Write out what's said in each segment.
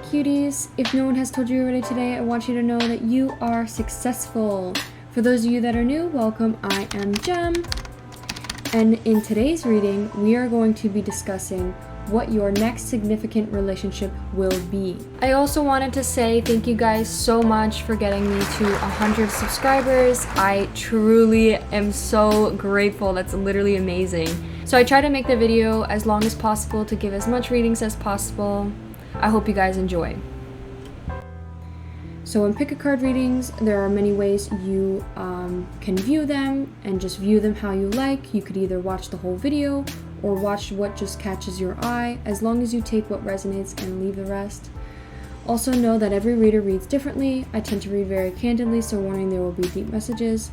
cuties. If no one has told you already today, I want you to know that you are successful. For those of you that are new, welcome. I am Jem. And in today's reading, we are going to be discussing what your next significant relationship will be. I also wanted to say thank you guys so much for getting me to 100 subscribers. I truly am so grateful. That's literally amazing. So I try to make the video as long as possible to give as much readings as possible. I hope you guys enjoy. So in pick a card readings, there are many ways you can view them, and just view them how you like. You could either watch the whole video or watch what just catches your eye, as long as you take what resonates and leave the rest. Also know that every reader reads differently. I tend to read very candidly, so warning, there will be deep messages.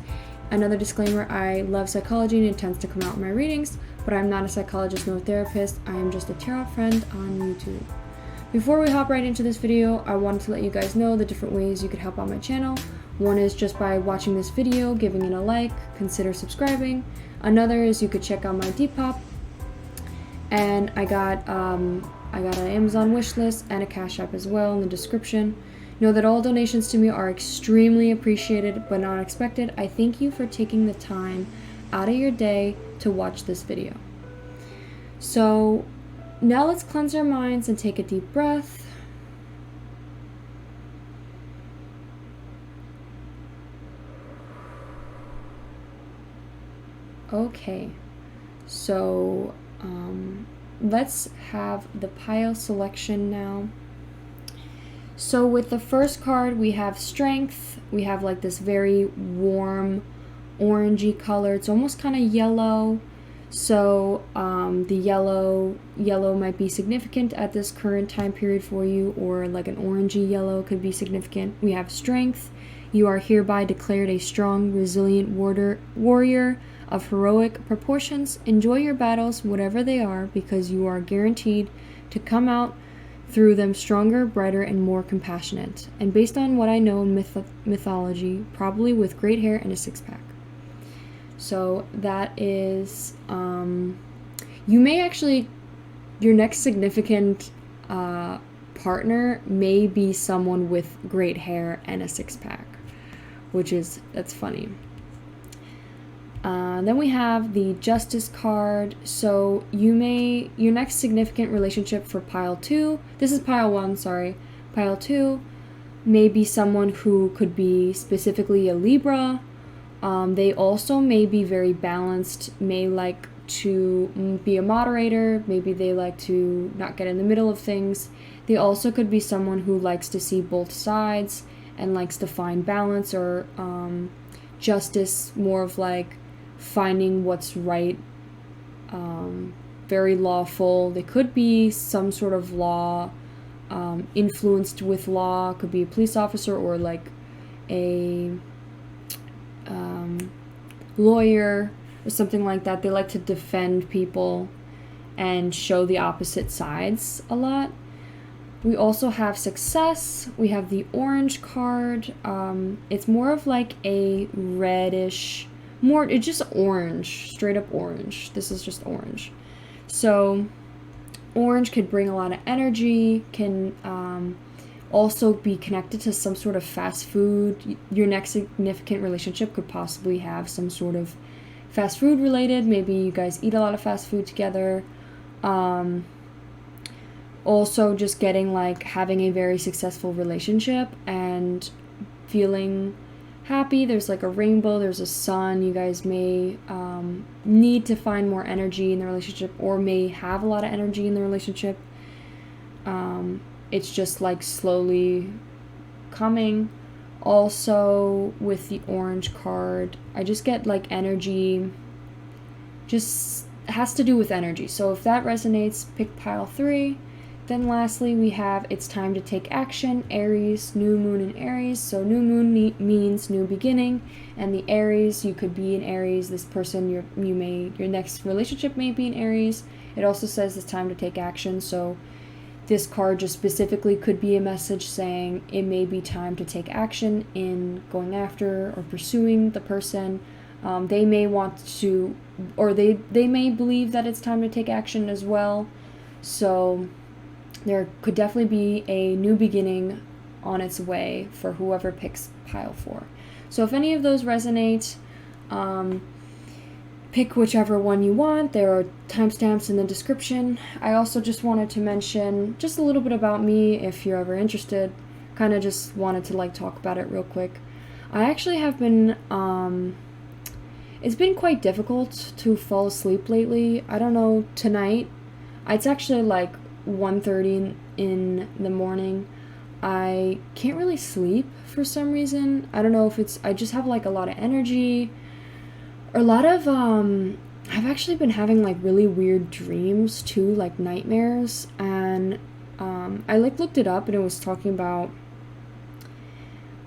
Another disclaimer, I love psychology and it tends to come out in my readings, but I'm not a psychologist nor a therapist. I am just a tarot friend on YouTube. Before we hop right into this video, I wanted to let you guys know the different ways you could help out my channel. One is just by watching this video, giving it a like, consider subscribing. Another is you could check out my DEPOP. And I got an Amazon wish list and a Cashapp as well in the description. Know that all donations to me are extremely appreciated but not expected. I thank you for taking the time out of your day to watch this video. So now let's cleanse our minds and take a deep breath. Okay, so let's have the pile selection now. So with the first card, we have Strength. We have like this very warm orangey color. It's almost kind of yellow. So the yellow might be significant at this current time period for you, or like an orangey yellow could be significant. We have Strength. You are hereby declared a strong, resilient warrior of heroic proportions. Enjoy your battles, whatever they are, because you are guaranteed to come out through them stronger, brighter, and more compassionate. And based on what I know in mythology, probably with great hair and a six-pack. So that is, you may actually, your next significant partner may be someone with great hair and a six-pack, that's funny. Then we have the Justice card. So your next significant relationship for pile 2, this is pile 1, sorry. Pile 2 may be someone who could be specifically a Libra. They also may be very balanced, may like to be a moderator, maybe they like to not get in the middle of things. They also could be someone who likes to see both sides and likes to find balance or justice, more of like finding what's right, very lawful. They could be some sort of law, influenced with law, could be a police officer or like a lawyer or something like that. They like to defend people and show the opposite sides a lot. We also have Success. We have the Orange card. It's more of like a reddish, it's just orange, straight up orange. This is just orange. So orange could bring a lot of energy, can also be connected to some sort of fast food. Your next significant relationship could possibly have some sort of fast food related. Maybe you guys eat a lot of fast food together. Also just having a very successful relationship and feeling happy. There's like a rainbow, there's a sun. You guys may need to find more energy in the relationship, or may have a lot of energy in the relationship. It's just like slowly coming. Also with the Orange card, I just get like energy, just has to do with energy. So if that resonates, pick pile 3. Then lastly, we have It's Time to Take Action, Aries, New Moon in Aries. So New Moon means new beginning, and the Aries, you could be in Aries. This person, your next relationship may be in Aries. It also says it's time to take action. So this card just specifically could be a message saying it may be time to take action in going after or pursuing the person. They may want to, or they may believe that it's time to take action as well. So there could definitely be a new beginning on its way for whoever picks pile 4. So if any of those resonate, pick whichever one you want. There are timestamps in the description. I also just wanted to mention just a little bit about me if you're ever interested. Kind of just wanted to like talk about it real quick. I actually have been, it's been quite difficult to fall asleep lately. I don't know, tonight, it's actually like 1:30 in the morning. I can't really sleep for some reason. I don't know if it's, I just have like a lot of energy, or a lot of, I've actually been having like really weird dreams too, like nightmares, and I like looked it up and it was talking about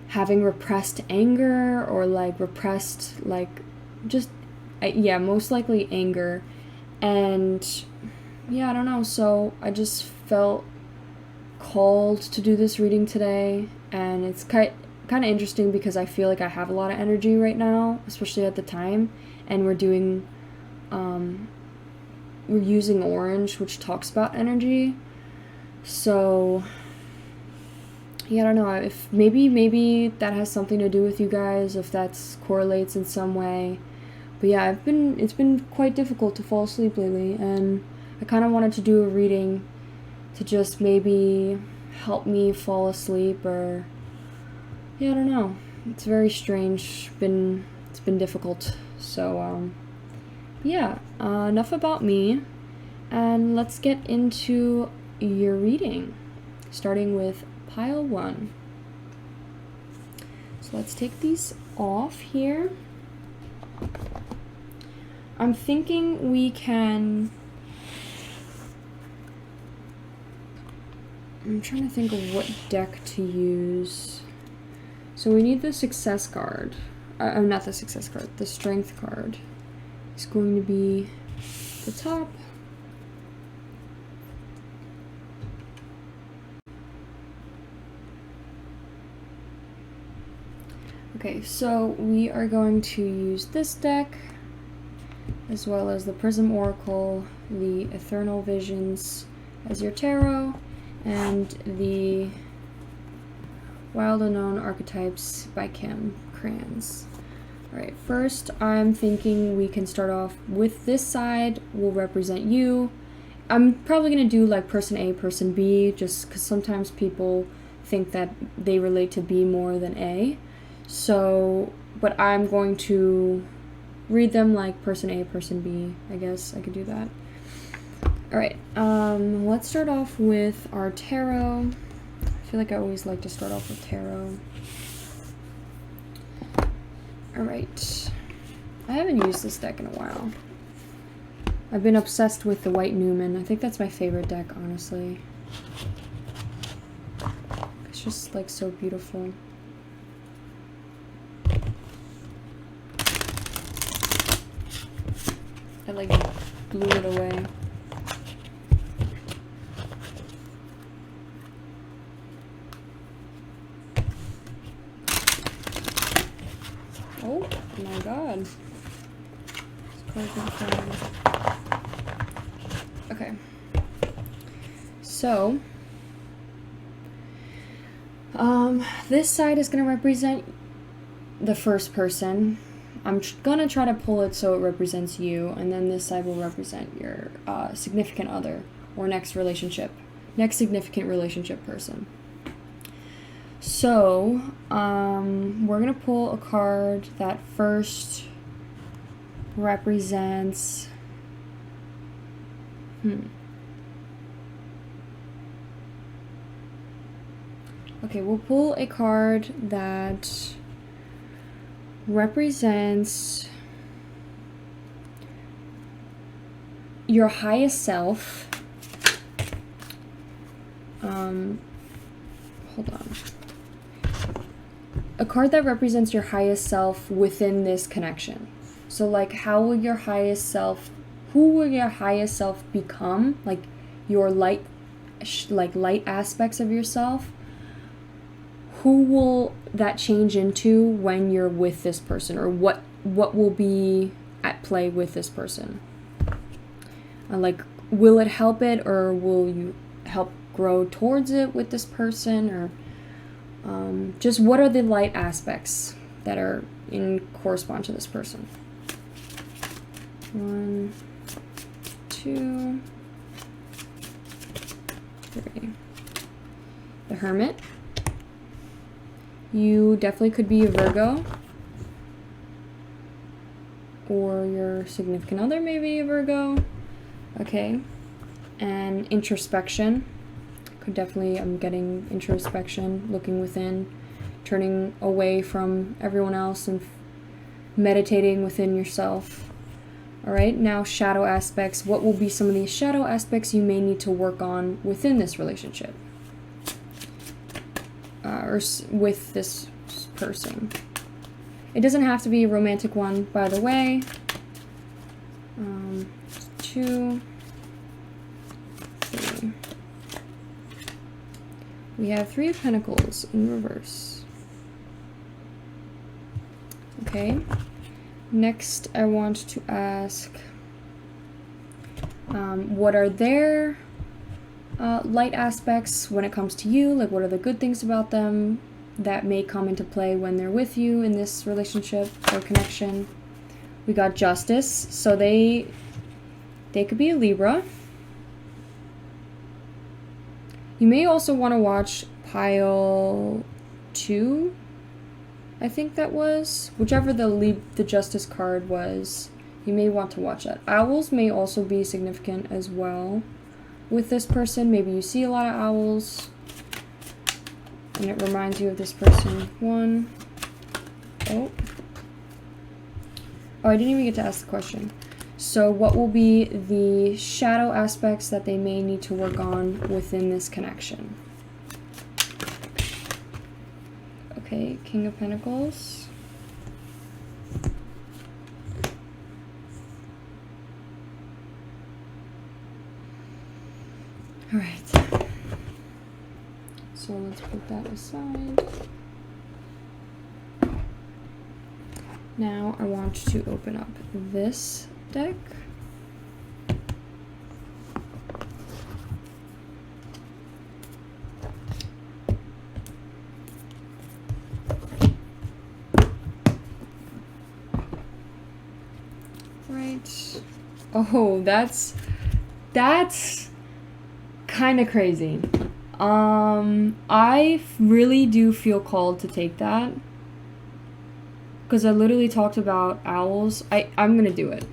having repressed anger, or like repressed, like just, yeah, most likely anger. And yeah, I don't know, so I just felt called to do this reading today, and it's kind of interesting because I feel like I have a lot of energy right now, especially at the time, and we're doing, we're using orange, which talks about energy. So yeah, I don't know if maybe that has something to do with you guys, if that's correlates in some way. But yeah, it's been quite difficult to fall asleep lately, and I kind of wanted to do a reading to just maybe help me fall asleep, or yeah, I don't know. It's very strange. It's been difficult. So yeah, enough about me, and let's get into your reading, starting with pile 1. So let's take these off here. I'm thinking we can, I'm trying to think of what deck to use. So we need the success card. Not the success card, the strength card. It's going to be the top. Okay, so we are going to use this deck, as well as the Prism Oracle, the Eternal Visions as your tarot, and the Wild Unknown Archetypes by Kim Kranz. Alright, first I'm thinking we can start off with this side, will represent you. I'm probably going to do like person A, person B, just because sometimes people think that they relate to B more than A. So, but I'm going to read them like person A, person B. I guess I could do that. Alright, let's start off with our tarot. I feel like I always like to start off with tarot. Alright, I haven't used this deck in a while. I've been obsessed with the White Newman. I think that's my favorite deck, honestly. It's just like so beautiful. I like blew it away. Oh my god. Okay. So, this side is going to represent the first person. I'm gonna try to pull it so it represents you, and then this side will represent your significant other, or next significant relationship person. So, we're gonna pull a card that first represents, Okay, we'll pull a card that represents your highest self. Hold on. A card that represents your highest self within this connection. So like, who will your highest self become? Like your light aspects of yourself. Who will that change into when you're with this person, or what will be at play with this person? Like, will it help it, or will you help grow towards it with this person, or just what are the light aspects that are in correspond to this person. 1, 2, 3. The Hermit. You definitely could be a Virgo, or your significant other may be a Virgo. Okay. And introspection. Could definitely, I'm getting introspection, looking within, turning away from everyone else and meditating within yourself. All right, now shadow aspects. What will be some of these shadow aspects you may need to work on within this relationship? Or with this person. It doesn't have to be a romantic one, by the way. 2, 3. We have 3 of Pentacles in reverse. Okay. Next, I want to ask, what are their light aspects when it comes to you? Like, what are the good things about them that may come into play when they're with you in this relationship or connection? We got Justice, so they could be a Libra. You may also want to watch pile 2, I think that was. Whichever the Justice card was, you may want to watch that. Owls may also be significant as well with this person. Maybe you see a lot of owls, and it reminds you of this person. 1. Oh, I didn't even get to ask the question. So what will be the shadow aspects that they may need to work on within this connection? Okay, King of Pentacles. All right. So let's put that aside. Now I want to open up this deck. Right. Oh, that's kind of crazy. I really do feel called to take that, because I literally talked about owls. I'm gonna do it.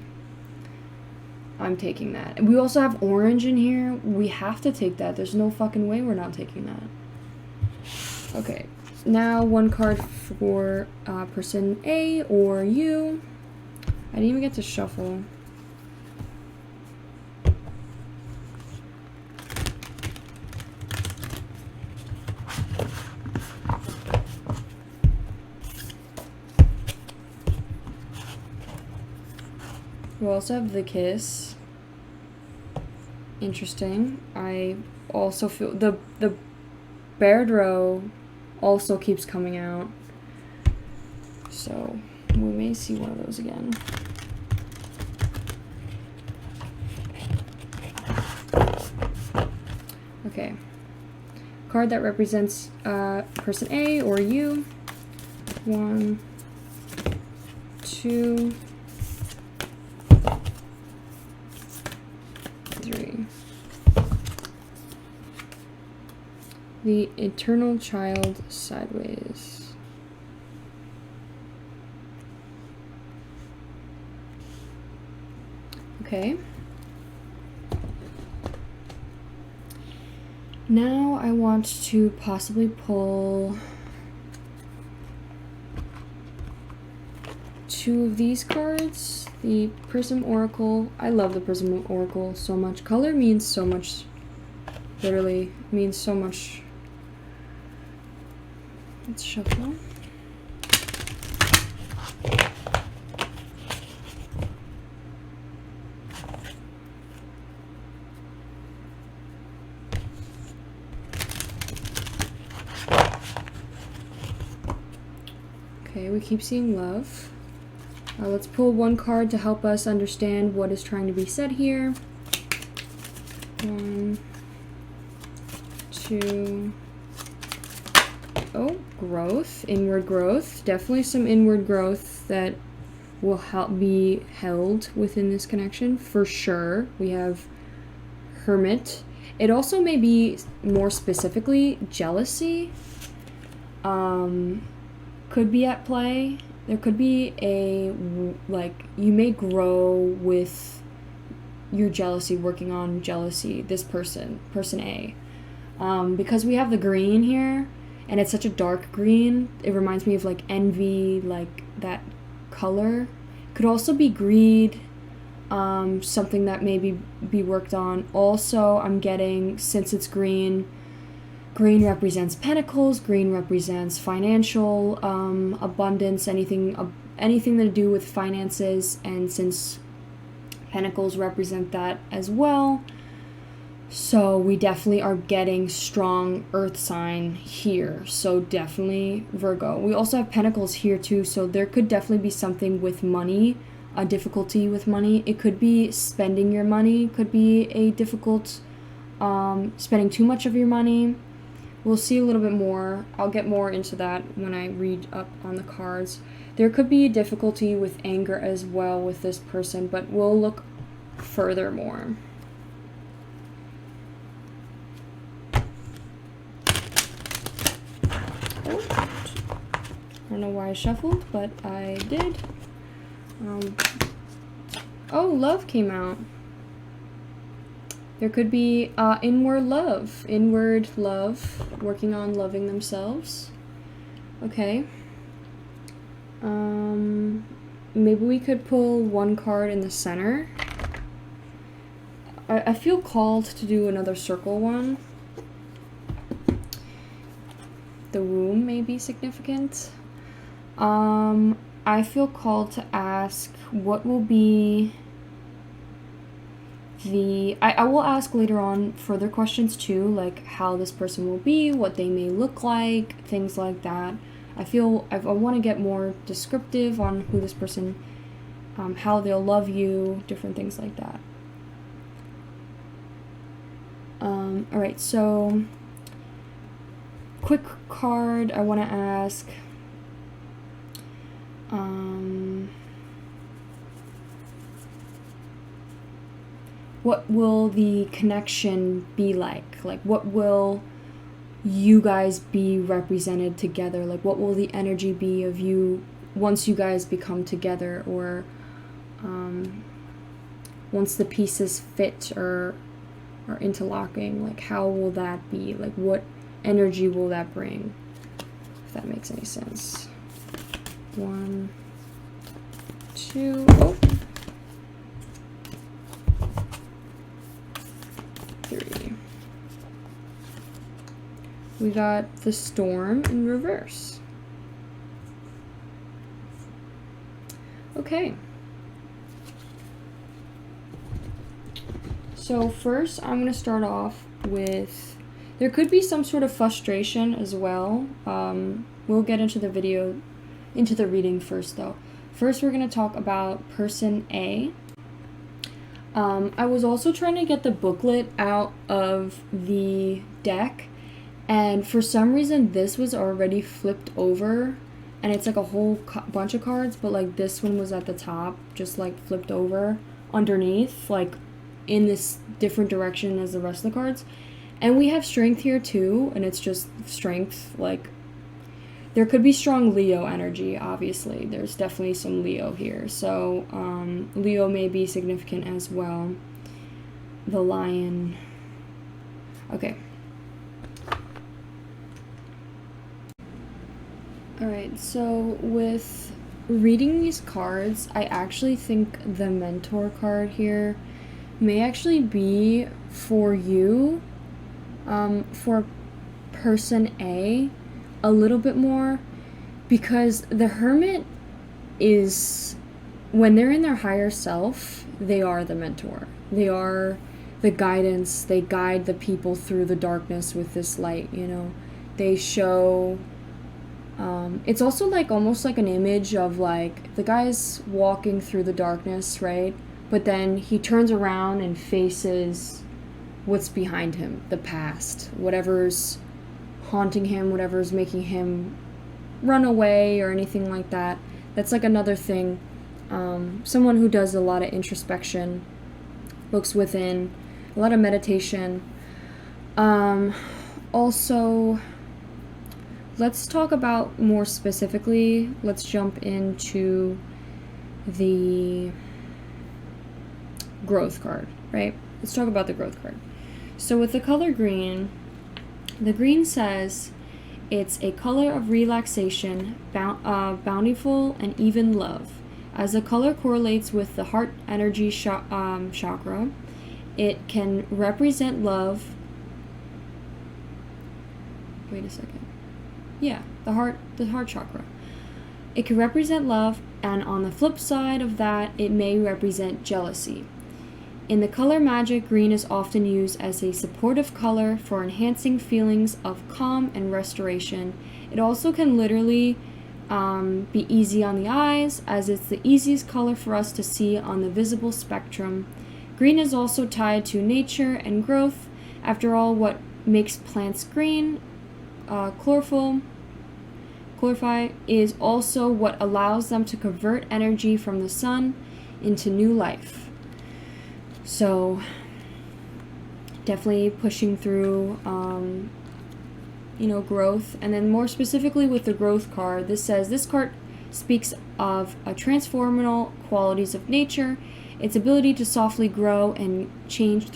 I'm taking that. We also have orange in here. We have to take that. There's no fucking way we're not taking that. Okay. Now one card for person A or you. I didn't even get to shuffle. We also have the Kiss. Interesting. I also feel the Berdrow also keeps coming out, so we may see one of those again. Okay. Card that represents person A or you. 1, 2, 3. The Eternal Child sideways. Okay. Now I want to possibly pull 2 of these cards. The Prism Oracle. I love the Prism Oracle so much. Color means so much. Literally means so much. Let's shuffle. Okay, we keep seeing love. Let's pull one card to help us understand what is trying to be said here. 1, to... Oh, growth, inward growth. Definitely some inward growth that will be held within this connection, for sure. We have Hermit. It also may be more specifically jealousy. Could be at play. There could be a, like, you may grow with your jealousy, working on jealousy, this person A. Because we have the green here, and it's such a dark green, it reminds me of, like, envy, like, that color. Could also be greed, something that maybe be worked on. Also, I'm getting, since it's green represents pentacles, green represents financial abundance, anything to do with finances, and since pentacles represent that as well, so we definitely are getting strong earth sign here, so definitely Virgo. We also have pentacles here too, so there could definitely be something with money, a difficulty with money. It could be spending your money, could be a difficult, spending too much of your money. We'll see a little bit more. I'll get more into that when I read up on the cards. There could be a difficulty with anger as well with this person, but we'll look furthermore. Oh, I don't know why I shuffled, but I did. Oh, love came out. There could be inward love, working on loving themselves. Okay. Maybe we could pull one card in the center. I feel called to do another circle one. The womb may be significant. I feel called to ask what will be I will ask later on further questions too, like how this person will be, what they may look like, things like that. I want to get more descriptive on who this person, how they'll love you, different things like that. Alright, so quick card I want to ask. What will the connection be like? Like, what will you guys be represented together? Like, what will the energy be of you once you guys become together, or once the pieces fit or are interlocking? Like, how will that be? Like, what energy will that bring? If that makes any sense. 1, 2, oh. 3. We got the storm in reverse. Okay. So first I'm going to start off with, there could be some sort of frustration as well. We'll get into the reading first though. First we're going to talk about person A. I was also trying to get the booklet out of the deck, and for some reason this was already flipped over, and it's like a whole bunch of cards, but like this one was at the top, just like flipped over underneath, like in this different direction as the rest of the cards. And we have strength here too, and it's just strength, like there could be strong Leo energy, obviously. There's definitely some Leo here. So, Leo may be significant as well. The lion. Okay. Alright, so with reading these cards, I actually think the mentor card here may actually be for you, for person A, a little bit more, because the hermit is, when they're in their higher self, they are the mentor. They are the guidance. They guide the people through the darkness with this light, you know. They show, it's also like almost like an image of like the guy's walking through the darkness, right? But then he turns around and faces what's behind him, the past, whatever's haunting him, whatever's making him run away or anything like that. That's like another thing. Someone who does a lot of introspection, looks within, a lot of meditation. Also, let's talk about more specifically, let's jump into the growth card, right? Let's talk about the growth card. So with the color green, the green says it's a color of relaxation, bountiful and even love. As the color correlates with the heart energy chakra, it can represent love. Wait a second. Yeah, the heart chakra. It can represent love, and on the flip side of that, it may represent jealousy. In the color magic, green is often used as a supportive color for enhancing feelings of calm and restoration. It also can literally be easy on the eyes, as it's the easiest color for us to see on the visible spectrum. Green is also tied to nature and growth. After all, what makes plants green, chlorophyll, is also what allows them to convert energy from the sun into new life. So definitely pushing through, growth. And then more specifically with the growth card, this card speaks of a transformational qualities of nature, its ability to softly grow and change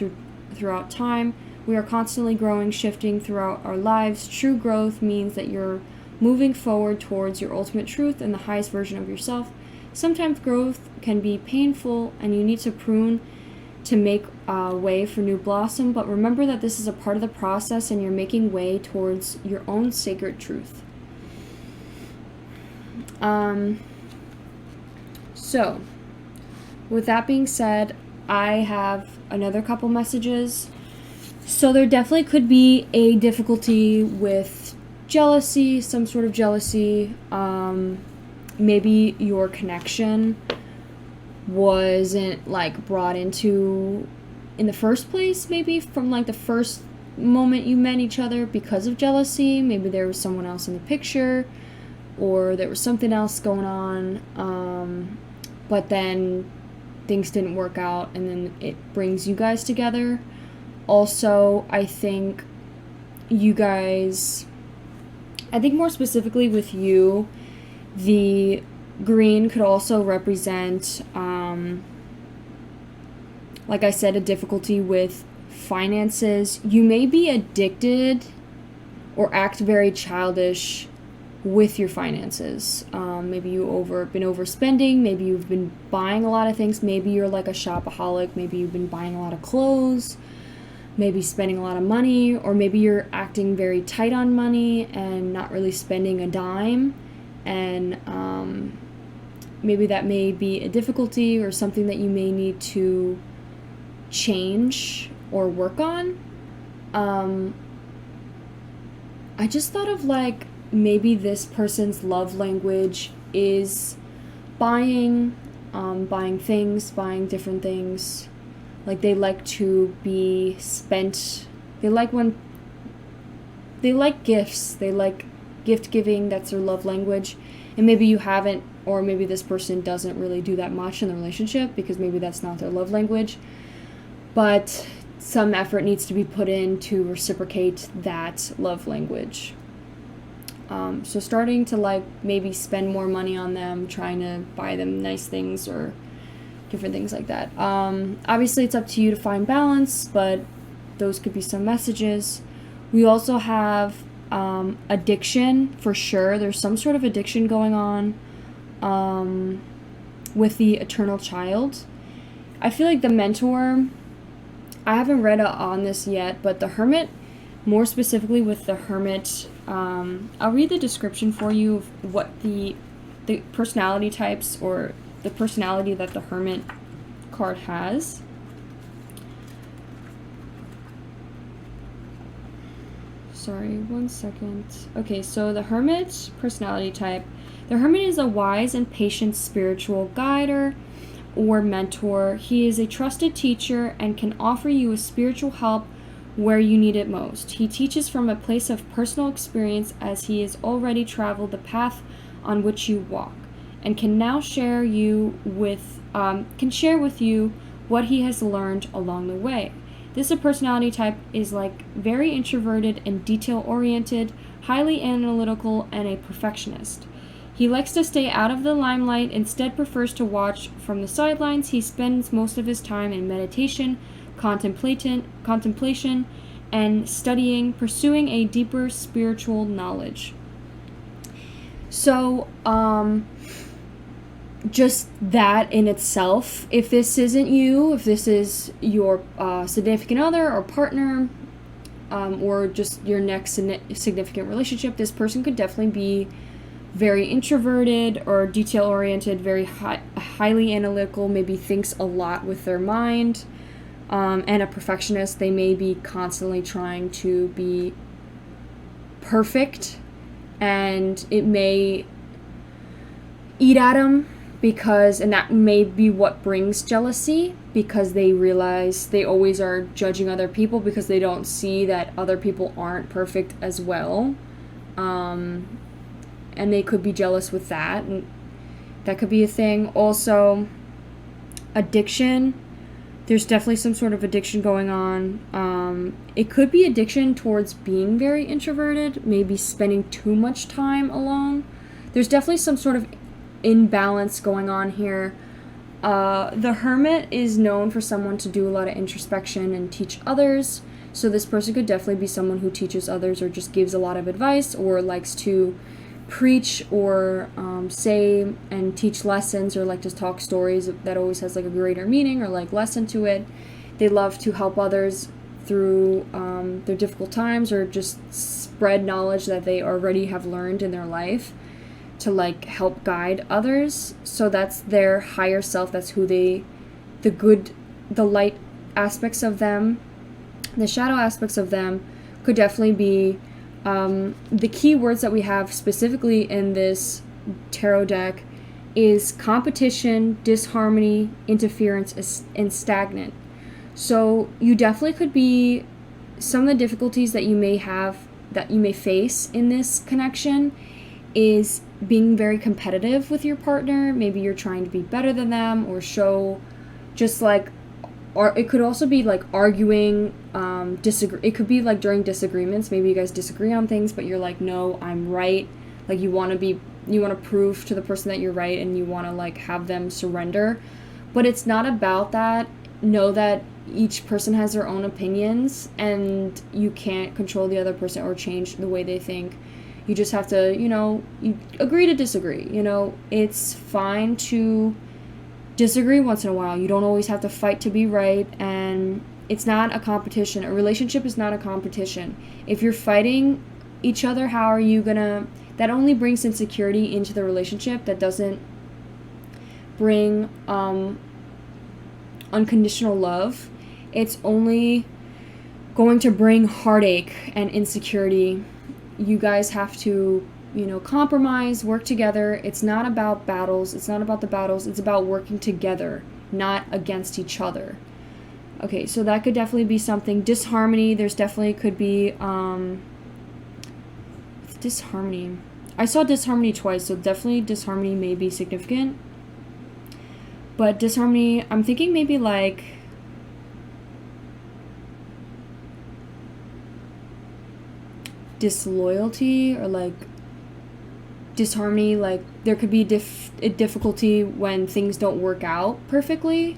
throughout time. We are constantly growing, shifting throughout our lives. True growth means that you're moving forward towards your ultimate truth and the highest version of yourself. Sometimes growth can be painful and you need to prune to make way for new blossom, but remember that this is a part of the process and you're making way towards your own sacred truth. So, with that being said, I have another couple messages. So there definitely could be a difficulty with jealousy, some sort of jealousy. Maybe your connection wasn't brought into in the first place, maybe from the first moment you met each other because of jealousy. Maybe there was someone else in the picture, or there was something else going on, but then things didn't work out and then it brings you guys together. Also, I think more specifically with you, the green could also represent, like I said, a difficulty with finances. You may be addicted or act very childish with your finances. Maybe you've been overspending. Maybe you've been buying a lot of things. Maybe you're like a shopaholic. Maybe you've been buying a lot of clothes. Maybe spending a lot of money. Or maybe you're acting very tight on money and not really spending a dime. And maybe that may be a difficulty or something that you may need to change or work on. I just thought of maybe this person's love language is buying things, buying different things. They like to be spent. They like gifts. They like gift giving. That's their love language. And maybe you haven't, or maybe this person doesn't really do that much in the relationship because maybe that's not their love language. But some effort needs to be put in to reciprocate that love language. So starting to maybe spend more money on them, trying to buy them nice things or different things like that. Obviously it's up to you to find balance, but those could be some messages. We also have addiction, for sure. There's some sort of addiction going on with the eternal child. I feel like the mentor, I haven't read on this yet, but the hermit, more specifically with the hermit, I'll read the description for you of what the personality types or the personality that the hermit card has. Sorry, 1 second. Okay, so the hermit personality type. The hermit is a wise and patient spiritual guide or mentor. He is a trusted teacher and can offer you a spiritual help where you need it most. He teaches from a place of personal experience, as he has already traveled the path on which you walk, and can now share with you what he has learned along the way. This personality type is like very introverted and detail oriented, highly analytical, and a perfectionist. He likes to stay out of the limelight, instead prefers to watch from the sidelines. He spends most of his time in meditation, contemplation, and studying, pursuing a deeper spiritual knowledge. So, just that in itself, if this isn't you, if this is your significant other or partner, or just your next significant relationship, this person could definitely be very introverted or detail-oriented, very highly analytical, maybe thinks a lot with their mind, and a perfectionist. They may be constantly trying to be perfect, and it may eat at them and that may be what brings jealousy, because they realize they always are judging other people because they don't see that other people aren't perfect as well. And they could be jealous with that, and that could be a thing. Also, addiction. There's definitely some sort of addiction going on. It could be addiction towards being very introverted, maybe spending too much time alone. There's definitely some sort of imbalance going on here. The Hermit is known for someone to do a lot of introspection and teach others. So this person could definitely be someone who teaches others, or just gives a lot of advice, or likes to preach, or say and teach lessons, or like just talk stories that always has like a greater meaning or like lesson to it. They love to help others through their difficult times, or just spread knowledge that they already have learned in their life, to like help guide others. So that's their higher self. That's who the light aspects of them. The shadow aspects of them could definitely be the key words that we have specifically in this tarot deck is competition, disharmony, interference, and stagnant. So you definitely could be, some of the difficulties that you may have, that you may face in this connection, is being very competitive with your partner. Maybe you're trying to be better than them, or show just like, or it could also be like arguing, it could be like during disagreements. Maybe you guys disagree on things, but you're like, no, I'm right. Like you want to prove to the person that you're right, and you want to like have them surrender. But it's not about that. Know that each person has their own opinions, and you can't control the other person or change the way they think. You just have to, you agree to disagree. It's fine to disagree once in a while. You don't always have to fight to be right, and it's not a competition. A relationship is not a competition. If you're fighting each other, how are you gonna... That only brings insecurity into the relationship. That doesn't bring unconditional love. It's only going to bring heartache and insecurity. You guys have to, compromise, work together. It's not about battles. It's not about the battles. It's about working together, not against each other. Okay, so that could definitely be something. Disharmony, there's definitely could be, disharmony. I saw disharmony twice, so definitely disharmony may be significant. But disharmony, I'm thinking maybe like... disloyalty, or like disharmony, like there could be a difficulty when things don't work out perfectly,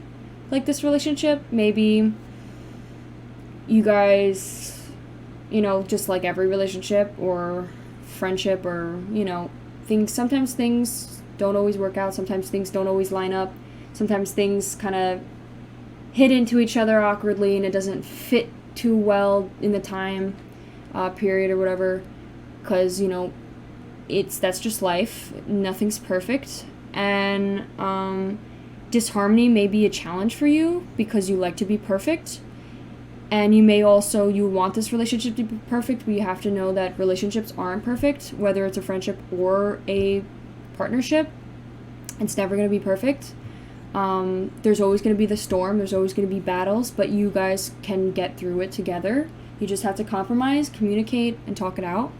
like this relationship. Maybe you guys, just like every relationship or friendship, or sometimes things don't always work out, sometimes things don't always line up, sometimes things kind of hit into each other awkwardly, and it doesn't fit too well in the time period or whatever, because that's just life. Nothing's perfect, and disharmony may be a challenge for you because you like to be perfect, and you want this relationship to be perfect, but you have to know that relationships aren't perfect, whether it's a friendship or a partnership. It's never going to be perfect. There's always going to be the storm, there's always going to be battles, but you guys can get through it together. You just have to compromise, communicate, and talk it out.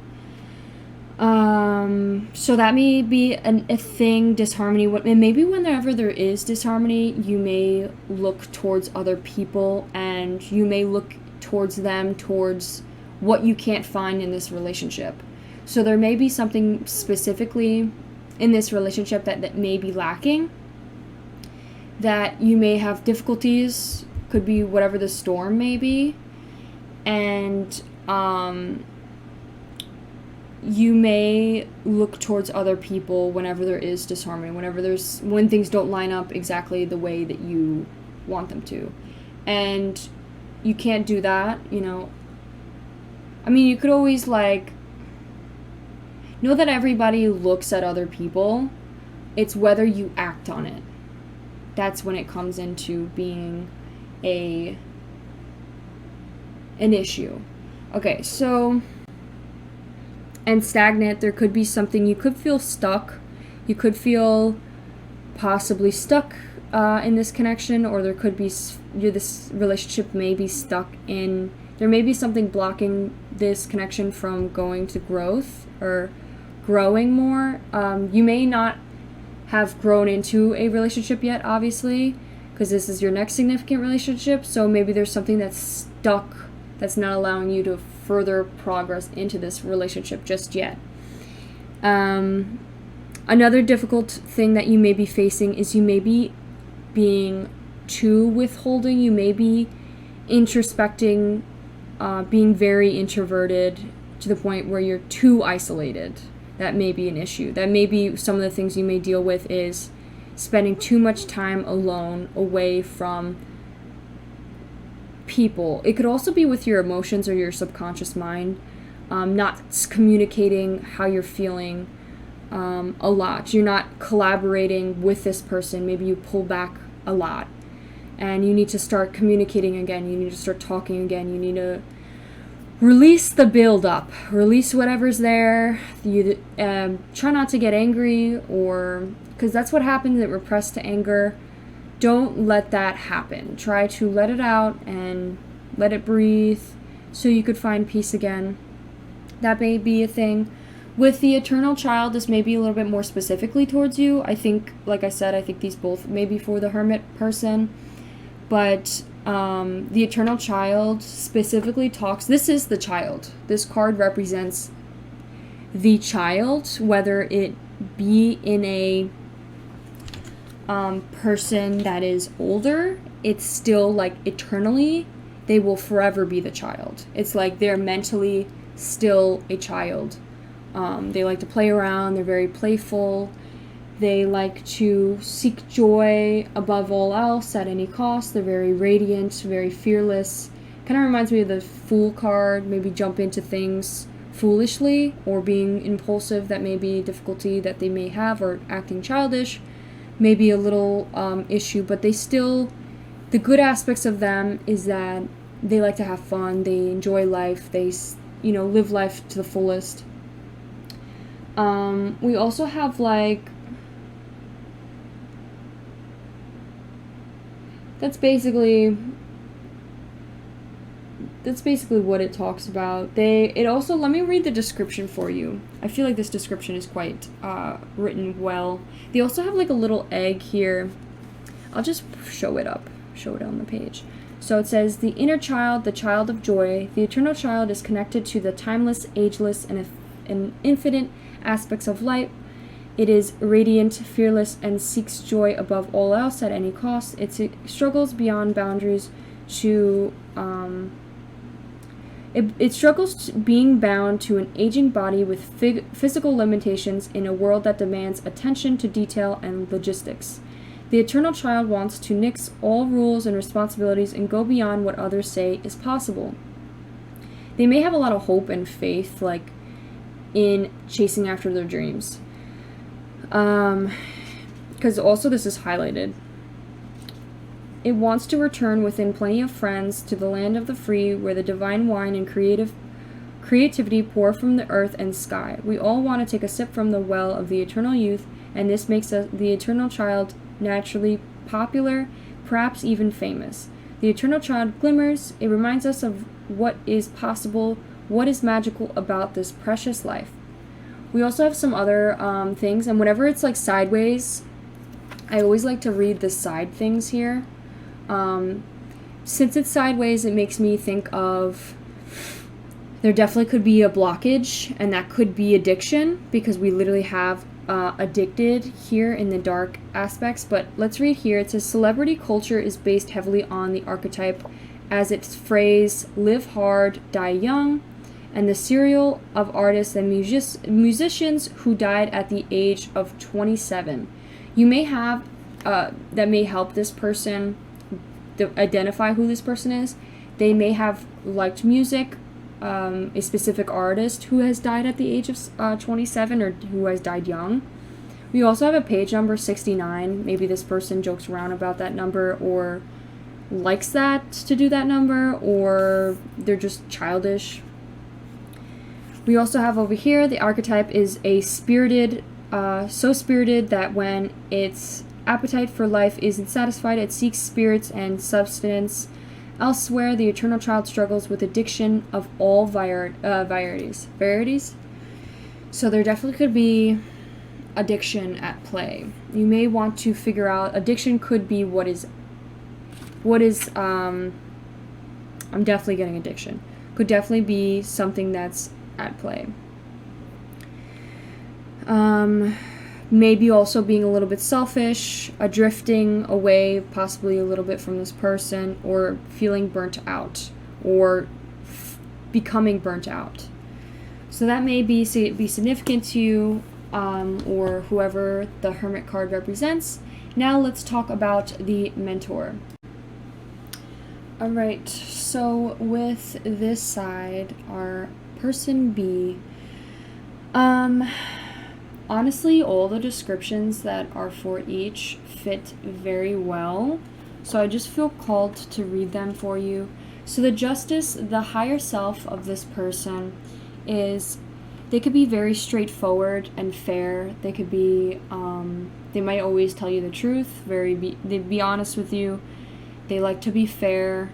So that may be a thing, disharmony. And maybe whenever there is disharmony, you may look towards other people, and you may look towards them, towards what you can't find in this relationship. So there may be something specifically in this relationship that may be lacking, that you may have difficulties, could be whatever the storm may be, and you may look towards other people whenever there is disharmony, when things don't line up exactly the way that you want them to. And you can't do that, you know. I mean, you could always, like, know that everybody looks at other people. It's whether you act on it. That's when it comes into being an issue. Okay, so, and stagnant, there could be something, you could feel stuck. You could feel possibly stuck in this connection, or there could be, this relationship may be stuck in, there may be something blocking this connection from going to growth or growing more. You may not have grown into a relationship yet, obviously, because this is your next significant relationship, so maybe there's something that's stuck that's not allowing you to further progress into this relationship just yet. Another difficult thing that you may be facing is you may be being too withholding. You may be introspecting, being very introverted to the point where you're too isolated. That may be an issue. That may be some of the things you may deal with, is spending too much time alone, away from people. It could also be with your emotions or your subconscious mind, not communicating how you're feeling a lot. You're not collaborating with this person. Maybe you pull back a lot, and you need to start communicating again. You need to start talking again. You need to release the build-up. Release whatever's there. You try not to get angry, or because that's what happens at repressed anger. Don't let that happen. Try to let it out and let it breathe so you could find peace again. That may be a thing. With the eternal child, this may be a little bit more specifically towards you. I think, like I said, I think these both may be for the hermit person. But the eternal child specifically talks, this is the child. This card represents the child, whether it be in a person that is older, it's still like eternally, they will forever be the child. It's like they're mentally still a child. They like to play around, they're very playful, they like to seek joy above all else at any cost, they're very radiant, very fearless. Kind of reminds me of the Fool card, maybe jump into things foolishly, or being impulsive. That may be a difficulty that they may have, or acting childish, maybe a little issue, but they still, the good aspects of them is that they like to have fun, they enjoy life, they, live life to the fullest. We also have, like, that's basically what it talks about. It also, let me read the description for you. I feel like this description is quite written well. They also have like a little egg here. I'll just show it on the page. So it says, the inner child, the child of joy, the eternal child is connected to the timeless, ageless, and infinite aspects of light. It is radiant, fearless, and seeks joy above all else at any cost. It struggles beyond boundaries to It struggles being bound to an aging body with physical limitations in a world that demands attention to detail and logistics. The eternal child wants to nix all rules and responsibilities and go beyond what others say is possible. They may have a lot of hope and faith, like, in chasing after their dreams. Because also this is highlighted. It wants to return within plenty of friends to the land of the free, where the divine wine and creativity pour from the earth and sky. We all want to take a sip from the well of the eternal youth, and this makes the eternal child naturally popular, perhaps even famous. The eternal child glimmers. It reminds us of what is possible, what is magical about this precious life. We also have some other things, and whenever it's like sideways, I always like to read the side things here. Since it's sideways, it makes me think of there definitely could be a blockage, and that could be addiction, because we literally have addicted here in the dark aspects. But let's read here. It says celebrity culture is based heavily on the archetype as its phrase live hard, die young, and the serial of artists and musicians who died at the age of 27. You may have that may help this person identify who this person is. They may have liked music, a specific artist who has died at the age of 27 or who has died young. We also have a page number 69. Maybe this person jokes around about that number, or likes that to do that number, or they're just childish. We also have over here the archetype is a spirited, so spirited that when its appetite for life isn't satisfied, it seeks spirits and substance. Elsewhere, the eternal child struggles with addiction of all varieties. So there definitely could be addiction at play. You may want to figure out addiction could be what is I'm definitely getting addiction. Could definitely be something that's at play. Maybe also being a little bit selfish, drifting away possibly a little bit from this person, or feeling burnt out, or becoming burnt out. So that may be significant to you, or whoever the Hermit card represents. Now let's talk about the mentor. Alright, so with this side, our person B, honestly, all the descriptions that are for each fit very well, so I just feel called to read them for you. So the Justice, the higher self of this person, is they could be very straightforward and fair. They could be, they might always tell you the truth, they'd be honest with you. They like to be fair.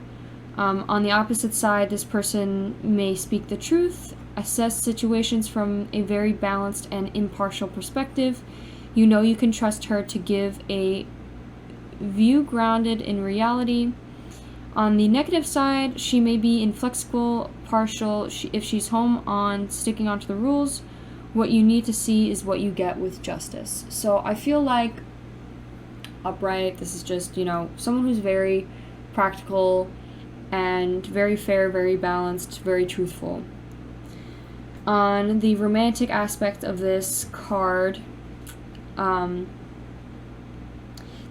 On the opposite side, this person may speak the truth, assess situations from a very balanced and impartial perspective. You know you can trust her to give a view grounded in reality. On the negative side, she may be inflexible, partial. If she's home on sticking onto the rules, what you need to see is what you get with Justice. So I feel like upright, this is just, someone who's very practical and very fair, very balanced, very truthful. On the romantic aspect of this card,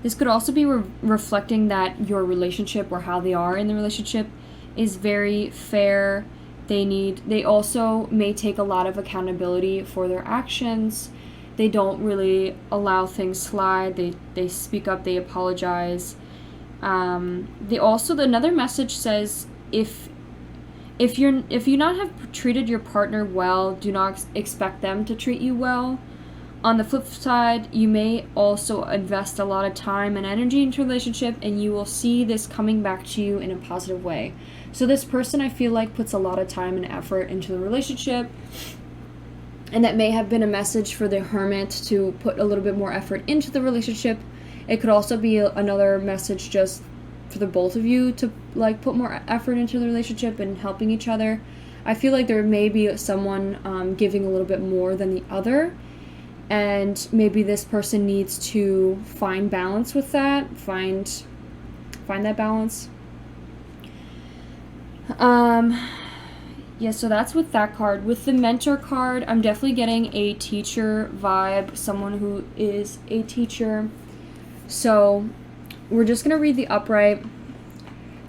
this could also be reflecting that your relationship, or how they are in the relationship, is very fair. They also may take a lot of accountability for their actions. They don't really allow things slide. They speak up, they apologize. Another message says, if you not have treated your partner well, do not expect them to treat you well. On the flip side, you may also invest a lot of time and energy into a relationship, and you will see this coming back to you in a positive way. So this person, I feel like, puts a lot of time and effort into the relationship, and that may have been a message for the Hermit to put a little bit more effort into the relationship. It could also be another message just for the both of you to put more effort into the relationship and helping each other. I feel like there may be someone giving a little bit more than the other, and maybe this person needs to find balance with that, find that balance. So that's with that card. With the Mentor card, I'm definitely getting a teacher vibe, someone who is a teacher. So we're just going to read the upright.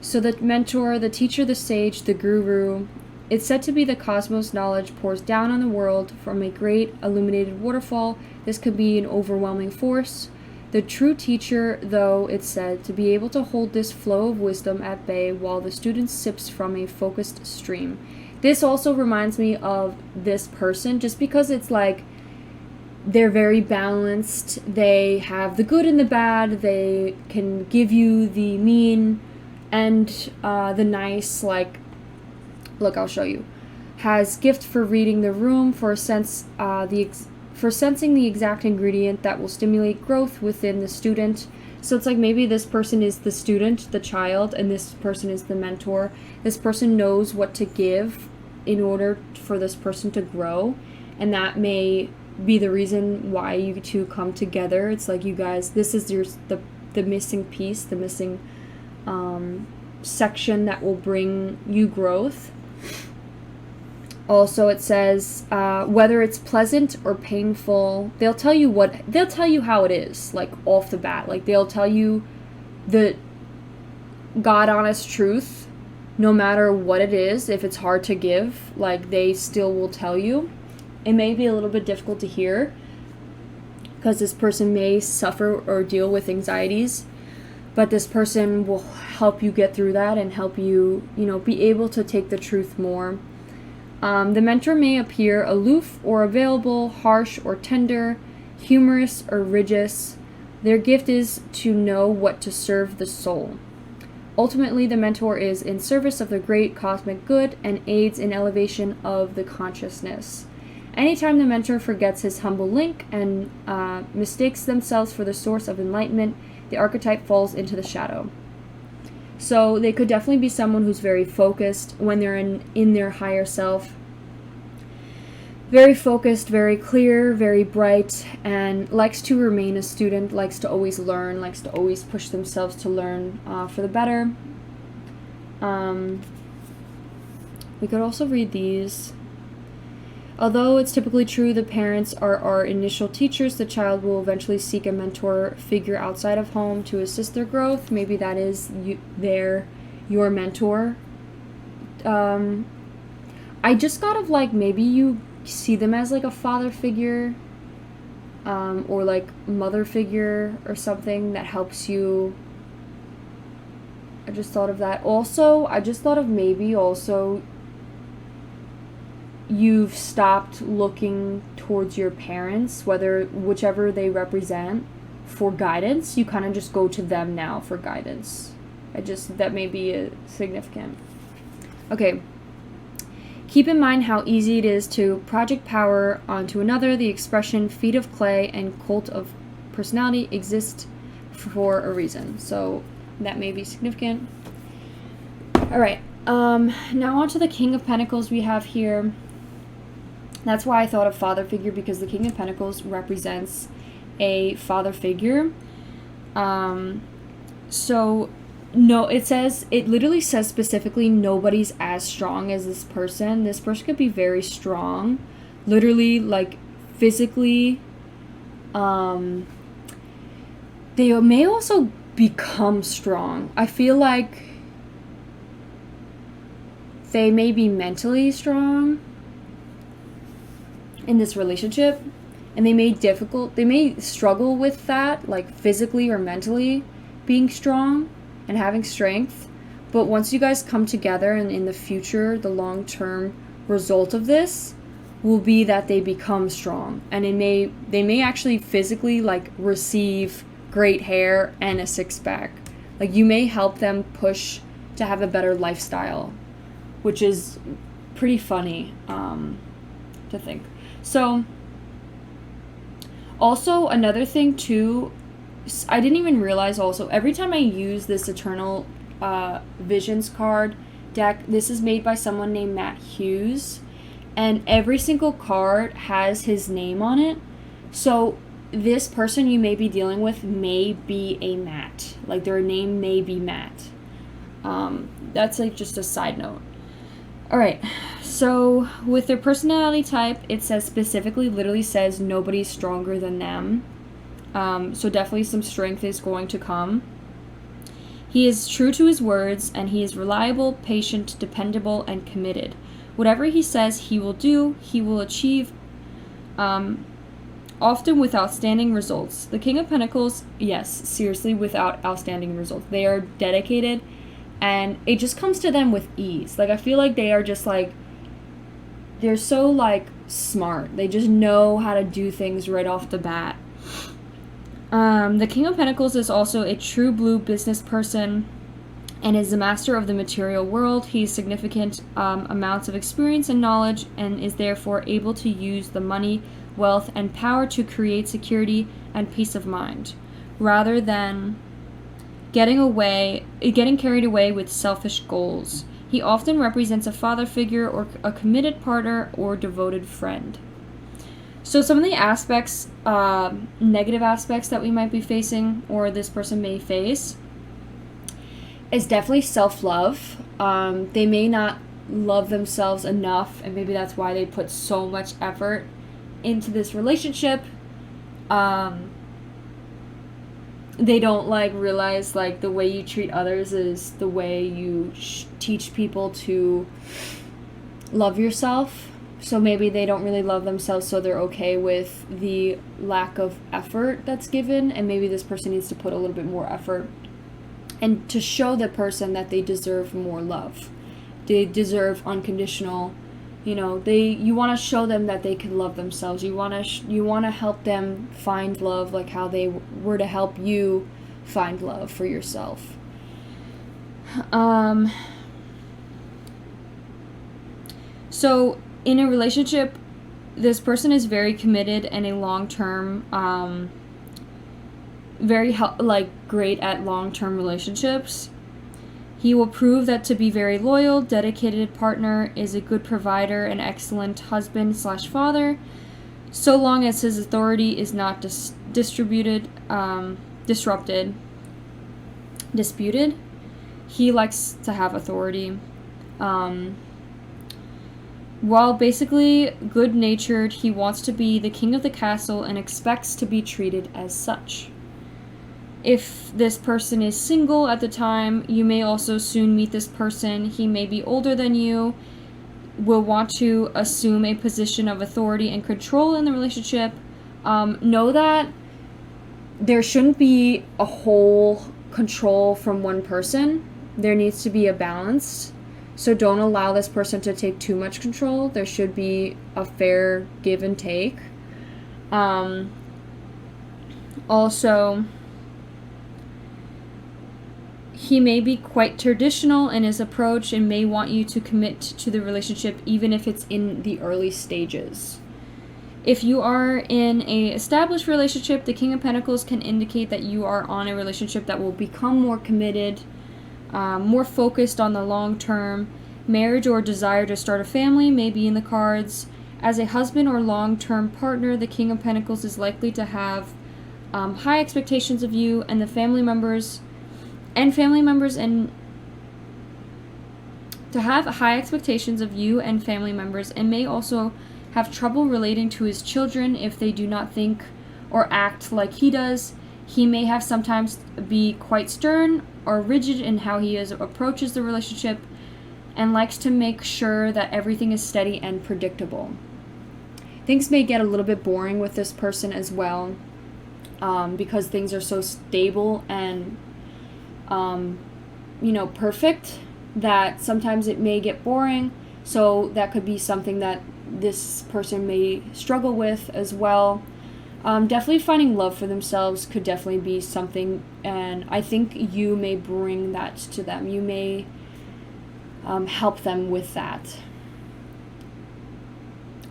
So the mentor, the teacher, the sage, the guru, it's said to be the cosmos knowledge pours down on the world from a great illuminated waterfall. This could be an overwhelming force. The true teacher, though, it's said to be able to hold this flow of wisdom at bay while the student sips from a focused stream. This also reminds me of this person, just because it's like they're very balanced. They have the good and the bad. They can give you the mean And the nice, like, look, I'll show you. Has gift for reading the room, for for sensing the exact ingredient that will stimulate growth within the student. So it's like maybe this person is the student, the child, and this person is the mentor. This person knows what to give in order for this person to grow, and that may be the reason why you two come together. It's like you guys, this is the missing piece, the missing section that will bring you growth. Also, it says whether it's pleasant or painful, they'll tell you how it is, like off the bat. Like they'll tell you the God honest truth, no matter what it is. If it's hard to give, like they still will tell you. It may be a little bit difficult to hear because this person may suffer or deal with anxieties, but this person will help you get through that and help you, be able to take the truth more. The mentor may appear aloof or available, harsh or tender, humorous or rigid. Their gift is to know what to serve the soul. Ultimately, the mentor is in service of the great cosmic good and aids in elevation of the consciousness. Anytime the mentor forgets his humble link and mistakes themselves for the source of enlightenment, the archetype falls into the shadow. So they could definitely be someone who's very focused when they're in their higher self. Very focused, very clear, very bright, and likes to remain a student, likes to always learn, likes to always push themselves to learn for the better. We could also read these. Although it's typically true the parents are our initial teachers, the child will eventually seek a mentor figure outside of home to assist their growth. Maybe that is your mentor. I just got of like maybe you see them as like a father figure or like mother figure or something that helps you. I just thought of that. Also, I just thought of maybe also you've stopped looking towards your parents, whichever they represent, for guidance. You kind of just go to them now for guidance. That may be significant. Okay. Keep in mind how easy it is to project power onto another. The expression feet of clay and cult of personality exist for a reason. So that may be significant. All right. Now on to the King of Pentacles we have here. That's why I thought of father figure, because the King of Pentacles represents a father figure. So no, it literally says specifically nobody's as strong as this person. This person could be very strong, literally, like physically. They may also become strong. I feel like they may be mentally strong in this relationship, and they may struggle with that, like physically or mentally being strong and having strength. But once you guys come together, and in the future, the long-term result of this will be that they become strong, and they may actually physically like receive great hair and a six-pack. Like you may help them push to have a better lifestyle, which is pretty funny to think. So, also another thing too, I didn't even realize also, every time I use this Eternal Visions card deck, this is made by someone named Matt Hughes, and every single card has his name on it. So this person you may be dealing with may be a Matt. Like their name may be Matt. That's like just a side note. Alright, so with their personality type, it says specifically, literally says nobody's stronger than them. So definitely some strength is going to come. He is true to his words, and he is reliable, patient, dependable, and committed. Whatever he says he will do, he will achieve, often with outstanding results. The King of Pentacles, yes, seriously, without outstanding results. They are dedicated, and it just comes to them with ease. Like, I feel like they are just, like, they're so, like, smart. They just know how to do things right off the bat. The King of Pentacles is also a true blue business person. and is the master of the material world. He has significant amounts of experience and knowledge and is therefore able to use the money, wealth, and power to create security and peace of mind, rather than getting carried away with selfish goals. He often represents a father figure or a committed partner or devoted friend. So some of the aspects, negative aspects that we might be facing or this person may face is definitely self-love. They may not love themselves enough, and maybe that's why they put so much effort into this relationship. They don't realize the way you treat others is the way you teach people to love yourself. So maybe they don't really love themselves, so they're okay with the lack of effort that's given, and maybe this person needs to put a little bit more effort and to show the person that they deserve more love. They deserve unconditional, you want to show them that they can love themselves. You want to help them find love like how they were to help you find love for yourself. So in a relationship, this person is very committed and a long-term, very great at long-term relationships. He will prove that to be very loyal, dedicated partner, is a good provider, an excellent husband/father, so long as his authority is not disputed. He likes to have authority. While basically good-natured, he wants to be the king of the castle and expects to be treated as such. If this person is single at the time, you may also soon meet this person. He may be older than you, will want to assume a position of authority and control in the relationship. Know that there shouldn't be a whole control from one person. There needs to be a balance. So don't allow this person to take too much control. There should be a fair give and take. Also, he may be quite traditional in his approach and may want you to commit to the relationship even if it's in the early stages. If you are in an established relationship, the King of Pentacles can indicate that you are on a relationship that will become more committed, more focused on the long term. Marriage or desire to start a family may be in the cards. As a husband or long-term partner, the King of Pentacles is likely to have high expectations of you and the family members, and to have high expectations of you and family members, and may also have trouble relating to his children if they do not think or act like he does. He may have sometimes be quite stern or rigid in how he approaches the relationship and likes to make sure that everything is steady and predictable. Things may get a little bit boring with this person as well, because things are so stable and perfect that sometimes it may get boring. So that could be something that this person may struggle with as well. Definitely finding love for themselves could definitely be something, and I think you may bring that to them. You may help them with that.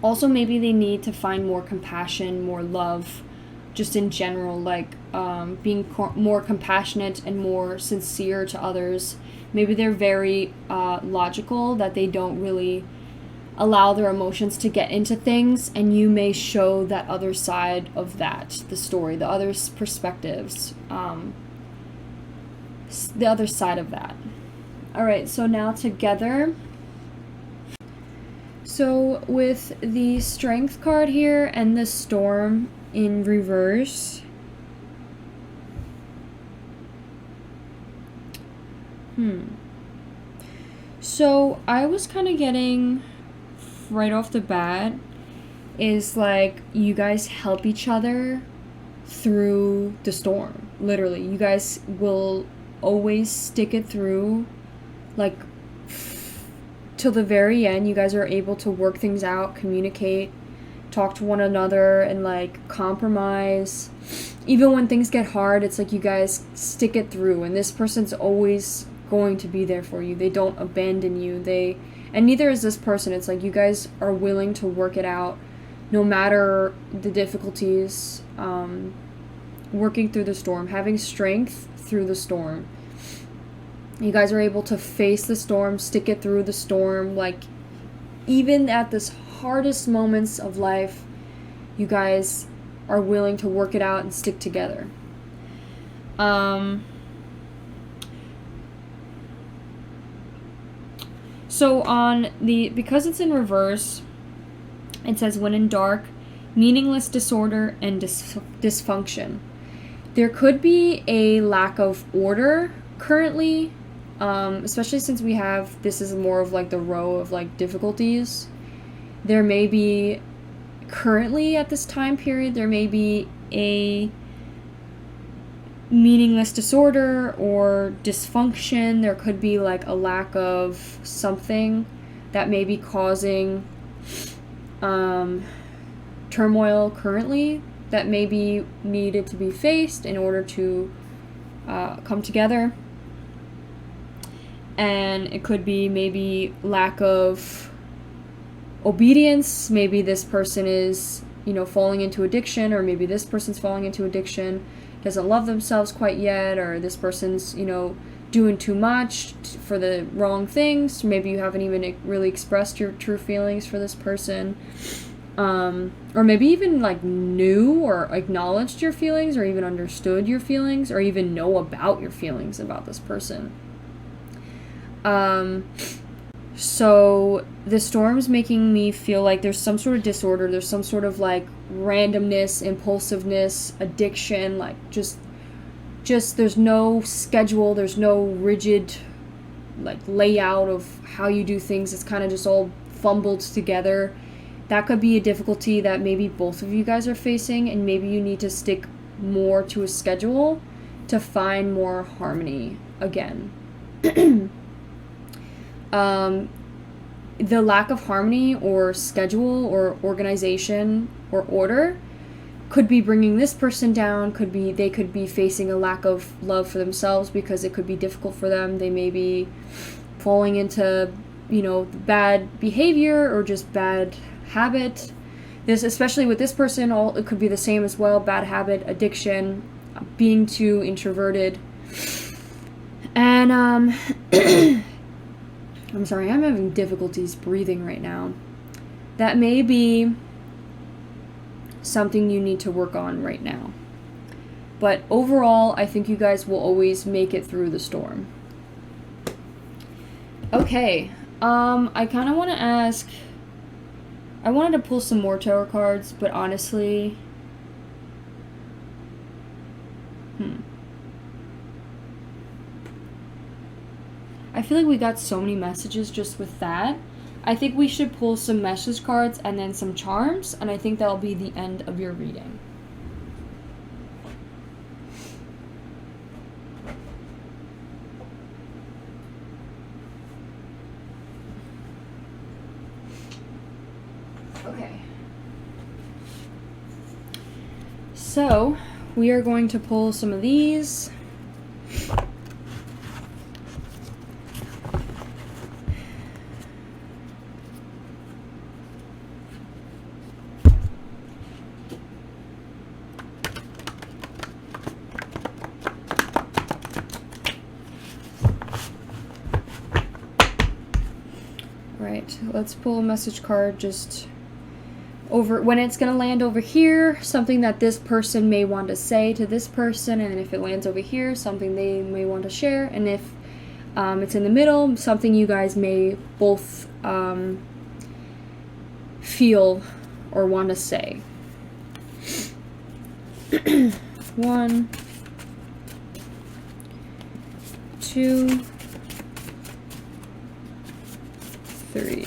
Also, maybe they need to find more compassion, more love, just in general, being more compassionate and more sincere to others. Maybe they're very logical, that they don't really allow their emotions to get into things, and you may show that other side of that, the story, the other perspectives, the other side of that. All right, so now together. So with the Strength card here and the Storm in reverse, so I was kind of getting right off the bat is you guys help each other through the storm. Literally, you guys will always stick it through, till the very end. You guys are able to work things out, communicate, talk to one another, and compromise. Even when things get hard, it's you guys stick it through, and this person's always going to be there for you. They don't abandon you. And neither is this person. It's like you guys are willing to work it out no matter the difficulties, working through the storm, having strength through the storm. You guys are able to face the storm, stick it through the storm. Like, even at this hardest moments of life, you guys are willing to work it out and stick together. So because it's in reverse, it says, when in dark, meaningless disorder and dysfunction. There could be a lack of order currently, especially since this is more of like the row of like difficulties. There may be, currently at this time period, there may be a meaningless disorder or dysfunction. There could be like a lack of something that may be causing turmoil currently that may be needed to be faced in order to come together. And it could be maybe lack of obedience. Maybe this person is, falling into addiction, or maybe this person's falling into addiction, doesn't love themselves quite yet, or this person's, doing too much for the wrong things. Maybe you haven't even really expressed your true feelings for this person. Or maybe even like knew or acknowledged your feelings, or even understood your feelings, or even know about your feelings about this person. So the storm's making me feel like there's some sort of disorder, there's some sort of like randomness, impulsiveness, addiction, like just there's no schedule, there's no rigid like layout of how you do things. It's kind of just all fumbled together. That could be a difficulty that maybe both of you guys are facing, and maybe you need to stick more to a schedule to find more harmony again. The lack of harmony or schedule or organization or order could be bringing this person down. They could be facing a lack of love for themselves because it could be difficult for them. They may be falling into, bad behavior or just bad habit. This, especially with this person, it could be the same as well. Bad habit, addiction, being too introverted. And, I'm sorry, I'm having difficulties breathing right now. That may be something you need to work on right now. But overall, I think you guys will always make it through the storm. Okay, I kind of want to ask, I wanted to pull some more tarot cards, but honestly, I feel like we got so many messages just with that. I think we should pull some message cards and then some charms, and I think that'll be the end of your reading. Okay. So, we are going to pull some of these. Let's pull a message card just over when it's going to land over here, something that this person may want to say to this person, and if it lands over here, something they may want to share, and if it's in the middle, something you guys may both feel or want to say. 1, 2, 3.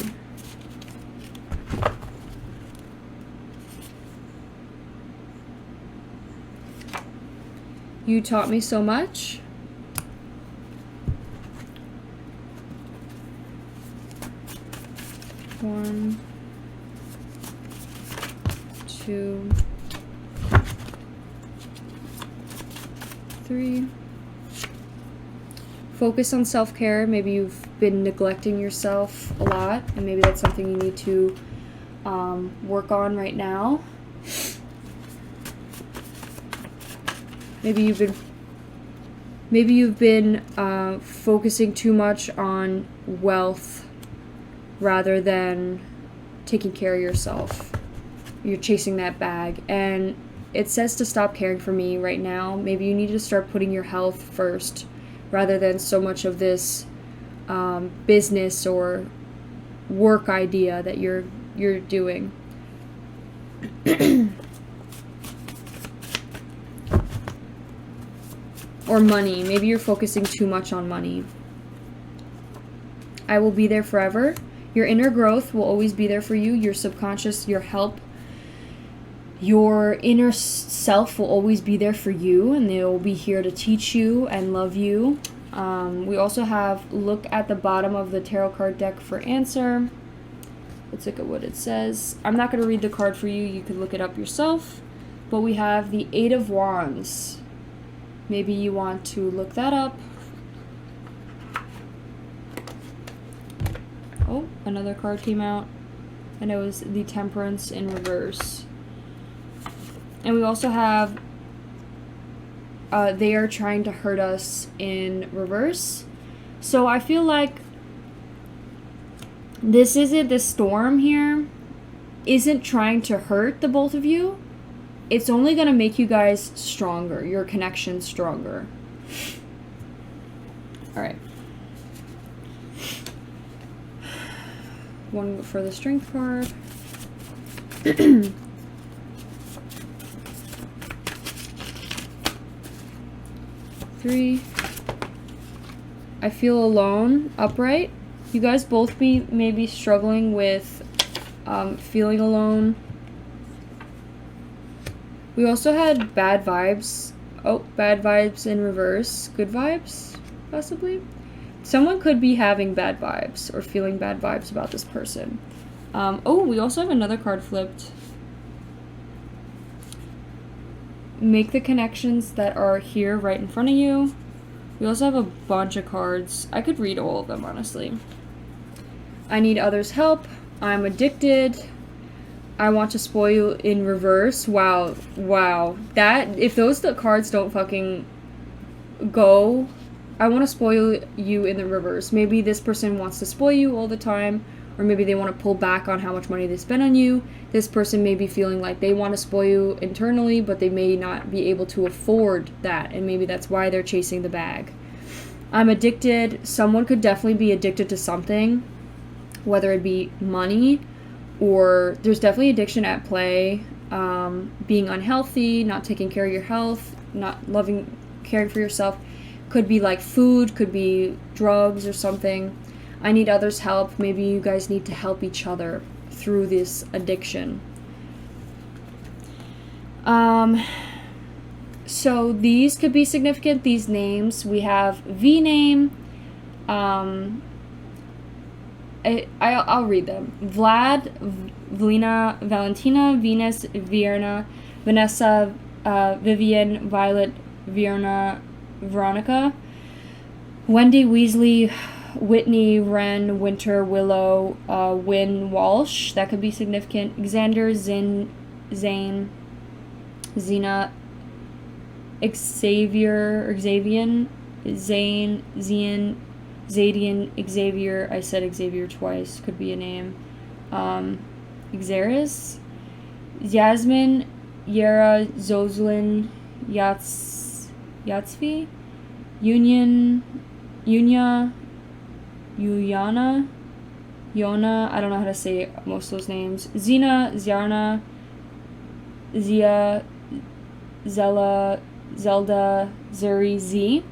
You taught me so much. 1, 2, 3, focus on self-care. Maybe you've been neglecting yourself a lot, and maybe that's something you need to work on right now. Maybe you've been focusing too much on wealth rather than taking care of yourself. You're chasing that bag, and it says to stop caring for me right now. Maybe you need to start putting your health first rather than so much of this business or work idea that you're doing. Or money. Maybe you're focusing too much on money. I will be there forever. Your inner growth will always be there for you. Your subconscious, your help, your inner self will always be there for you, and they will be here to teach you and love you. We also have look at the bottom of the tarot card deck for answer. Let's look at what it says. I'm not going to read the card for you. You could look it up yourself. But we have the Eight of Wands. Maybe you want to look that up. Oh, another card came out. And it was the Temperance in reverse. And we also have they are trying to hurt us in reverse. So I feel like this storm here isn't trying to hurt the both of you. It's only going to make you guys stronger, your connection stronger. All right. One for the Strength card. 3. I feel alone, upright. You guys both may be struggling with feeling alone. We also had bad vibes. Oh, bad vibes in reverse. Good vibes, possibly. Someone could be having bad vibes or feeling bad vibes about this person. Oh, we also have another card flipped. Make the connections that are here right in front of you. We also have a bunch of cards. I could read all of them, honestly. I need others' help. I'm addicted. I want to spoil you in reverse. Wow. That, if those cards don't fucking go, I want to spoil you in the reverse. Maybe this person wants to spoil you all the time, or maybe they want to pull back on how much money they spend on you. This person may be feeling like they want to spoil you internally, but they may not be able to afford that, and maybe that's why they're chasing the bag. I'm addicted. Someone could definitely be addicted to something, whether it be money, or there's definitely addiction at play. Being unhealthy, not taking care of your health, not caring for yourself. Could be like food, could be drugs or something. I need others' help. Maybe you guys need to help each other through this addiction. So these could be significant, these names. We have V name. I'll read them. Vlad, Velina, Valentina, Venus, Vierna, Vanessa, Vivian, Violet, Vierna, Veronica, Wendy, Weasley, Whitney, Wren, Winter, Willow, Wynn, Walsh. That could be significant. Xander, Zane, Xena, Xavier, Zane, Zian, Zadian, Xavier. I said Xavier twice. Could be a name. Xeris, Yasmin, Yara, Zoslin, Yatsvi, Unya, Yuyana, Yona, I don't know how to say most of those names. Zena, Ziarna, Zia, Zella, Zelda, Zuri, Z.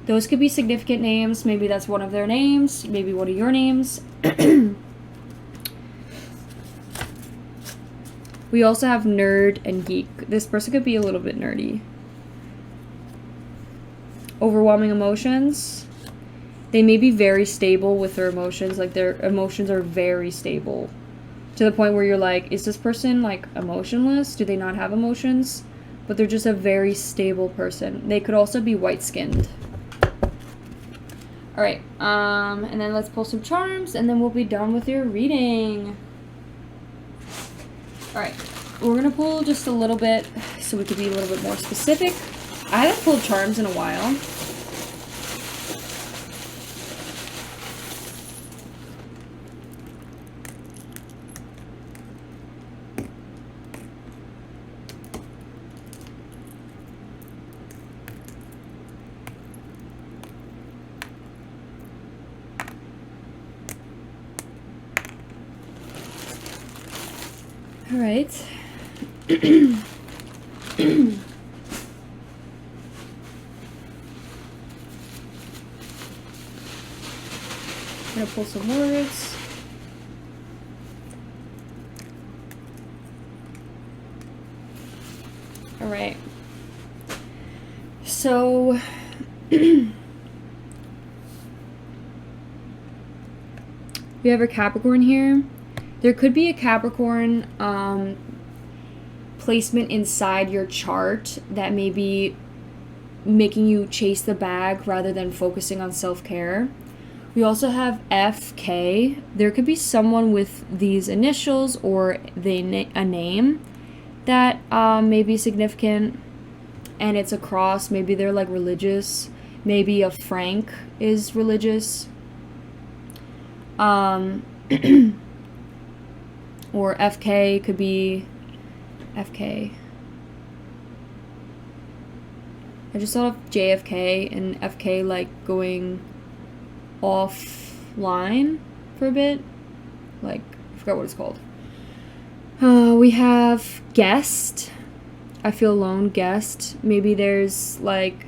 Those could be significant names. Maybe that's one of their names. Maybe one of your names. We also have nerd and geek. This person could be a little bit nerdy. Overwhelming emotions. They may be very stable with their emotions. Like, their emotions are very stable. To the point where you're like, is this person, like, emotionless? Do they not have emotions? But they're just a very stable person. They could also be white-skinned. All right, and then let's pull some charms, and then we'll be done with your reading. All right, we're gonna pull just a little bit so we could be a little bit more specific. I haven't pulled charms in a while. All right. I'm gonna pull some words. All right. So we have a Capricorn here. There could be a Capricorn placement inside your chart that may be making you chase the bag rather than focusing on self-care. We also have FK. There could be someone with these initials or a name that may be significant, and it's a cross. Maybe they're like religious. Maybe a Frank is religious. Or FK could be FK. I just thought of JFK and FK like going offline for a bit. Like, I forgot what it's called. We have guest. I feel alone, guest. Maybe there's like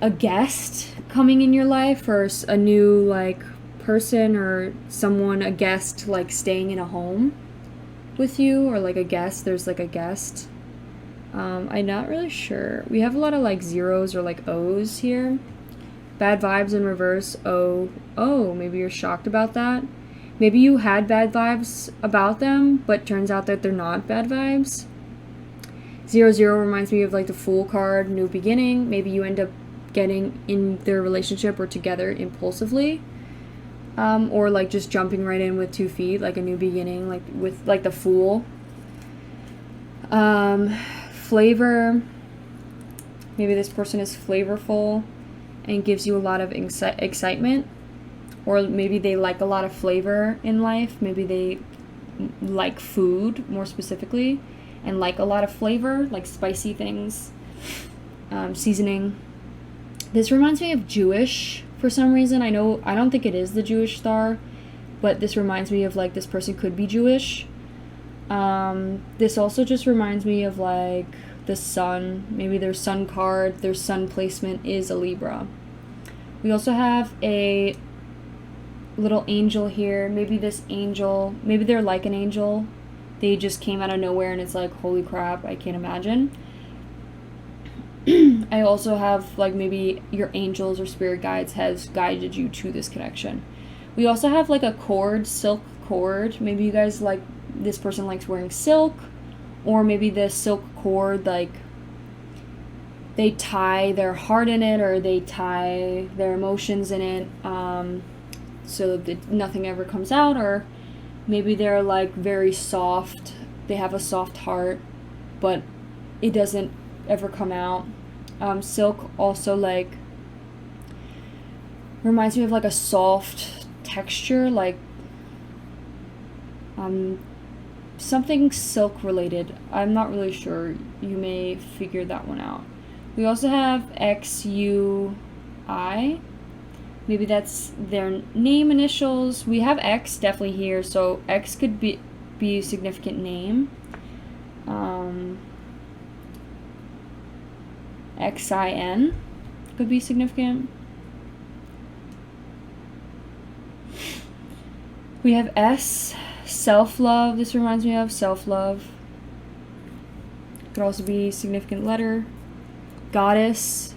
a guest coming in your life, or a new like person or someone, a guest like staying in a home with you, or like a guest, there's like a guest. I'm not really sure. We have a lot of like zeros or like O's here. Bad vibes in reverse. Oh, maybe you're shocked about that. Maybe you had bad vibes about them, but turns out that they're not bad vibes. 0-0 reminds me of like the Fool card, new beginning. Maybe you end up getting in their relationship or together impulsively. Or like just jumping right in with 2 feet, like a new beginning, like with like the Fool. Flavor. Maybe this person is flavorful and gives you a lot of excitement. Or maybe they like a lot of flavor in life. Maybe they like food more specifically and like a lot of flavor, like spicy things, seasoning. This reminds me of Jewish. For some reason, I don't think it is the Jewish star, but this reminds me of like this person could be Jewish. This also just reminds me of like the sun. Maybe their sun card, their sun placement is a Libra. We also have a little angel here. Maybe this angel, maybe they're like an angel. They just came out of nowhere and it's like, holy crap, I can't imagine. I also have like maybe your angels or spirit guides has guided you to this connection. We also have like a cord, silk cord. Maybe you guys like, this person likes wearing silk, or maybe the silk cord, like they tie their heart in it, or they tie their emotions in it, so that nothing ever comes out. Or maybe they're like very soft, they have a soft heart, but it doesn't ever come out. Silk also like reminds me of like a soft texture, like something silk related. I'm not really sure. You may figure that one out. We also have XUI. Maybe that's their name initials. We have X definitely here, so X could be a significant name. XIN could be significant. We have S, self-love. This reminds me of self-love. Could also be a significant letter. Goddess.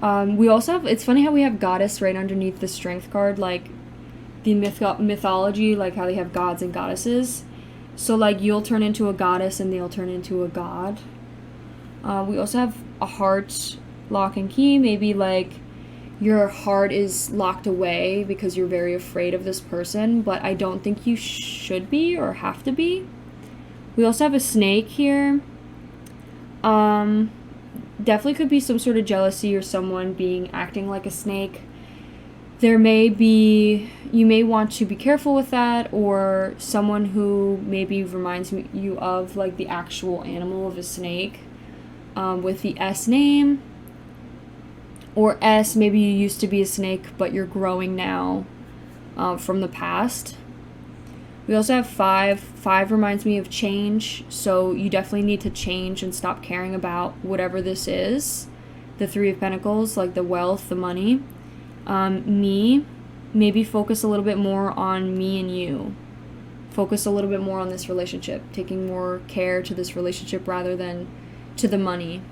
We also have, it's funny how we have goddess right underneath the strength card, like the mythology, like how they have gods and goddesses. So like you'll turn into a goddess and they'll turn into a god. We also have a heart, lock and key. Maybe like your heart is locked away because you're very afraid of this person, but I don't think you should be or have to be. We also have a snake here. Definitely could be some sort of jealousy or someone acting like a snake. There may be, you may want to be careful with that, or someone who maybe reminds you of like the actual animal of a snake, with the S name. Or S, maybe you used to be a snake, but you're growing now, from the past. We also have 5. 5 reminds me of change, so you definitely need to change and stop caring about whatever this is. The 3 of Pentacles, like the wealth, the money. Me, maybe focus a little bit more on me and you. Focus a little bit more on this relationship, taking more care to this relationship rather than to the money.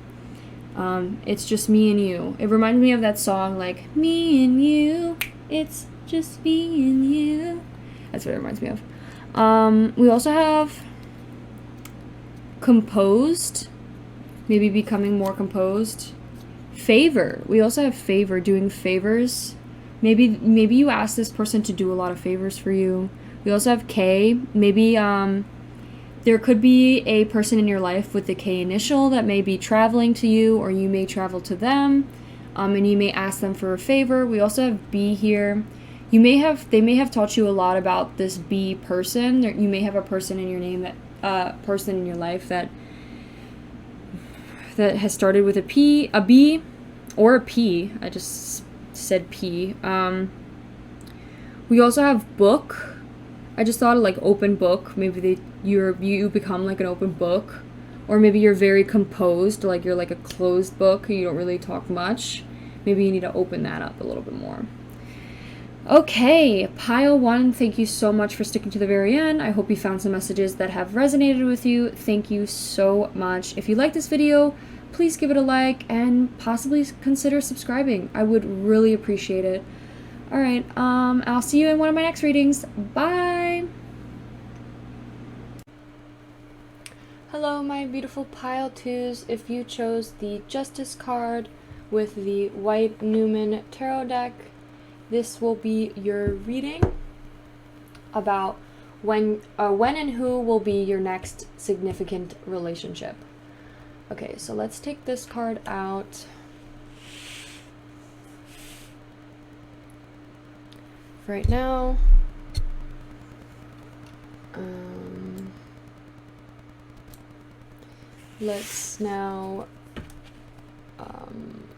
It's just me and you. It reminded me of that song, like, me and you, it's just me and you. That's what it reminds me of. We also have composed, maybe becoming more composed. Favor. We also have favor, doing favors. Maybe you ask this person to do a lot of favors for you. We also have K. Maybe there could be a person in your life with the K initial that may be traveling to you, or you may travel to them, and you may ask them for a favor. We also have B here. They may have taught you a lot about this B person. You may have a person in your name person in your life that has started with a P, a B, or a P. I just said P. We also have book. I just thought of like open book. Maybe you become like an open book, or maybe you're very composed, like you're like a closed book. You don't really talk much. Maybe you need to open that up a little bit more. Okay, pile 1, thank you so much for sticking to the very end. I hope you found some messages that have resonated with you. Thank you so much. If you like this video, please give it a like and possibly consider subscribing. I would really appreciate it. Alright, I'll see you in one of my next readings. Bye! Hello, my beautiful pile 2s. If you chose the Justice card with the White Newman Tarot deck, this will be your reading about when and who will be your next significant relationship. Okay, so let's take this card out. For right now, let's now,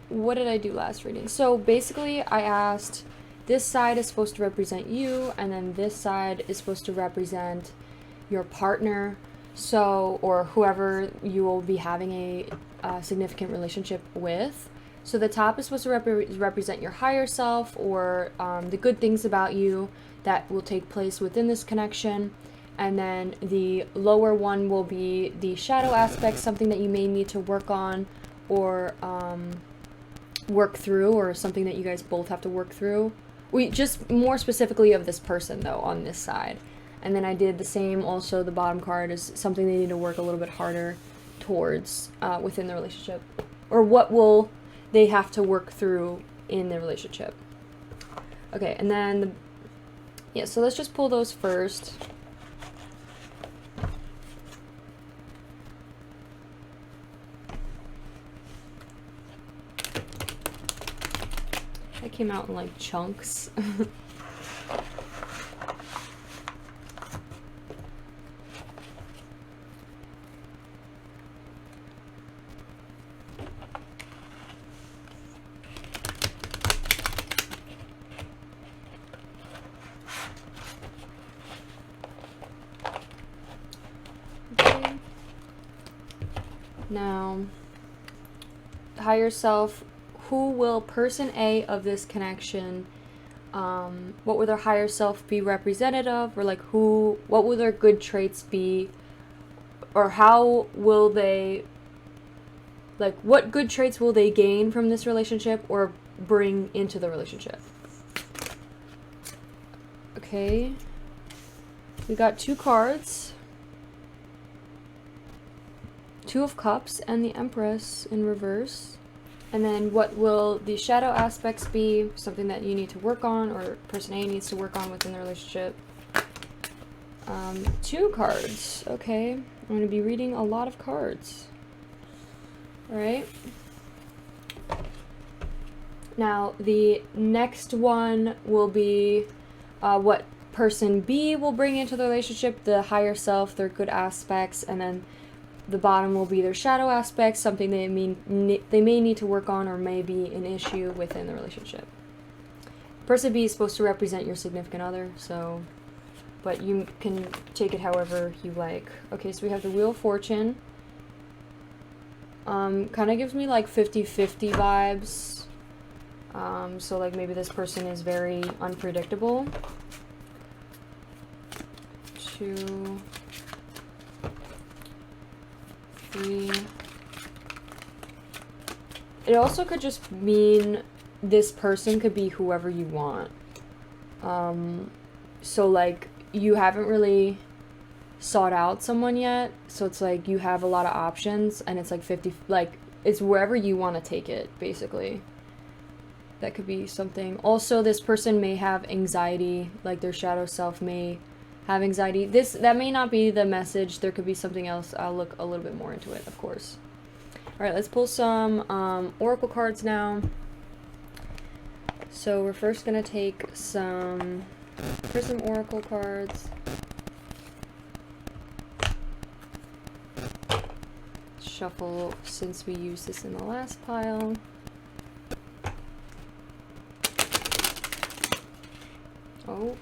what did I do last reading? So basically I asked, this side is supposed to represent you, and then this side is supposed to represent your partner, so, or whoever you will be having a significant relationship with. So the top is supposed to represent your higher self, or the good things about you that will take place within this connection. And then the lower one will be the shadow aspect, something that you may need to work on, or work through, or something that you guys both have to work through. We just more specifically of this person though on this side. And then I did the same also, the bottom card is something they need to work a little bit harder towards within the relationship, or what will they have to work through in the relationship. Okay, and then yeah, so let's just pull those first. That came out in like chunks. Okay. Now, higher self. Who will person A of this connection, what will their higher self be representative of, or like what will their good traits be, or how will they, like what good traits will they gain from this relationship or bring into the relationship? Okay, we got 2 cards, 2 of Cups and the Empress in reverse. And then what will the shadow aspects be? Something that you need to work on, or person A needs to work on within the relationship. 2 cards. Okay. I'm going to be reading a lot of cards. Alright. Now, the next one will be what person B will bring into the relationship, the higher self, their good aspects, and then the bottom will be their shadow aspects, something they may need to work on or may be an issue within the relationship. Person B is supposed to represent your significant other, so, but you can take it however you like. Okay, so we have the Wheel of Fortune. Kind of gives me like 50-50 vibes. So like maybe this person is very unpredictable. 2, 3. It also could just mean this person could be whoever you want. So like you haven't really sought out someone yet, so it's like you have a lot of options, and it's like 50, like it's wherever you want to take it, basically. That could be something. Also, this person may have anxiety, like their shadow self may have anxiety. That may not be the message. There could be something else. I'll look a little bit more into it, of course. All right, let's pull some oracle cards now. So we're first gonna take some Prism oracle cards. Shuffle since we used this in the last pile. Oh.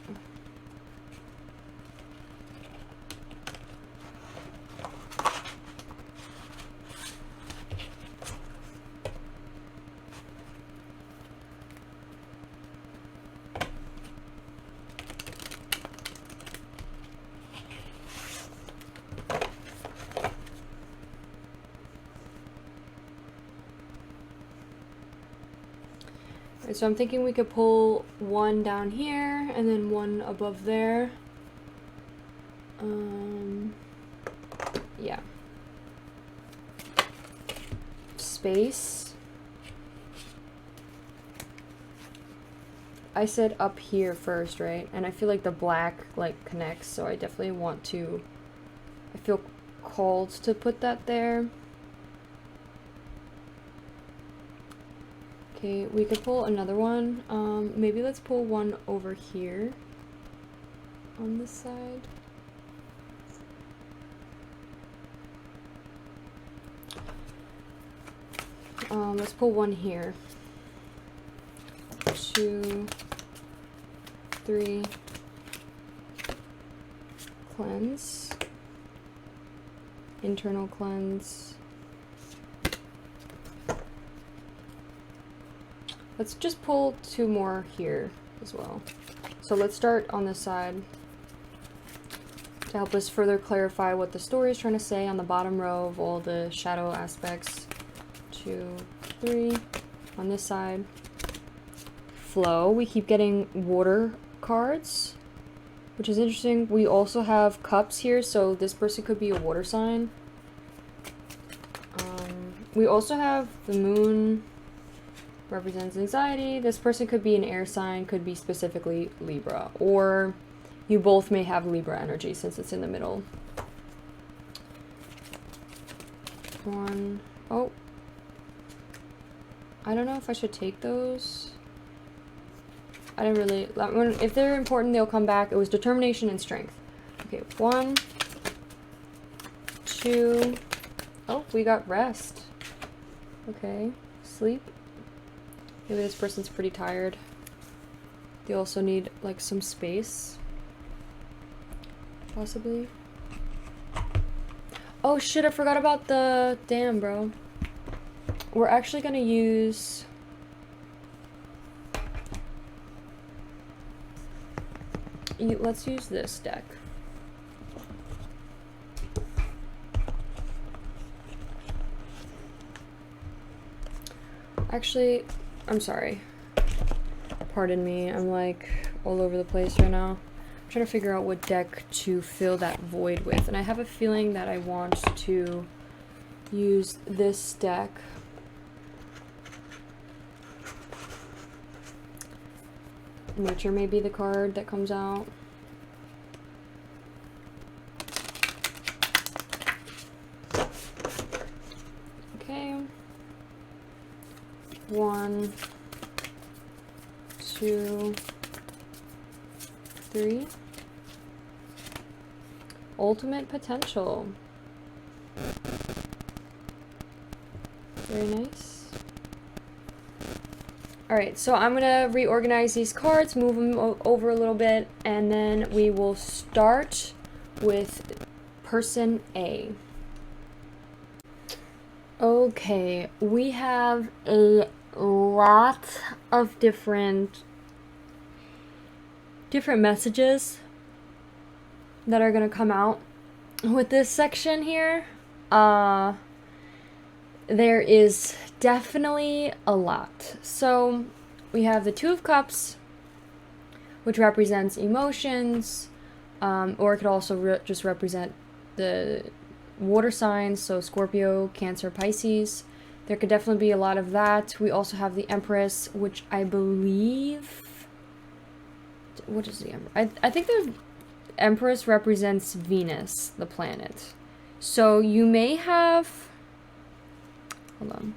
So I'm thinking we could pull one down here and then one above there. Yeah. Space. I said up here first, right? And I feel like the black like connects, so I definitely want to, I feel called to put that there. Okay, we could pull another one. Maybe let's pull one over here on this side. Let's pull one here. 2, 3. Cleanse. Internal cleanse. Let's just pull 2 more here as well. So let's start on this side to help us further clarify what the story is trying to say on the bottom row of all the shadow aspects. 2, 3 on this side. Flow. We keep getting water cards, which is interesting. We also have cups here, so this person could be a water sign. We also have the moon. Represents anxiety. This person could be an air sign, could be specifically Libra, or you both may have Libra energy since it's in the middle. 1. Oh. I don't know if I should take those. I didn't really, if they're important, they'll come back. It was determination and strength. Okay, 1, 2. Oh, we got rest. Okay, sleep. Maybe this person's pretty tired. They also need like some space. Possibly. Oh shit, I forgot about the... Damn, bro. We're actually gonna use... Let's use this deck. Actually... I'm sorry. Pardon me, I'm like all over the place right now. I'm trying to figure out what deck to fill that void with, and I have a feeling that I want to use this deck. Nature may be the card that comes out. Okay. 1, 2, 3. Ultimate potential. Very nice. Alright, so I'm going to reorganize these cards, move them over a little bit, and then we will start with person A. Okay, we have a lot of different messages that are going to come out with this section here. There is definitely a lot. So we have the Two of Cups, which represents emotions, or it could also just represent the water signs, so Scorpio, Cancer, Pisces. There could definitely be a lot of that. We also have the Empress, which I believe... What is the Empress? I think the Empress represents Venus, the planet. So you may have... Hold on.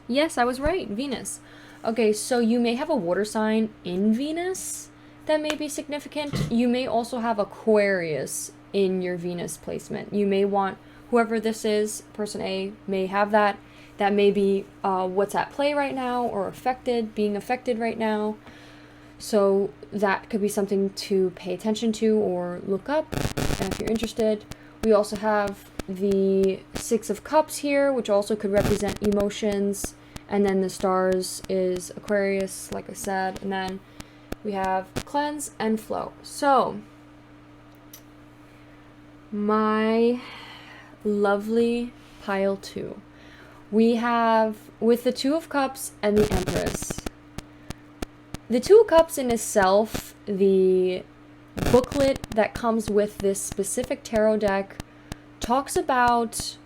Yes, I was right. Venus. Okay, so you may have a water sign in Venus that may be significant. You may also have Aquarius in your Venus placement. You may want, whoever this is, person A, may have that. That may be what's at play right now, or being affected right now. So that could be something to pay attention to or look up if you're interested. We also have the Six of Cups here, which also could represent emotions. And then the stars is Aquarius, like I said. And then we have cleanse and flow. So, my lovely pile 2. We have, with the Two of Cups and the Empress. The Two of Cups in itself, the booklet that comes with this specific tarot deck, talks about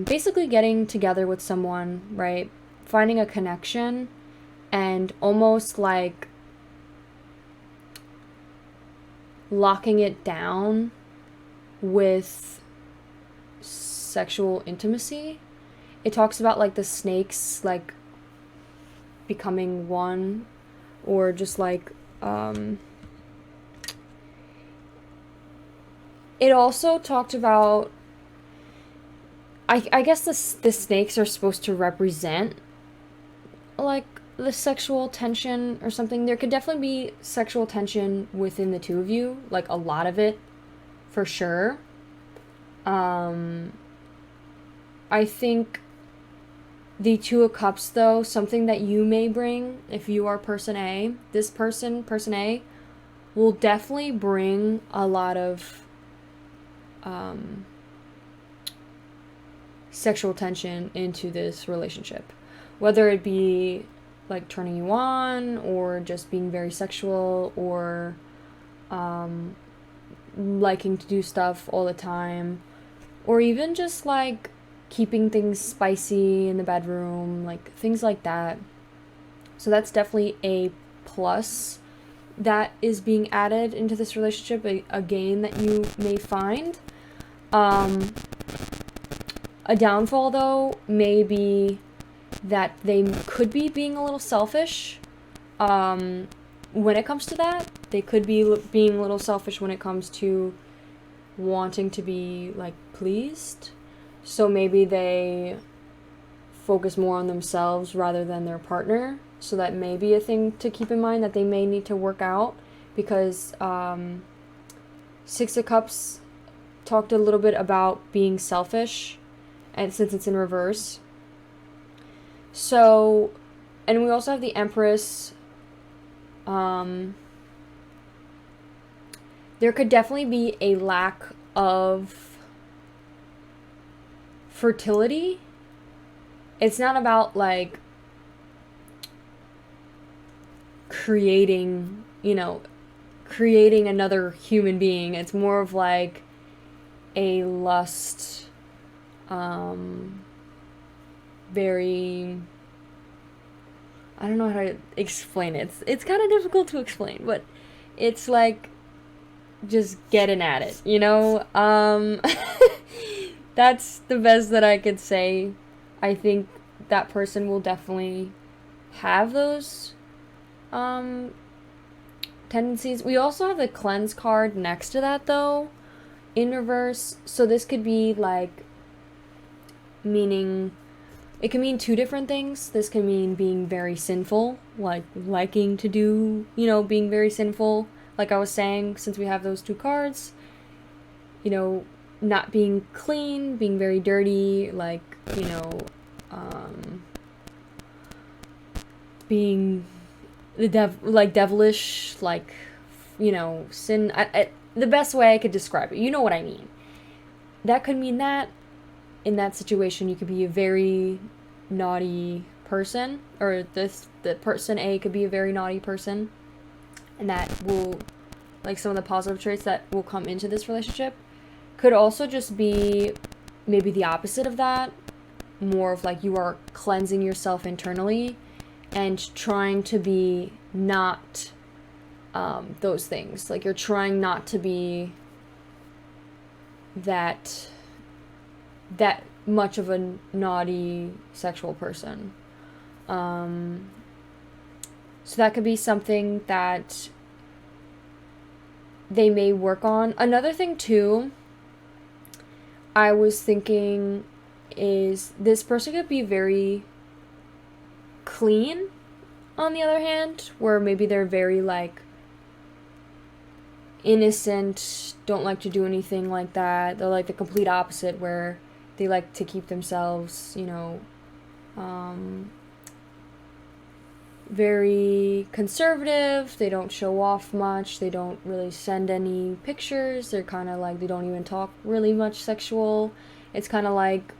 basically getting together with someone, right? Finding a connection and almost like locking it down with sexual intimacy. It talks about like the snakes like becoming one, or just like it also talked about, I guess the snakes are supposed to represent like the sexual tension or something. There could definitely be sexual tension within the two of you, like a lot of it for sure. I think the Two of Cups, though, something that you may bring if you are person A, this person A, will definitely bring a lot of sexual tension into this relationship. Whether it be like turning you on, or just being very sexual, or liking to do stuff all the time, or even just like keeping things spicy in the bedroom, like things like that. So that's definitely a plus that is being added into this relationship, a gain that you may find. A downfall, though, may be that they could be being a little selfish. When it comes to that, they could be being a little selfish when it comes to wanting to be like pleased. So maybe they focus more on themselves rather than their partner. So that may be a thing to keep in mind that they may need to work out, because Six of Cups talked a little bit about being selfish, and since it's in reverse. So, and we also have the Empress. There could definitely be a lack of fertility. It's not about like creating another human being. It's more of like a lust, very I don't know how to explain it. It's kind of difficult to explain, but it's like just getting at it, you know? That's the best that I could say. I think that person will definitely have those tendencies. We also have the cleanse card next to that, though, in reverse. So this could be like meaning, it can mean two different things. This can mean being very sinful, like liking to do, being very sinful, like I was saying, since we have those two cards, not being clean, being very dirty, like, being devilish, like, sin. The best way I could describe it, you know what I mean. That could mean that in that situation you could be a very naughty person, or the person A could be a very naughty person, and that will, like, some of the positive traits that will come into this relationship could also just be maybe the opposite of that, more of like you are cleansing yourself internally and trying to be not those things. Like, you're trying not to be that much of a naughty sexual person. So that could be something that they may work on. Another thing too, I was thinking, is this person could be very clean, on the other hand, where maybe they're very, like, innocent, don't like to do anything like that. They're like the complete opposite, where they like to keep themselves, very conservative. They don't show off much. They don't really send any pictures. They're kind of like, they don't even talk really much sexual. It's kind of like,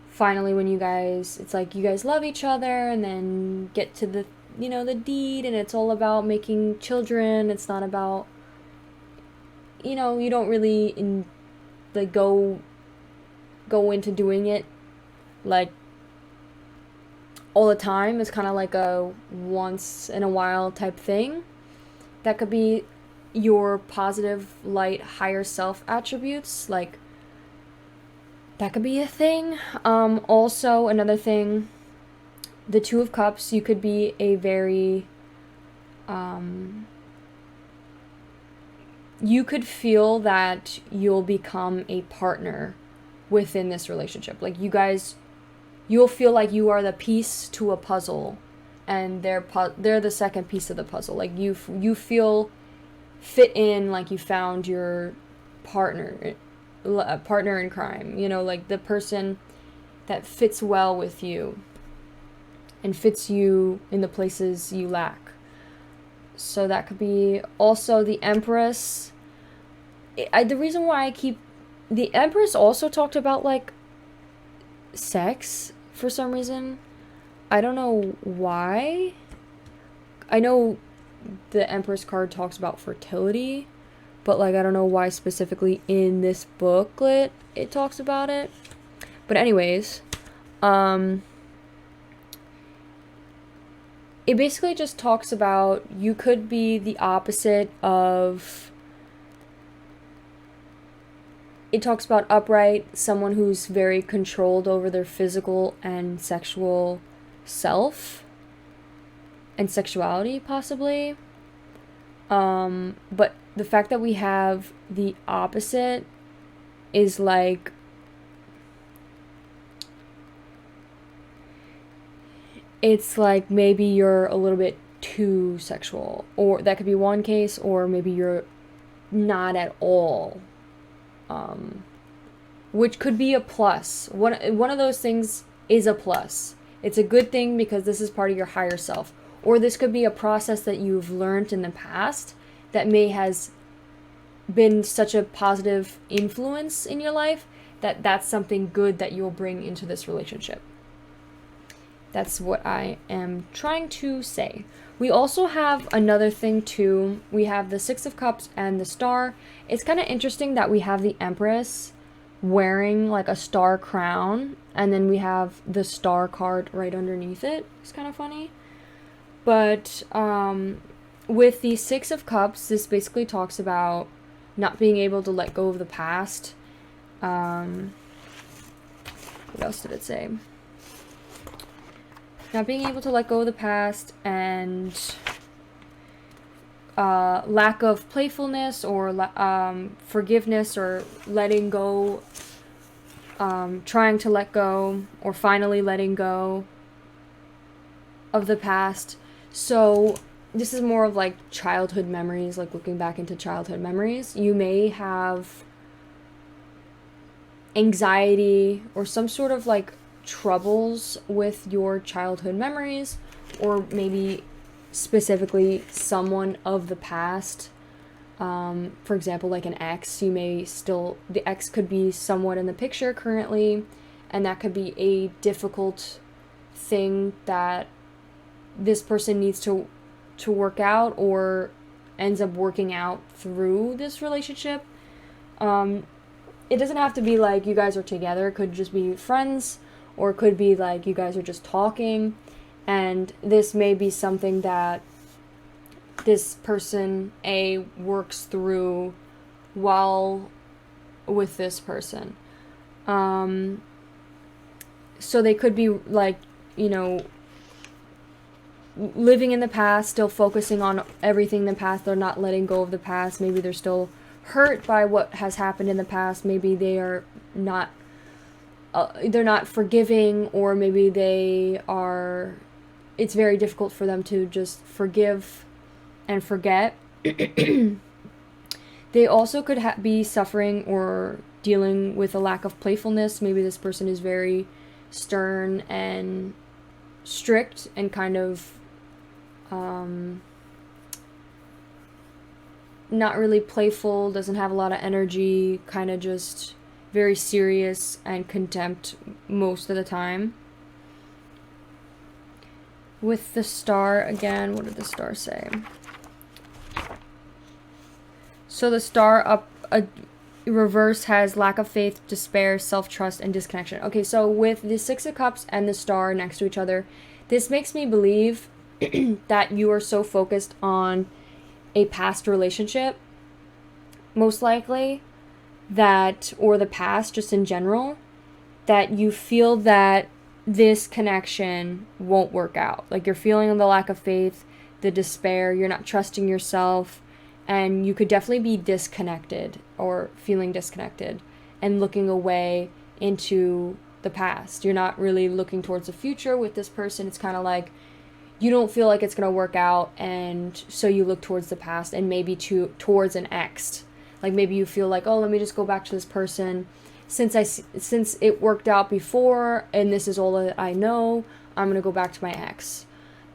finally, when it's like you guys love each other, and then get to the, the deed, and it's all about making children. It's not about, you don't really go into doing it like all the time. It's kind of like a once in a while type thing. That could be your positive, light, higher self attributes. Like, that could be a thing. Also, another thing, the Two of Cups, you could be a very, you could feel that you'll become a partner within this relationship. Like, you'll feel like you are the piece to a puzzle, and they're the second piece of the puzzle. Like, you feel fit in, like you found your partner in crime, like the person that fits well with you and fits you in the places you lack. So that could be also the Empress. The reason why the Empress also talked about, like, sex for some reason. I don't know why. I know the Empress card talks about fertility, but, like, I don't know why specifically in this booklet it talks about it. But anyways, it basically just talks about, you could be the opposite of, it talks about upright, someone who's very controlled over their physical and sexual self and sexuality, possibly. But the fact that we have the opposite is like, it's like maybe you're a little bit too sexual, or that could be one case, or maybe you're not at all, which could be a plus. One of those things is a plus. It's a good thing because this is part of your higher self. Or this could be a process that you've learned in the past that has been such a positive influence in your life that that's something good that you'll bring into this relationship. That's what I am trying to say. We also have another thing too. We have the Six of Cups and the Star. It's kind of interesting that we have the Empress wearing like a star crown, and then we have the Star card right underneath it. It's kind of funny. But with the Six of Cups, this basically talks about not being able to let go of the past. What else did it say? Not being able to let go of the past, and lack of playfulness or forgiveness or letting go, trying to let go or finally letting go of the past. So this is more of like childhood memories, like looking back into childhood memories. You may have anxiety or some sort of like troubles with your childhood memories, or maybe specifically someone of the past. For example, like an ex, the ex could be somewhat in the picture currently, and that could be a difficult thing that this person needs to work out, or ends up working out through this relationship. It doesn't have to be like you guys are together. It could just be friends, or it could be like you guys are just talking, and this may be something that this person A works through while with this person. So they could be like, living in the past, still focusing on everything in the past. They're not letting go of the past. Maybe they're still hurt by what has happened in the past. Maybe they are not they're not forgiving, or maybe it's very difficult for them to just forgive and forget. They also could be suffering or dealing with a lack of playfulness. Maybe this person is very stern and strict and kind of not really playful, doesn't have a lot of energy, kind of just very serious and contempt most of the time. With the star, again, what did the star say? So the star up reverse has lack of faith, despair, self-trust, and disconnection. Okay, so with the Six of Cups and the star next to each other, this makes me believe that you are so focused on a past relationship, most likely, or the past just in general, that you feel that this connection won't work out. Like you're feeling the lack of faith, the despair, you're not trusting yourself, and you could definitely be disconnected or feeling disconnected and looking away into the past. You're not really looking towards the future with this person. It's kind of like you don't feel like it's going to work out, and so you look towards the past and maybe towards an ex. Like maybe you feel like, oh, let me just go back to this person. Since it worked out before and this is all that I know, I'm going to go back to my ex.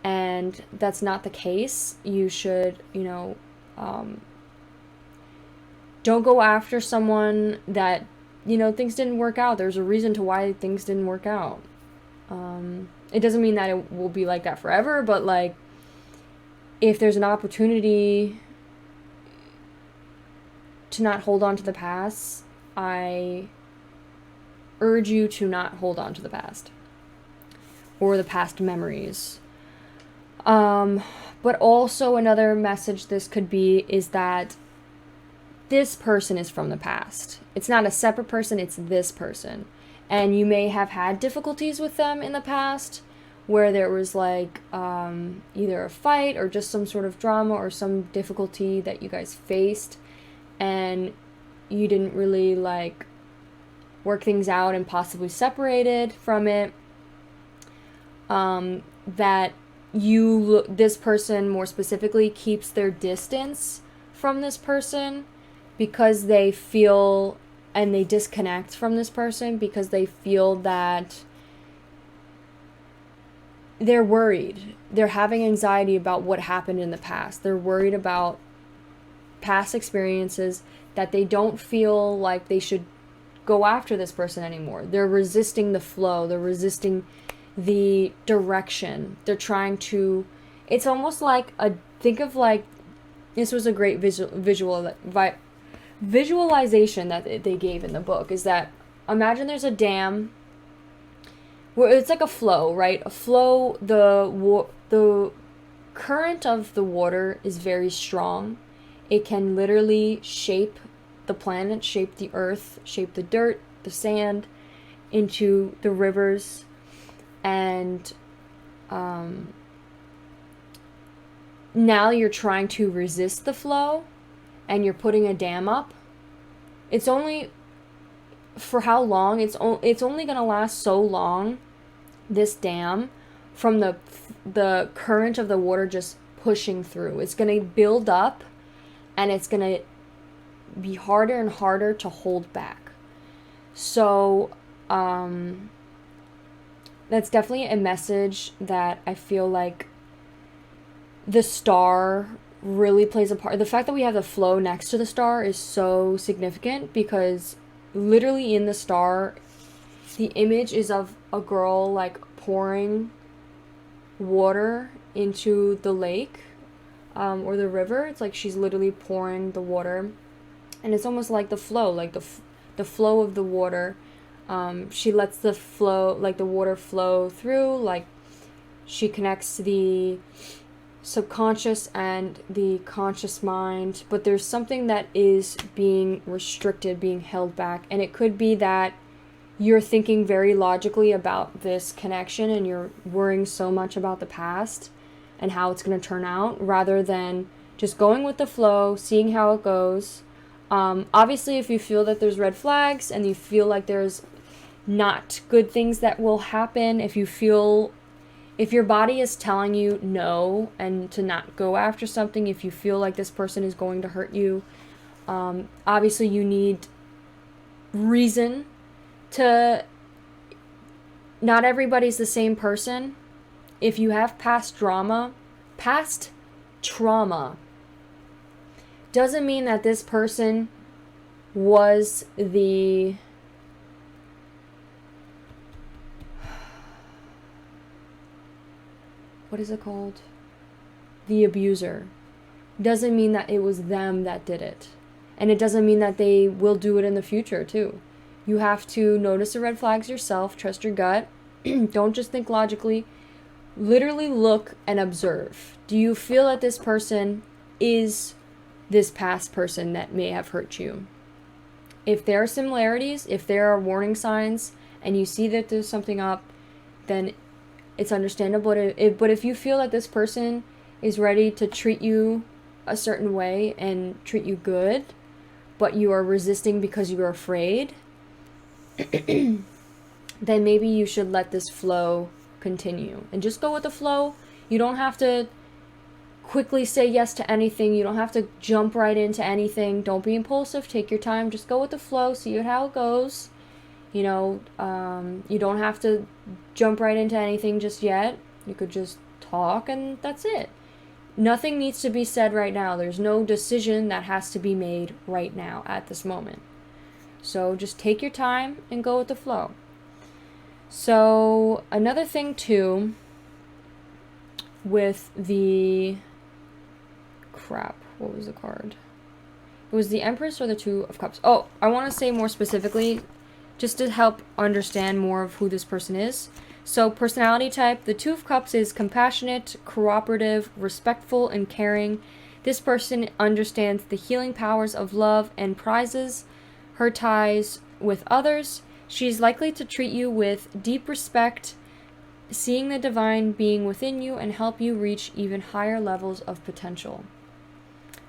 And that's not the case. You should, don't go after someone that, things didn't work out. There's a reason to why things didn't work out. It doesn't mean that it will be like that forever, but like if there's an opportunity to not hold on to the past, I urge you to not hold on to the past or the past memories. But also another message this could be is that this person is from the past. It's not a separate person, it's this person. And you may have had difficulties with them in the past where there was like either a fight or just some sort of drama or some difficulty that you guys faced, and you didn't really like work things out and possibly separated from it. That this person more specifically keeps their distance from this person because they feel, and they disconnect from this person because they feel that they're worried. They're having anxiety about what happened in the past. They're worried about past experiences, that they don't feel like they should go after this person anymore. They're resisting the flow. They're resisting the direction. They're trying to, it's almost like think of like, this was a great visualization that they gave in the book, is that imagine there's a dam where it's like a flow, right? A flow, the current of the water is very strong. It can literally shape the planet, shape the earth, shape the dirt, the sand, into the rivers. And now you're trying to resist the flow and you're putting a dam up. It's only for how long? It's only going to last so long, this dam, from the current of the water just pushing through. It's going to build up and it's going to be harder and harder to hold back. So that's definitely a message that I feel like the star really plays a part. The fact that we have the flow next to the star is so significant, because literally in the star, the image is of a girl like pouring water into the lake or the river. It's like she's literally pouring the water, and it's almost like the flow, like the flow of the water. She lets the flow, like the water flow through, like she connects to the subconscious and the conscious mind, but there's something that is being restricted, being held back. And it could be that you're thinking very logically about this connection and you're worrying so much about the past and how it's going to turn out, rather than just going with the flow, seeing how it goes. Obviously, if you feel that there's red flags and you feel like there's not good things that will happen, if your body is telling you no and to not go after something, if you feel like this person is going to hurt you, obviously you need reason to. Not everybody's the same person. If you have past trauma, doesn't mean that this person was the what is it called? The abuser. Doesn't mean that it was them that did it. And it doesn't mean that they will do it in the future too. You have to notice the red flags yourself, trust your gut. Don't just think logically. Literally look and observe. Do you feel that this person is this past person that may have hurt you? If there are similarities, if there are warning signs, and you see that there's something up, then it's understandable. But if you feel that this person is ready to treat you a certain way and treat you good, but you are resisting because you are afraid, then maybe you should let this flow continue and just go with the flow. You don't have to quickly say yes to anything. You don't have to jump right into anything. Don't be impulsive. Take your time. Just go with the flow. See how it goes. You know, you don't have to jump right into anything just yet. You could just talk and that's it. Nothing needs to be said right now. There's no decision that has to be made right now at this moment. So just take your time and go with the flow. So another thing too with the what was the card? It was the Empress or the Two of Cups. Oh, I want to say more specifically, just to help understand more of who this person is. So personality type, the Two of Cups is compassionate, cooperative, respectful, and caring. This person understands the healing powers of love and prizes her ties with others. She's likely to treat you with deep respect, seeing the divine being within you and help you reach even higher levels of potential.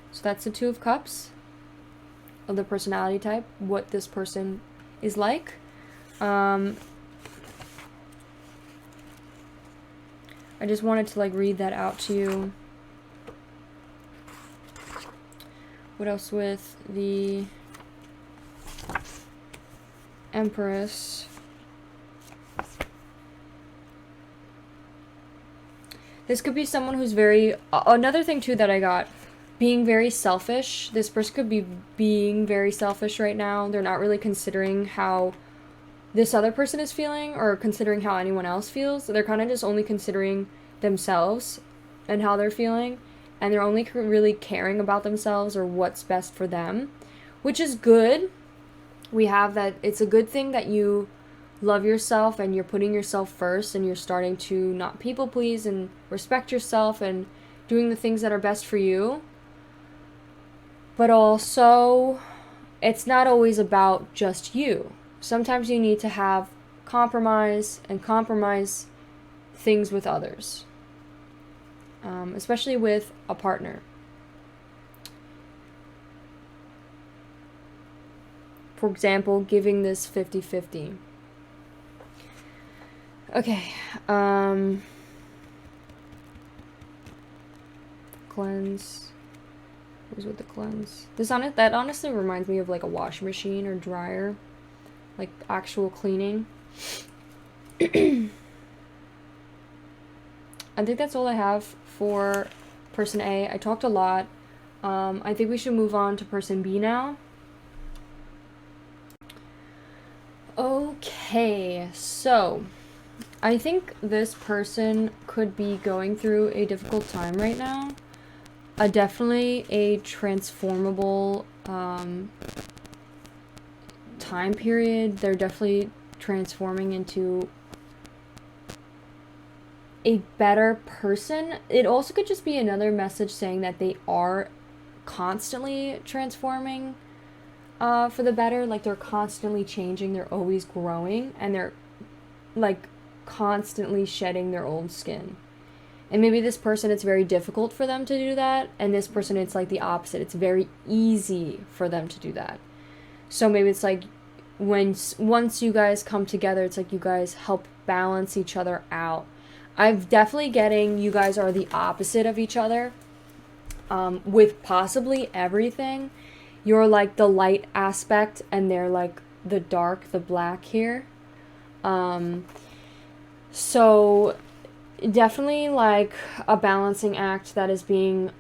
So that's the Two of Cups of the personality type, what this person is like. I just wanted to read that out to you. What else with the Empress? This could be someone who's very... another thing too that I got, being very selfish. This person could be being very selfish right now. They're not really considering how this other person is feeling or considering how anyone else feels. They're kind of just only considering themselves and how they're feeling, and they're only really caring about themselves or what's best for them, which is good. We have that. It's a good thing that you love yourself and you're putting yourself first and you're starting to not people please and respect yourself, and doing the things that are best for you. But also, it's not always about just you. Sometimes you need to have compromise and compromise things with others, especially with a partner. For example, giving this 50-50. Okay, cleanse. What was with the cleanse? That honestly reminds me of like a washing machine or dryer, like actual cleaning. I think that's all I have for person A. I talked a lot. I think we should move on to person B now. Okay, so I think this person could be going through a difficult time right now. Definitely a transformable time period. They're definitely transforming into a better person. It also could just be another message saying that they are constantly transforming for the better. Like, they're constantly changing, they're always growing, and they're like constantly shedding their old skin. And maybe this person, it's very difficult for them to do that, and this person, it's like the opposite. It's very easy for them to do that. So maybe it's like once you guys come together, it's like you guys help balance each other out. I'm definitely getting you guys are the opposite of each other, with possibly everything. You're like the light aspect, and they're like the dark, the black here. So definitely like a balancing act that is being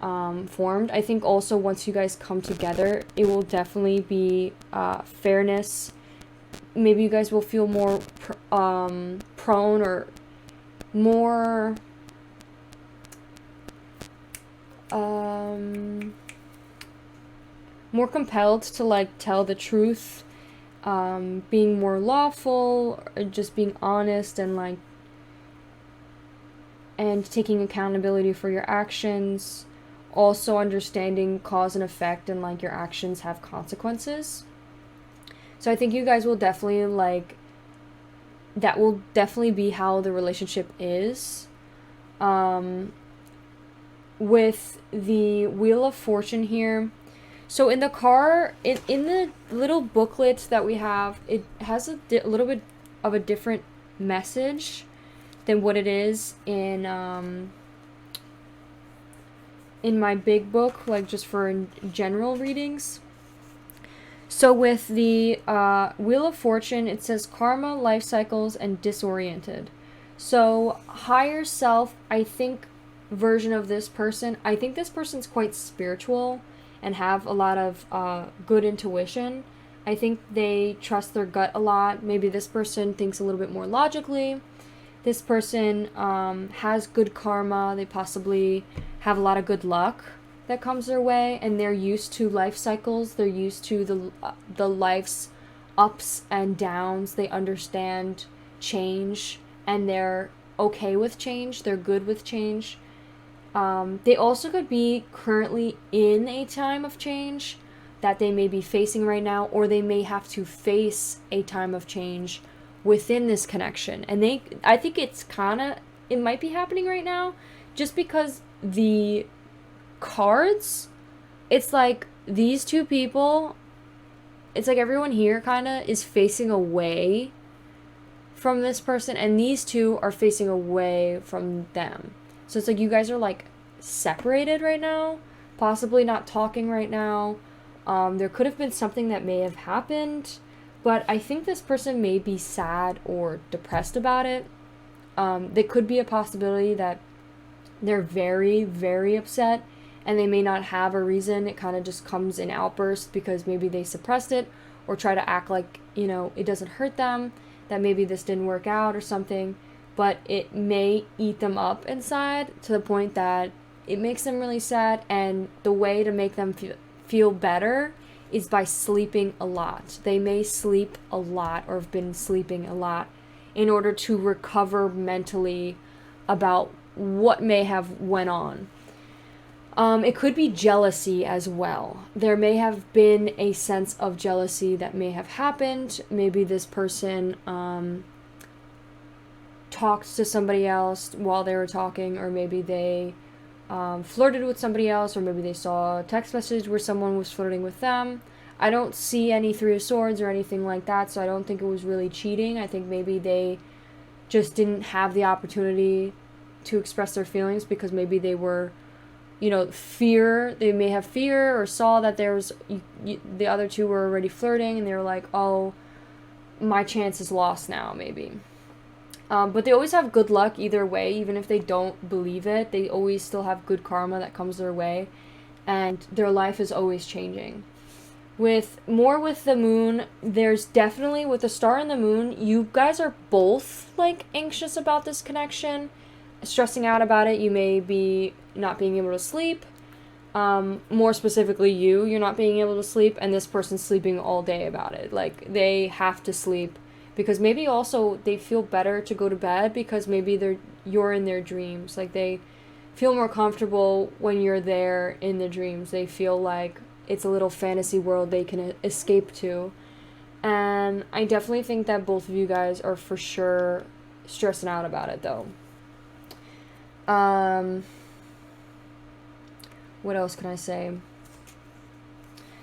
formed. I think also once you guys come together, it will definitely be fairness. Maybe you guys will feel more prone or more more compelled to like tell the truth, being more lawful, or just being honest, and like and taking accountability for your actions, also understanding cause and effect, and like your actions have consequences. So I think you guys will definitely like, that will definitely be how the relationship is. With the Wheel of Fortune here, so in the car, in the little booklet that we have, it has a little bit of a different message than what it is in my big book, like just for general readings. So with the Wheel of Fortune, it says karma, life cycles, and disoriented. So higher self, I think, version of this person, I think this person's quite spiritual and have a lot of good intuition. I think they trust their gut a lot. Maybe this person thinks a little bit more logically. This person has good karma. They possibly have a lot of good luck that comes their way, and they're used to life cycles. They're used to the life's ups and downs. They understand change, and they're okay with change. They're good with change. They also could be currently in a time of change that they may be facing right now, or they may have to face a time of change within this connection. And I think it might be happening right now, just because the cards, it's like these two people, it's like everyone here kind of is facing away from this person, and these two are facing away from them. So it's like you guys are like separated right now, possibly not talking right now. There could have been something that may have happened, but I think this person may be sad or depressed about it. There could be a possibility that they're very, very upset, and they may not have a reason. It kind of just comes in outbursts because maybe they suppressed it or try to act like, it doesn't hurt them, that maybe this didn't work out or something. But it may eat them up inside to the point that it makes them really sad, and the way to make them feel better is by sleeping a lot. They may sleep a lot or have been sleeping a lot in order to recover mentally about what may have went on. It could be jealousy as well. There may have been a sense of jealousy that may have happened. Maybe this person talked to somebody else while they were talking, or maybe they flirted with somebody else, or maybe they saw a text message where someone was flirting with them. I don't see any Three of Swords or anything like that, so I don't think it was really cheating. I think maybe they just didn't have the opportunity to express their feelings because maybe they were, you know, they may have fear, or saw that the other two were already flirting, and they were like, oh, my chance is lost now, maybe. But they always have good luck either way, even if they don't believe it. They always still have good karma that comes their way, and their life is always changing. With the moon, there's definitely, with the star and the moon, you guys are both, like, anxious about this connection, stressing out about it. You may be not being able to sleep. More specifically, you're not being able to sleep, and this person's sleeping all day about it. Like, they have to sleep, because maybe also they feel better to go to bed because maybe you're in their dreams. Like, they feel more comfortable when you're there in the dreams. They feel like it's a little fantasy world they can escape to. And I definitely think that both of you guys are for sure stressing out about it, though. What else can I say?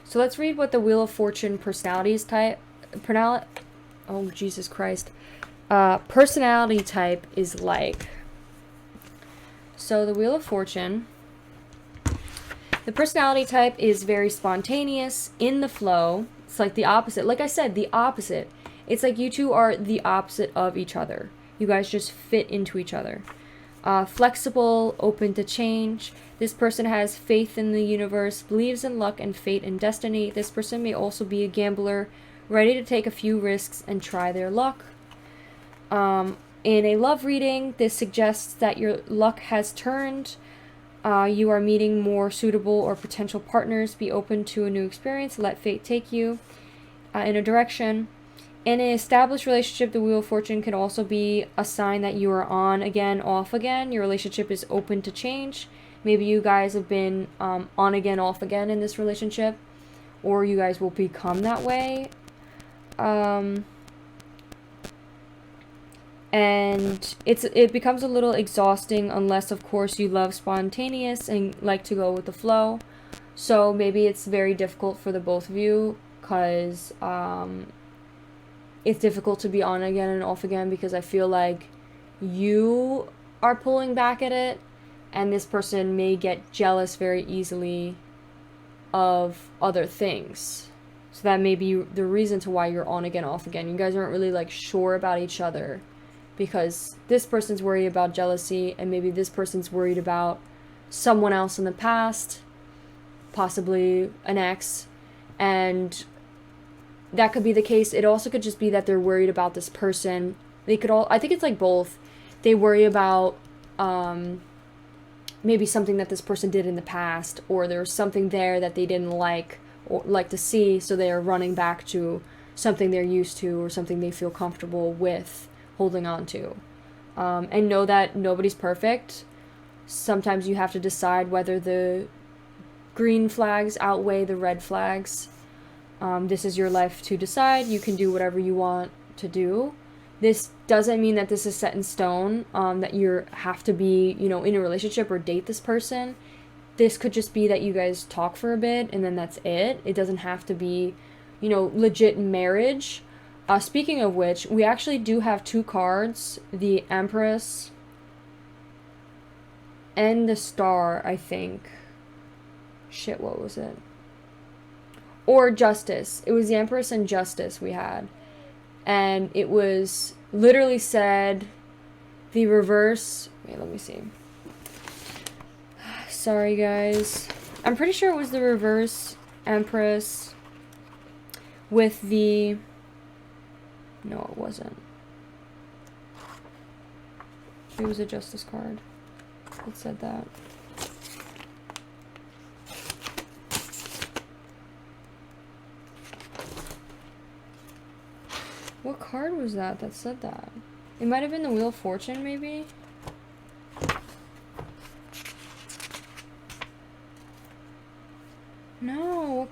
So let's read what the Wheel of Fortune personality type is like. So the Wheel of Fortune, the personality type is very spontaneous, in the flow. It's like the opposite. Like I said, the opposite. It's like you two are the opposite of each other. You guys just fit into each other. Flexible, open to change. This person has faith in the universe, believes in luck and fate and destiny. This person may also be a gambler, ready to take a few risks and try their luck. In a love reading, this suggests that your luck has turned. You are meeting more suitable or potential partners. Be open to a new experience. Let fate take you in a direction. In an established relationship, the Wheel of Fortune can also be a sign that you are on again, off again. Your relationship is open to change. Maybe you guys have been on again, off again in this relationship, or you guys will become that way. And it becomes a little exhausting unless, of course, you love spontaneous and like to go with the flow. So maybe it's very difficult for the both of you, because it's difficult to be on again and off again, because I feel like you are pulling back at it, and this person may get jealous very easily of other things. So that may be the reason to why you're on again, off again. You guys aren't really, like, sure about each other, because this person's worried about jealousy, and maybe this person's worried about someone else in the past, possibly an ex, and that could be the case. It also could just be that they're worried about this person. I think it's like both. They worry about maybe something that this person did in the past, or there's something there that they didn't like or like to see, so they are running back to something they're used to or something they feel comfortable with holding on to. And know that nobody's perfect. Sometimes you have to decide whether the green flags outweigh the red flags. This is your life to decide. You can do whatever you want to do. This doesn't mean that this is set in stone, that you have to be, in a relationship or date this person. This could just be that you guys talk for a bit and then that's it. It doesn't have to be, legit marriage. Speaking of which, we actually do have two cards, the Empress and the Star, I think. Shit, what was it? Or Justice. It was the Empress and Justice we had. And it was literally said, the reverse. Wait, let me see. Sorry, guys. I'm pretty sure it was the reverse Empress with the... No, it wasn't. It was a Justice card. It said that. What card was that said that? It might have been the Wheel of Fortune, maybe?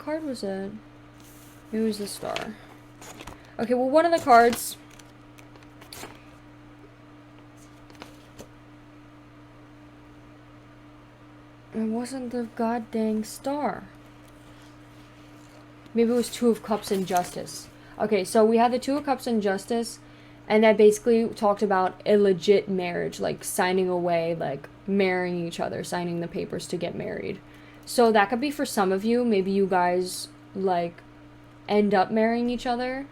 card was it? Maybe it was the Star. Okay, well, one of the cards... It wasn't the goddamn Star. Maybe it was Two of Cups and Justice. Okay, so we had the Two of Cups and Justice, and that basically talked about a legit marriage, like signing away, like marrying each other, signing the papers to get married. So that could be for some of you. Maybe you guys, like, end up marrying each other.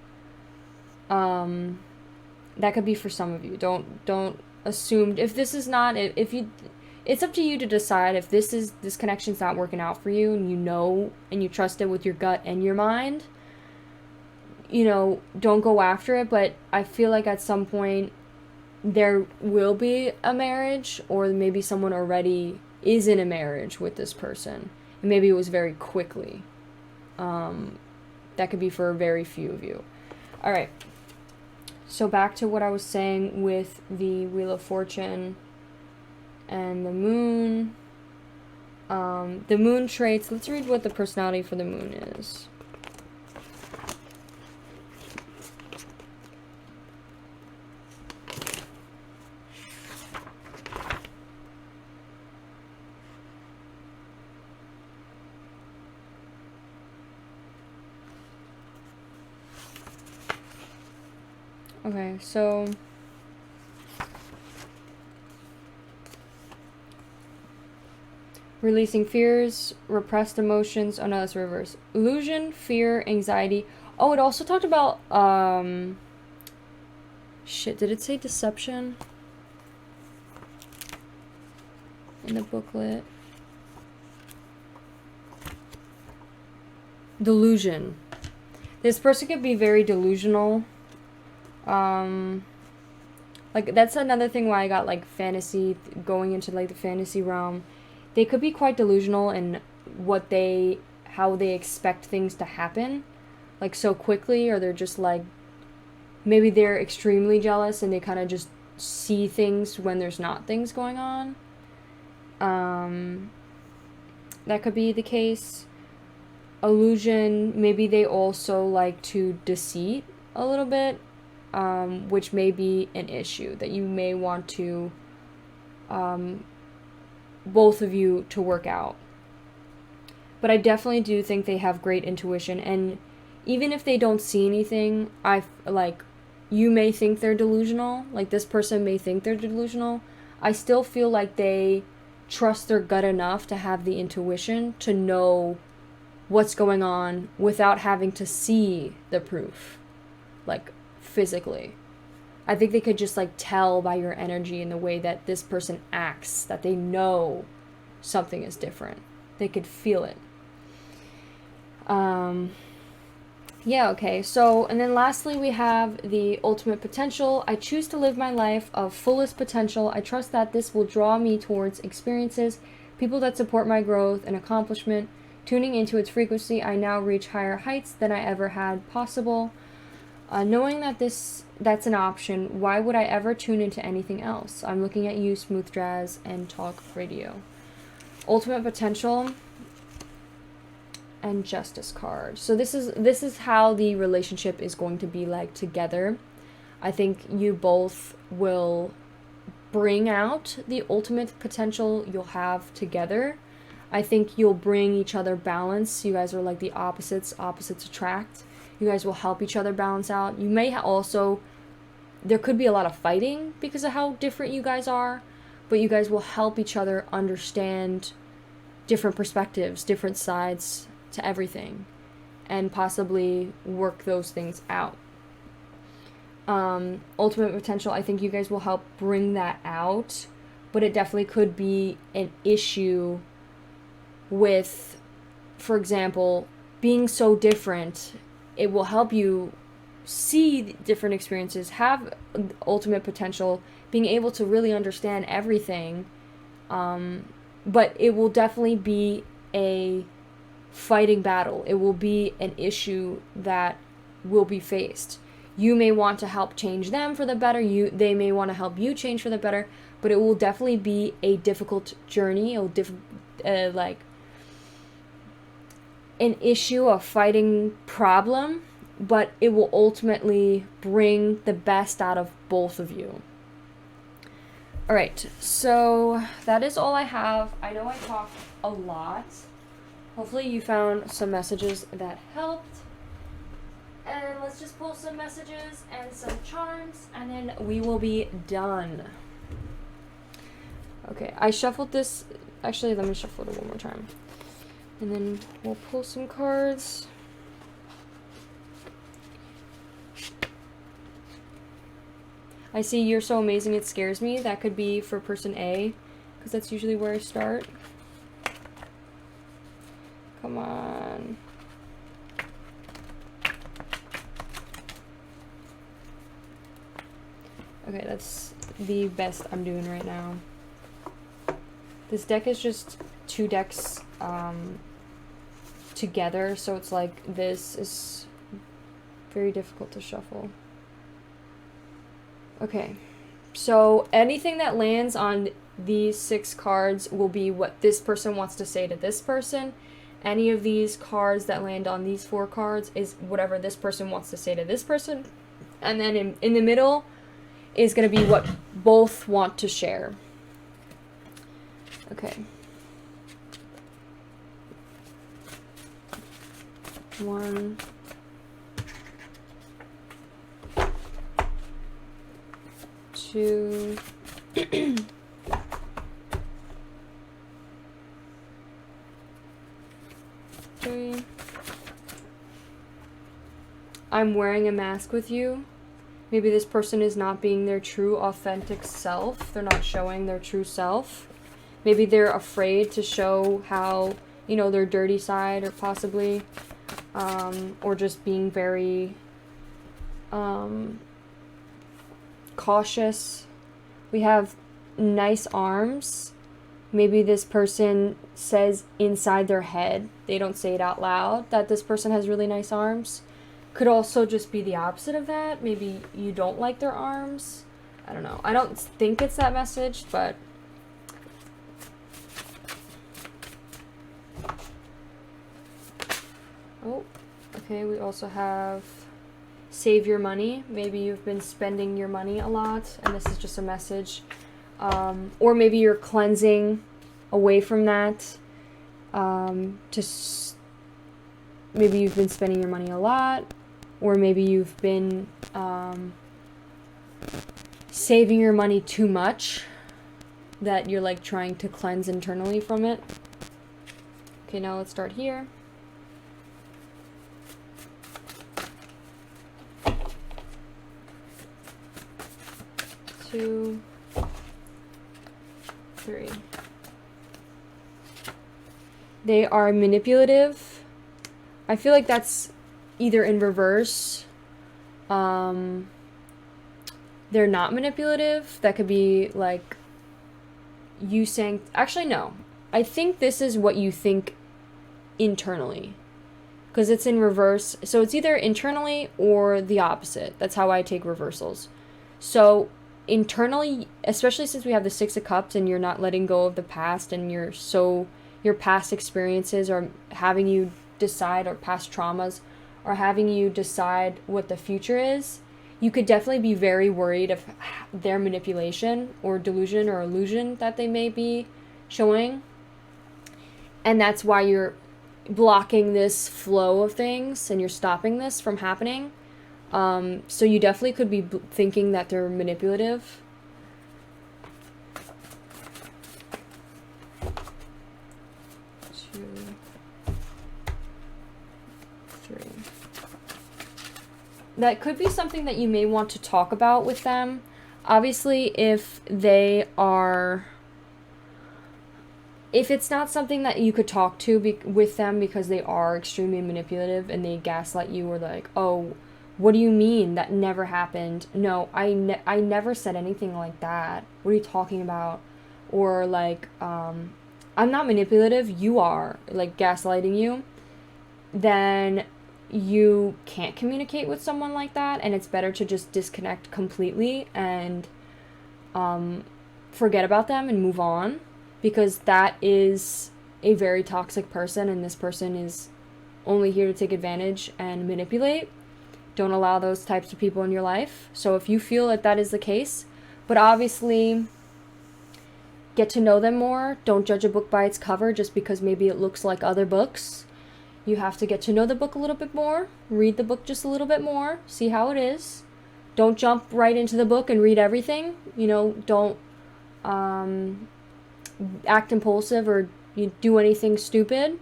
That could be for some of you. Don't assume, if this is not, if you... It's up to you to decide if this connection's not working out for you, and you know and you trust it with your gut and your mind. You know, don't go after it, but I feel like at some point there will be a marriage, or maybe someone already is in a marriage with this person, and maybe it was very quickly. That could be for very few of you. All right. So back to what I was saying with the Wheel of Fortune and the Moon. The Moon traits. Let's read what the personality for the Moon is. Okay, so releasing fears, repressed emotions. Oh no, that's reverse. Illusion, fear, anxiety. Oh, it also talked about shit, did it say deception in the booklet? Delusion. This person could be very delusional. Like, that's another thing why I got, like, fantasy, going into, like, the fantasy realm. They could be quite delusional in how they expect things to happen, like, so quickly, or they're just, like, maybe they're extremely jealous and they kind of just see things when there's not things going on. That could be the case. Illusion, maybe they also like to deceit a little bit, which may be an issue that you may want to, both of you to work out. But I definitely do think they have great intuition, and even if they don't see anything, you may think they're delusional, like this person may think they're delusional, I still feel like they trust their gut enough to have the intuition to know what's going on without having to see the proof, like, physically. I think they could just, like, tell by your energy and the way that this person acts that they know something is different. They could feel it. Yeah, okay. So, and then lastly we have the ultimate potential. I choose to live my life of fullest potential. I trust that this will draw me towards experiences, people that support my growth and accomplishment. Tuning into its frequency, I now reach higher heights than I ever had possible. Knowing that that's an option, why would I ever tune into anything else? I'm looking at you, Smooth Jazz and Talk Radio. Ultimate potential and Justice card. So this is how the relationship is going to be like together. I think you both will bring out the ultimate potential you'll have together. I think you'll bring each other balance. You guys are like the opposites attract. You guys will help each other balance out. You may also, there could be a lot of fighting because of how different you guys are, but you guys will help each other understand different perspectives, different sides to everything, and possibly work those things out. Ultimate potential, I think you guys will help bring that out, but it definitely could be an issue with, for example, being so different. It will help you see different experiences, have ultimate potential, being able to really understand everything, but it will definitely be a fighting battle. It will be an issue that will be faced. You may want to help change them for the better, they may want to help you change for the better, but it will definitely be a difficult journey. It will an issue, a fighting problem, but it will ultimately bring the best out of both of you. All right, so that is all I have. I know I talked a lot. Hopefully you found some messages that helped. And let's just pull some messages and some charms, and then we will be done. Okay, I shuffled this. Actually, let me shuffle it one more time. And then we'll pull some cards. I see You're So Amazing It Scares Me. That could be for person A, because that's usually where I start. Come on. Okay, that's the best I'm doing right now. This deck is just 2 decks together, so it's like this is very difficult to shuffle. Okay, so anything that lands on these 6 cards will be what this person wants to say to this person. Any of these cards that land on these 4 cards is whatever this person wants to say to this person. And then in the middle is going to be what both want to share. Okay. 1, 2, 3. I'm wearing a mask with you. Maybe this person is not being their true, authentic self. They're not showing their true self. Maybe they're afraid to show how, you know, their dirty side, or possibly, or just being very cautious. We have nice arms. Maybe this person says inside their head, they don't say it out loud, that this person has really nice arms. Could also just be the opposite of that. Maybe you don't like their arms. I don't know. I don't think it's that message, but oh, okay, we also have save your money. Maybe you've been spending your money a lot, and this is just a message. Or maybe you're cleansing away from that. Maybe you've been spending your money a lot, or maybe you've been saving your money too much, that you're like trying to cleanse internally from it. Okay, now let's start here. Two, 3. They are manipulative. I feel like that's either in reverse. They're not manipulative. That could be like you saying, actually no, I think this is what you think internally, because it's in reverse. So it's either internally or the opposite. That's how I take reversals. So internally, especially since we have the 6 of Cups and you're not letting go of the past, and your past experiences are having you decide, or past traumas are having you decide what the future is, you could definitely be very worried of their manipulation or delusion or illusion that they may be showing. And that's why you're blocking this flow of things and you're stopping this from happening. So you definitely could be thinking that they're manipulative. Two, 3. That could be something that you may want to talk about with them. Obviously, if it's not something that you could talk to with them because they are extremely manipulative and they gaslight you, or like, oh, what do you mean? That never happened. No, I never said anything like that. What are you talking about? Or like, I'm not manipulative, you are, like gaslighting you. Then you can't communicate with someone like that, and it's better to just disconnect completely and forget about them and move on, because that is a very toxic person, and this person is only here to take advantage and manipulate. Don't allow those types of people in your life. So if you feel that that is the case, but obviously get to know them more. Don't judge a book by its cover just because maybe it looks like other books. You have to get to know the book a little bit more, read the book just a little bit more, see how it is. Don't jump right into the book and read everything. You know, don't act impulsive or you do anything stupid.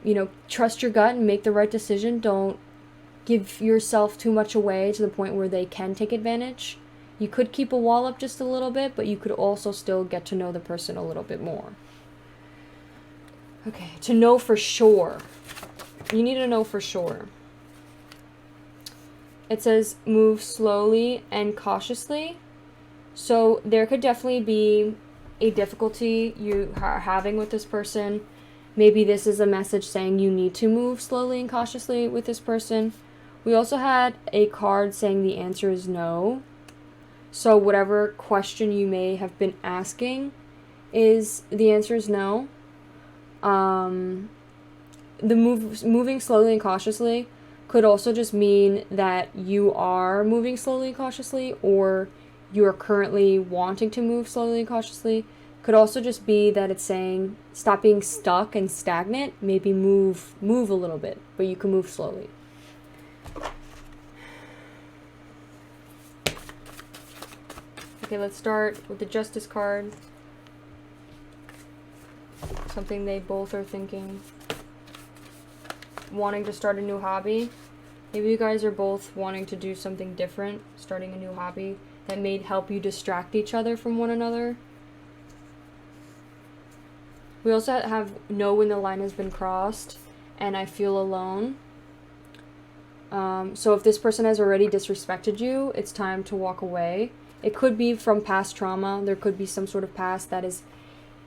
You know, trust your gut and make the right decision. Don't give yourself too much away to the point where they can take advantage. You could keep a wall up just a little bit, but you could also still get to know the person a little bit more. Okay, to know for sure. You need to know for sure. It says move slowly and cautiously. So there could definitely be a difficulty you are having with this person. Maybe this is a message saying you need to move slowly and cautiously with this person. We also had a card saying the answer is no. So whatever question you may have been asking is the answer is no. Moving slowly and cautiously could also just mean that you are moving slowly and cautiously, or you are currently wanting to move slowly and cautiously. Could also just be that it's saying stop being stuck and stagnant, maybe move a little bit, but you can move slowly. Okay, let's start with the Justice card. Something they both are thinking. Wanting to start a new hobby. Maybe you guys are both wanting to do something different, starting a new hobby that may help you distract each other from one another. We also have know when the line has been crossed, and I feel alone. So if this person has already disrespected you, it's time to walk away. It could be from past trauma. There could be some sort of past that is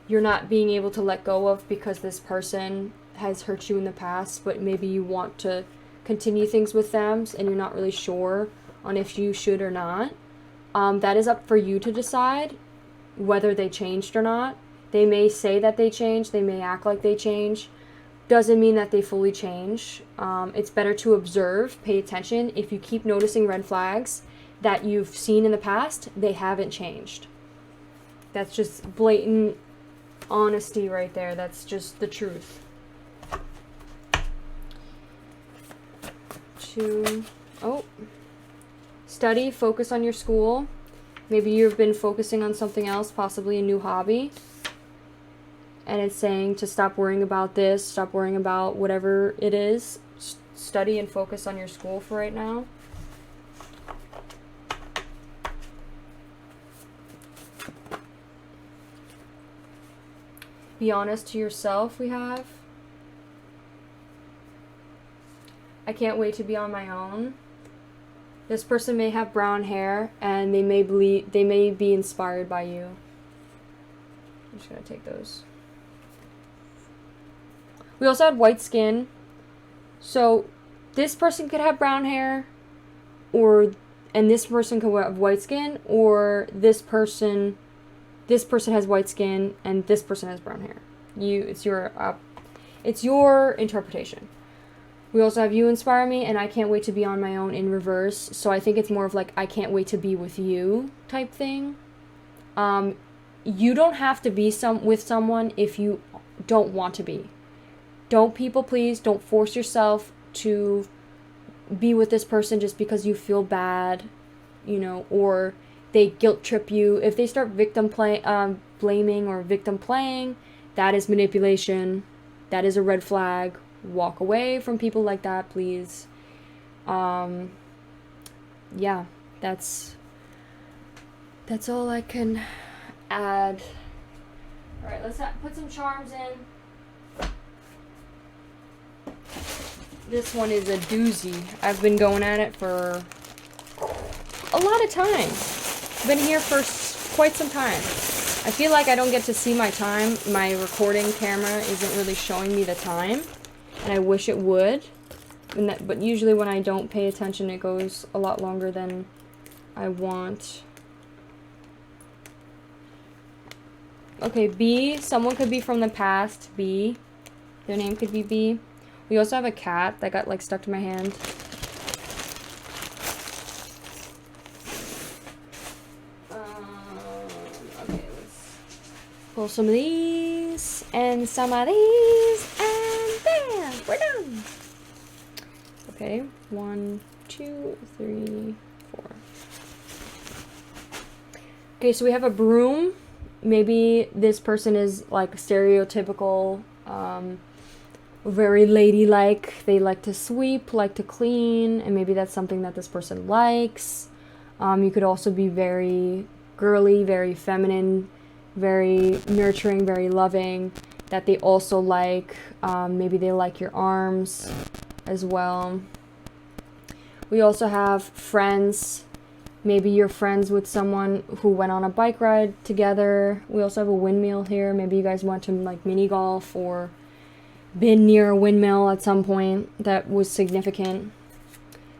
you're not being able to let go of because this person has hurt you in the past, but maybe you want to continue things with them and you're not really sure on if you should or not. That is up for you to decide whether they changed or not. They may say that they changed. They may act like they changed. Doesn't mean that they fully change. It's better to observe, pay attention. If you keep noticing red flags that you've seen in the past, they haven't changed. That's just blatant honesty right there. That's just the truth. Study, focus on your school. Maybe you've been focusing on something else, possibly a new hobby. And it's saying to stop worrying about this, stop worrying about whatever it is. Study and focus on your school for right now. Be honest to yourself, we have. I can't wait to be on my own. This person may have brown hair and they may be inspired by you. I'm just going to take those. We also had white skin. So this person could have brown hair, and this person could have white skin, or this person has white skin and this person has brown hair. It's your interpretation. We also have you inspire me and I can't wait to be on my own in reverse. So I think it's more of like I can't wait to be with you type thing. You don't have to be with someone if you don't want to be. Don't people please. Don't force yourself to be with this person just because you feel bad, or they guilt trip you. If they start blaming or victim playing, that is manipulation. That is a red flag. Walk away from people like that, please. Yeah, that's all I can add. All right, let's put some charms in. This one is a doozy. I've been going at it for a lot of time. I've been here for quite some time. I feel like I don't get to see my time. My recording camera isn't really showing me the time, and I wish it would. But usually when I don't pay attention, it goes a lot longer than I want. Okay, B. Someone could be from the past. B. Their name could be B. We also have a cat that got like stuck to my hand. Okay, let's pull some of these and some of these, and bam, we're done. Okay, 1, 2, 3, 4. Okay, so we have a broom. Maybe this person is like stereotypical, very ladylike. They like to sweep, like to clean, and maybe that's something that this person likes. You could also be very girly, very feminine, very nurturing, very loving, that they also like. Maybe they like your arms as well. We also have friends. Maybe you're friends with someone who went on a bike ride together. We also have a windmill here. Maybe you guys went to like mini golf or been near a windmill at some point that was significant.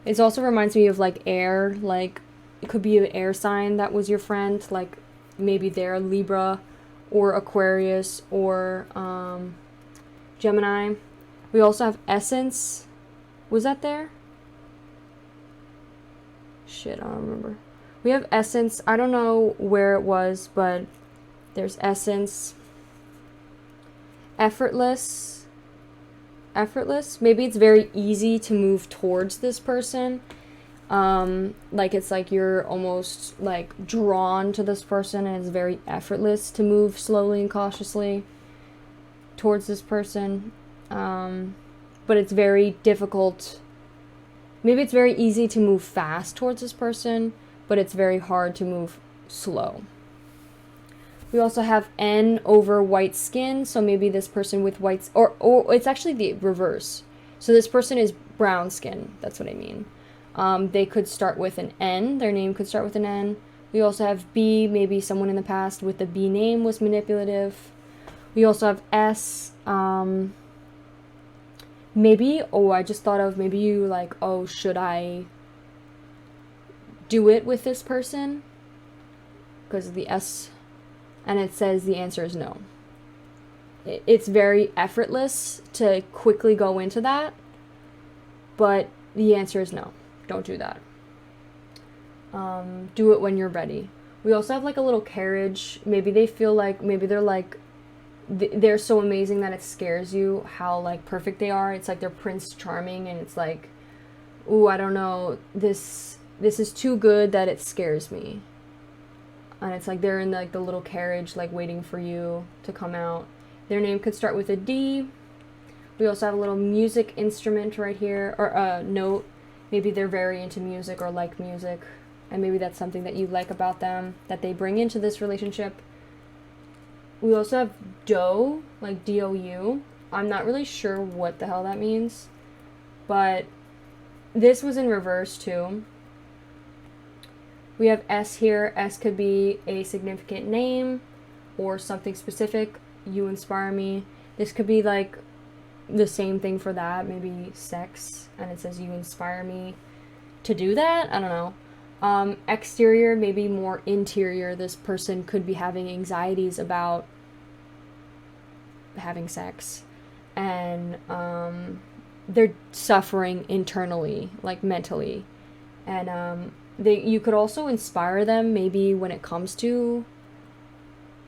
It also reminds me of like air, like it could be an air sign that was your friend, like maybe they're Libra or Aquarius or Gemini. We also have Essence. Was that there? Shit, I don't remember. We have Essence. I don't know where it was, but there's Essence. Effortless. Maybe it's very easy to move towards this person. Like it's like you're almost like drawn to this person, and it's very effortless to move slowly and cautiously towards this person. But it's very difficult. Maybe it's very easy to move fast towards this person, but it's very hard to move slow. We also have N over white skin, so maybe this person with white, or it's actually the reverse. So this person is brown skin, that's what I mean. They could start with an N, their name could start with an N. We also have B, maybe someone in the past with the B name was manipulative. We also have S, maybe, I just thought of, maybe you like, should I do it with this person? Because of the S, and it says the answer is no. It's very effortless to quickly go into that, but the answer is no. Don't do that. Do it when you're ready. We also have like a little carriage. Maybe they feel like, maybe they're like, they're so amazing that it scares you how like perfect they are. It's like they're Prince Charming, and it's like, ooh, I don't know, this is too good that it scares me. And it's like they're in like the little carriage, like waiting for you to come out. Their name could start with a D. We also have a little music instrument right here, or a note. Maybe they're very into music or like music, and maybe that's something that you like about them, that they bring into this relationship. We also have DOU, like D-O-U. I'm not really sure what the hell that means, but this was in reverse too. We have S here. S could be a significant name or something specific. You inspire me. This could be like the same thing for that, maybe sex, and it says you inspire me to do that. I don't know. Exterior, maybe more interior. This person could be having anxieties about having sex, and they're suffering internally, like mentally, and you could also inspire them maybe when it comes to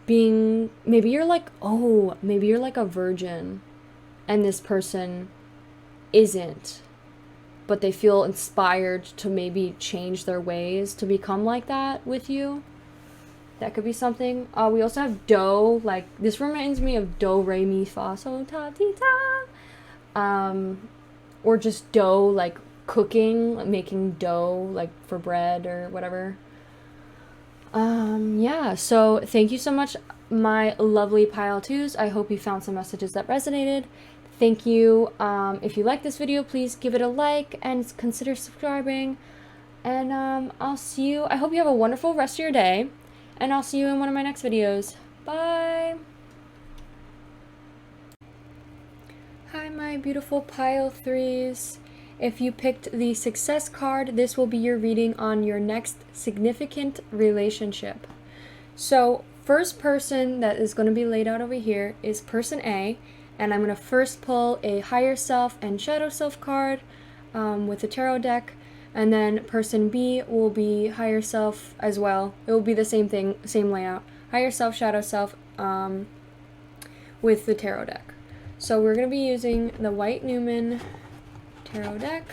being, maybe you're like a virgin and this person isn't, but they feel inspired to maybe change their ways to become like that with you. That could be something. We also have dough, like this reminds me of do, re, mi, fa, so, ta, ti, ta. Or just dough, like cooking, like making dough, like for bread or whatever. Yeah, so thank you so much, my lovely pile twos. I hope you found some messages that resonated. Thank you. If you like this video, please give it a like and consider subscribing. And I'll see you. I hope you have a wonderful rest of your day. And I'll see you in one of my next videos. Bye! Hi, my beautiful pile threes. If you picked the success card, this will be your reading on your next significant relationship. So, first person that is going to be laid out over here is person A. And I'm going to first pull a higher self and shadow self card with the tarot deck, and then person B will be higher self as well. It will be the same thing, same layout. Higher self, shadow self with the tarot deck. So we're going to be using the White Newman tarot deck.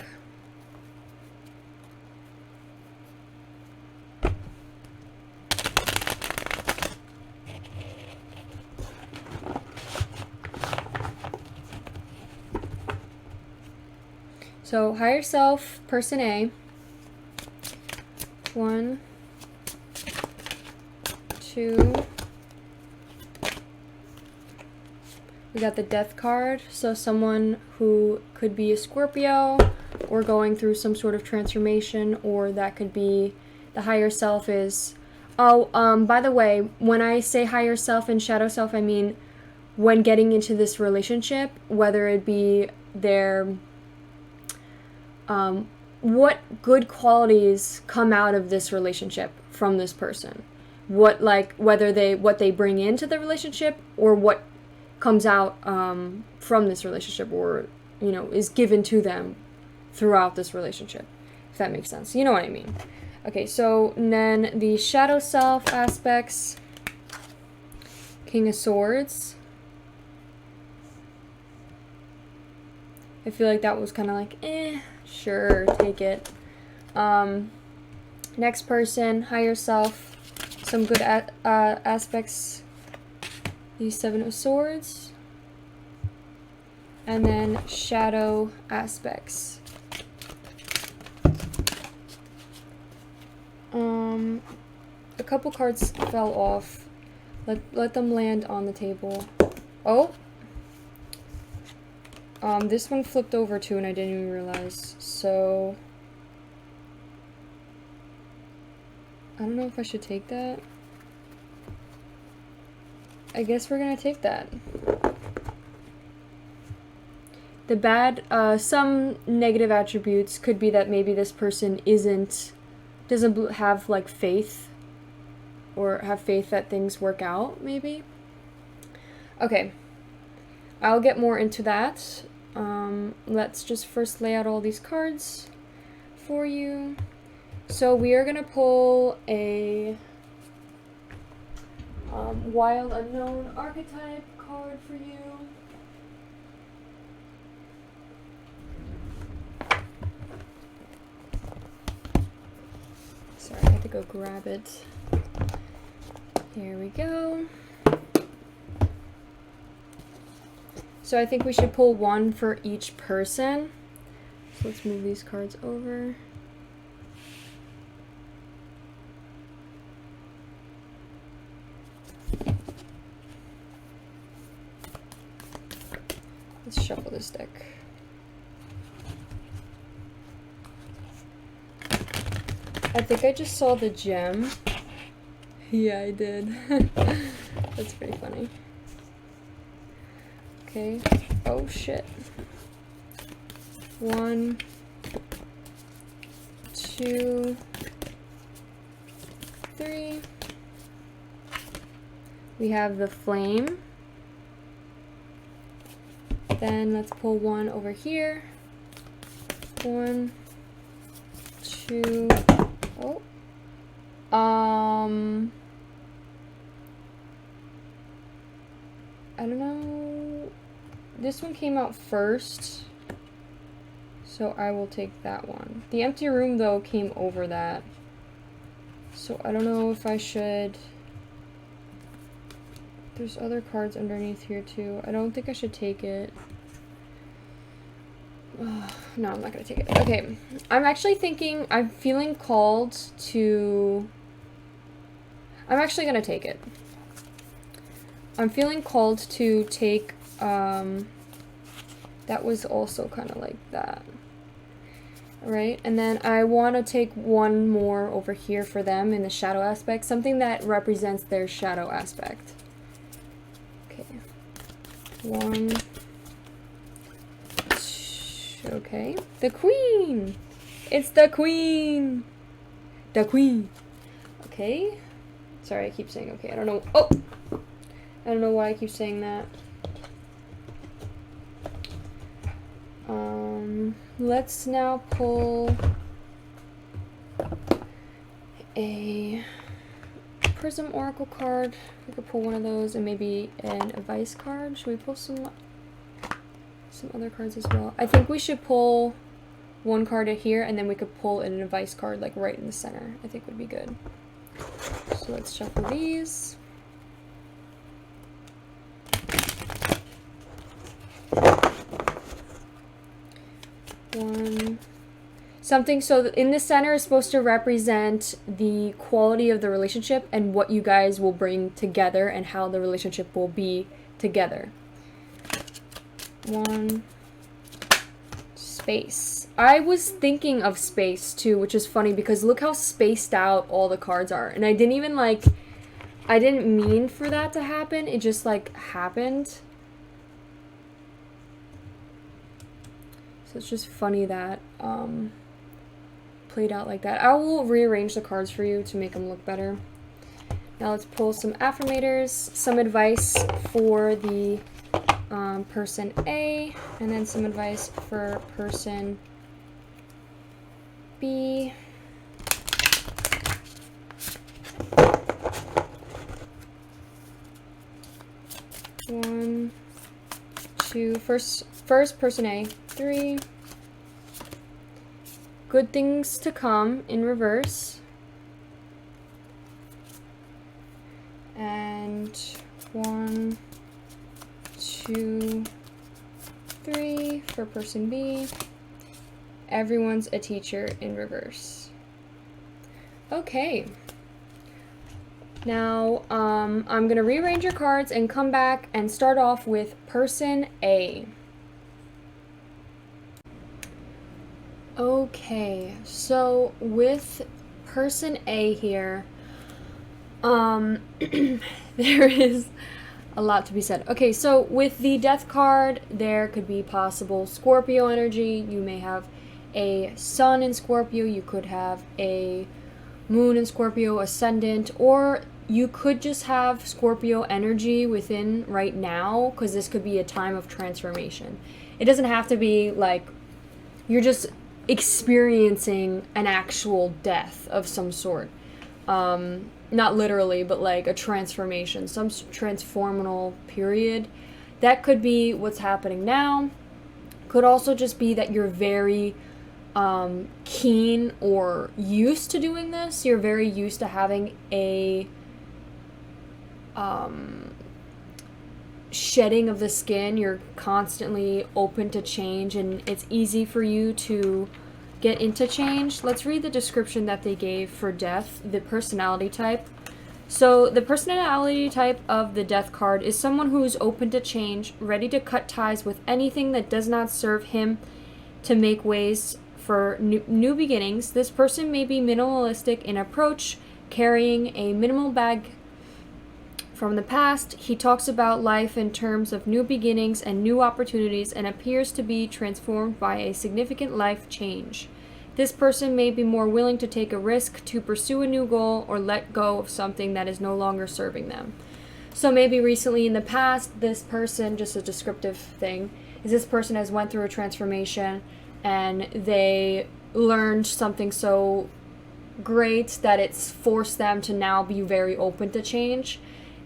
So higher self, person A. 1, 2. We got the Death card, so someone who could be a Scorpio or going through some sort of transformation, or that could be the higher self is... Oh, by the way, when I say higher self and shadow self, I mean when getting into this relationship, whether it be their... what good qualities come out of this relationship from this person. What they bring into the relationship, or what comes out from this relationship, or is given to them throughout this relationship, if that makes sense. You know what I mean. Okay, so then the shadow self aspects. King of Swords. I feel like that was kind of like sure, take it. Next person, higher self, some good aspects. The Seven of Swords, and then shadow aspects. A couple cards fell off. Let them land on the table. Oh, this one flipped over too, and I didn't even realize. So I don't know if I should take that. I guess we're gonna take that. The bad, some negative attributes could be that maybe this person doesn't have like faith, or have faith that things work out, maybe. Okay, I'll get more into that. Let's just first lay out all these cards for you. So we are gonna pull a Wild Unknown Archetype card for you. Sorry, I have to go grab it. Here we go. So I think we should pull one for each person. So let's move these cards over. Let's shuffle this deck. I think I just saw the gem. Yeah, I did. That's pretty funny. Okay. Oh shit. 1, 2, 3. We have the Flame. Then let's pull one over here. 1, 2. Oh. I don't know. This one came out first, so I will take that one. The Empty Room, though, came over that. So I don't know if I should... There's other cards underneath here, too. I don't think I should take it. No, I'm not going to take it. Okay, I'm actually thinking, I'm feeling called to... I'm actually going to take it. I'm feeling called to take, that was also kind of like that. Alright, and then I want to take one more over here for them in the shadow aspect, something that represents their shadow aspect. Okay. 1, 2, okay. The Queen! It's the Queen! The Queen! Okay. Sorry, I keep saying okay. I don't know. Oh! I don't know why I keep saying that. Let's now pull a Prism Oracle card. We could pull one of those and maybe an advice card. Should we pull some other cards as well? I think we should pull one card here, and then we could pull an advice card like right in the center. I think would be good. So let's shuffle these. One. Something, so in the center is supposed to represent the quality of the relationship and what you guys will bring together and how the relationship will be together. One. Space. I was thinking of space too, which is funny because look how spaced out all the cards are. And I didn't even I didn't mean for that to happen. It just happened. So it's just funny that played out like that. I will rearrange the cards for you to make them look better. Now let's pull some affirmators, some advice for the person A, and then some advice for person B. One, two, first person A, 3. Good things to come in reverse. And 1, 2, 3 for person B. Everyone's a teacher in reverse. Okay. Now, I'm going to rearrange your cards and come back and start off with person A. Okay, so with person A here, there is a lot to be said. Okay, so with the death card, there could be possible Scorpio energy. You may have a sun in Scorpio, you could have a moon in Scorpio, ascendant, or you could just have Scorpio energy within right now, because this could be a time of transformation. It doesn't have to be you're just experiencing an actual death of some sort. Not literally, but a transformation, some transformational period. That could be what's happening now. Could also just be that you're very keen or used to doing this. You're very used to having a shedding of the skin. You're constantly open to change, and it's easy for you to get into change. Let's read the description that they gave for death, the personality type. So the personality type of the death card is someone who is open to change, ready to cut ties with anything that does not serve him, to make ways for new beginnings. This person may be minimalistic in approach, carrying a minimal bag from the past. He talks about life in terms of new beginnings and new opportunities, and appears to be transformed by a significant life change. This person may be more willing to take a risk, to pursue a new goal, or let go of something that is no longer serving them. So maybe recently in the past, this person, just a descriptive thing, is this person has went through a transformation and they learned something so great that it's forced them to now be very open to change.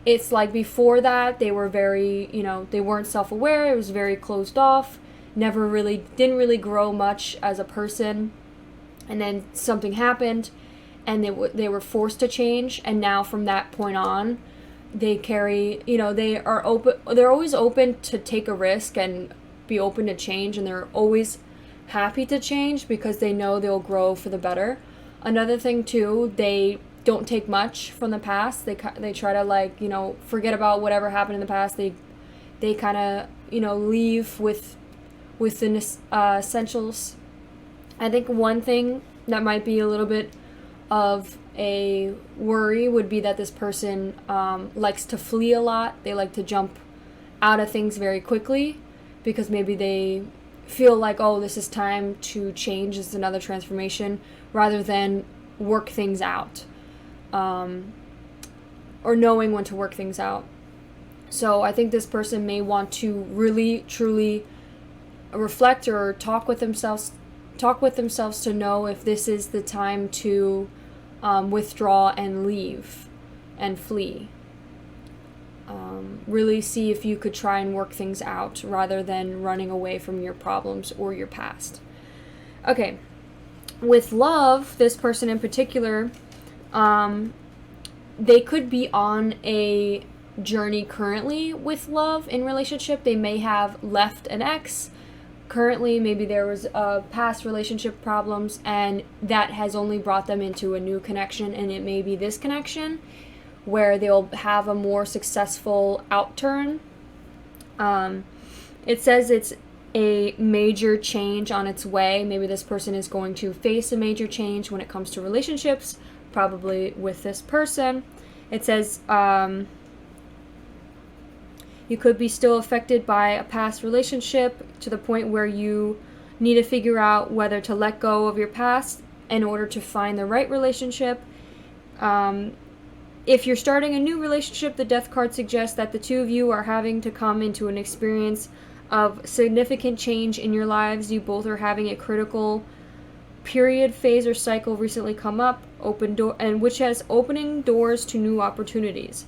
It's before that, they were very, they weren't self-aware. It was very closed off, didn't really grow much as a person. And then something happened and they were forced to change. And now from that point on, they carry, they're always open to take a risk and be open to change. And they're always happy to change because they know they'll grow for the better. Another thing too, they don't take much from the past. They try to forget about whatever happened in the past. They kind of leave with the essentials. I think one thing that might be a little bit of a worry would be that this person likes to flee a lot. They like to jump out of things very quickly because maybe they feel oh, this is time to change, this is another transformation, rather than work things out. Or knowing when to work things out. So I think this person may want to really, truly reflect or talk with themselves to know if this is the time to withdraw and leave and flee. Really see if you could try and work things out rather than running away from your problems or your past. Okay, with love, this person in particular, they could be on a journey currently with love in relationship. They may have left an ex. Currently, maybe there was past relationship problems, and that has only brought them into a new connection, and it may be this connection where they'll have a more successful outturn. It says it's a major change on its way. Maybe this person is going to face a major change when it comes to relationships, probably with this person. It says you could be still affected by a past relationship to the point where you need to figure out whether to let go of your past in order to find the right relationship. If you're starting a new relationship, the Death card suggests that the two of you are having to come into an experience of significant change in your lives. You both are having a critical period, phase, or cycle recently come up, which has opening doors to new opportunities.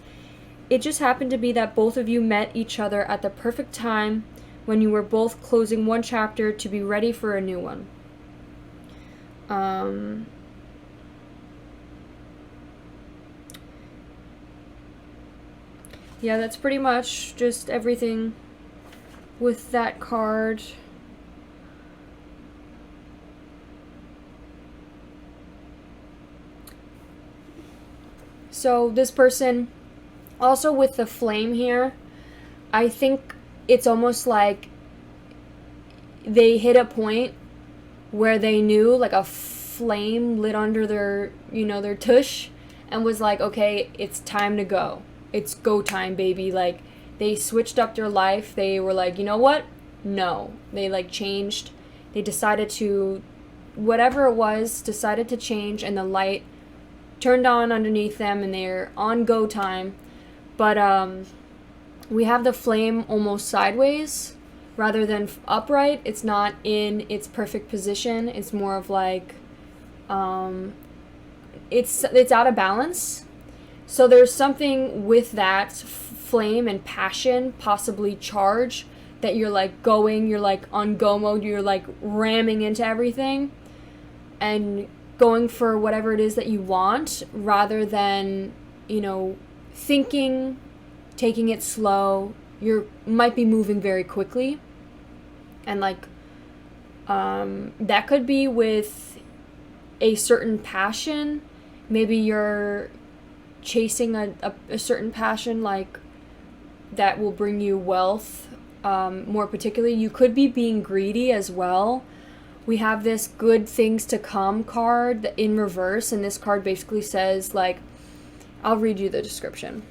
It just happened to be that both of you met each other at the perfect time when you were both closing one chapter to be ready for a new one. Yeah, that's pretty much just everything with that card. So this person, also with the flame here, I think it's almost like they hit a point where they knew, like a flame lit under their, their tush, and was like, okay, it's time to go. It's go time, baby. Like, they switched up their life. They were like, you know what? No. They, changed. They decided to, whatever it was, decided to change, and the light turned on underneath them, and they're on go time. But, we have the flame almost sideways rather than upright. It's not in its perfect position. It's more of like, it's out of balance. So there's something with that flame and passion, possibly charge, that you're you're on go mode, you're ramming into everything and going for whatever it is that you want, rather than, thinking, taking it slow. You might be moving very quickly. And that could be with a certain passion. Maybe you're chasing a certain passion that will bring you wealth. More particularly, you could be being greedy as well. We have this good things to come card in reverse, and this card basically says, I'll read you the description.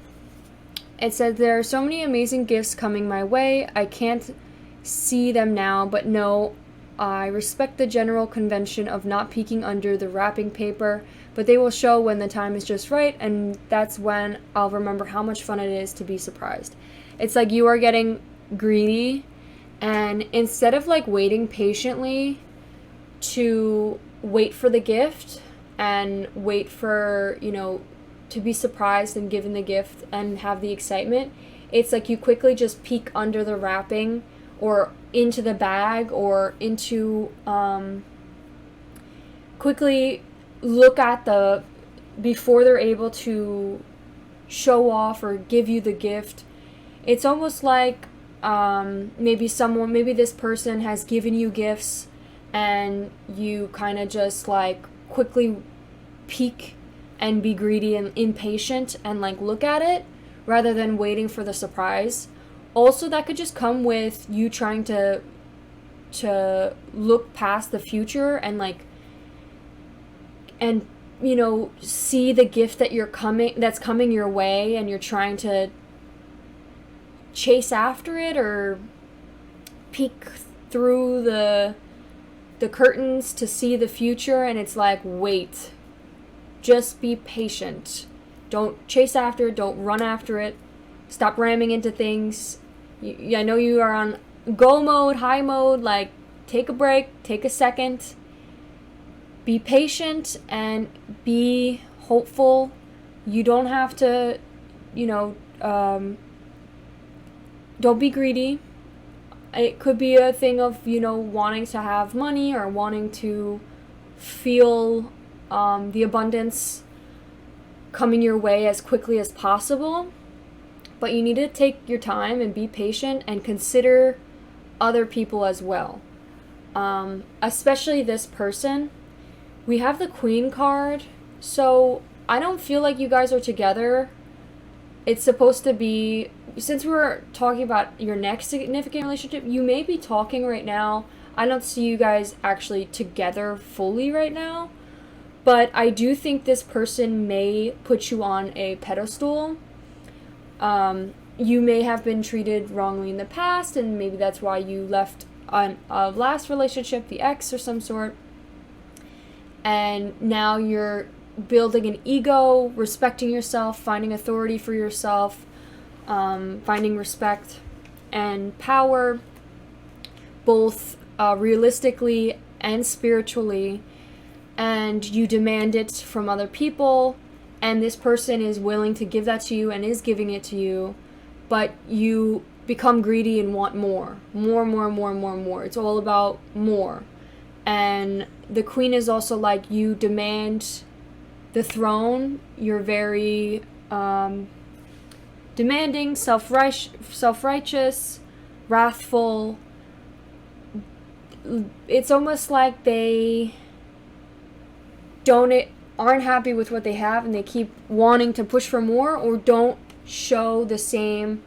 It says, there are so many amazing gifts coming my way. I can't see them now, but no, I respect the general convention of not peeking under the wrapping paper, but they will show when the time is just right, and that's when I'll remember how much fun it is to be surprised. It's like you are getting greedy, and instead of waiting patiently to wait for the gift and wait for, to be surprised and given the gift and have the excitement, it's like you quickly just peek under the wrapping or into the bag or into, quickly look at before they're able to show off or give you the gift. It's almost like maybe this person has given you gifts and you kind of just quickly peek and be greedy and impatient and look at it rather than waiting for the surprise. Also, that could just come with you trying to look past the future and see the gift that's coming your way, and you're trying to chase after it or peek through the curtains to see the future, and it's wait, just be patient. Don't chase after it, don't run after it. Stop ramming into things. I know you are on go mode, high mode, like take a break, take a second, be patient, and be hopeful. You don't have to, don't be greedy. It could be a thing of, wanting to have money or wanting to feel the abundance coming your way as quickly as possible. But you need to take your time and be patient and consider other people as well. Especially this person. We have the Queen card, so I don't feel like you guys are together. It's supposed to be, since we're talking about your next significant relationship, you may be talking right now. I don't see you guys actually together fully right now, but I do think this person may put you on a pedestal. You may have been treated wrongly in the past, and maybe that's why you left on a last relationship, the ex or some sort. And now you're building an ego, respecting yourself, finding authority for yourself, finding respect and power, both realistically and spiritually. And you demand it from other people, and this person is willing to give that to you and is giving it to you, but you become greedy and want more. It's all about more. And the Queen is also like, you demand the throne. You're very demanding, self-righteous, wrathful. It's almost like they aren't happy with what they have, and they keep wanting to push for more, or don't show the same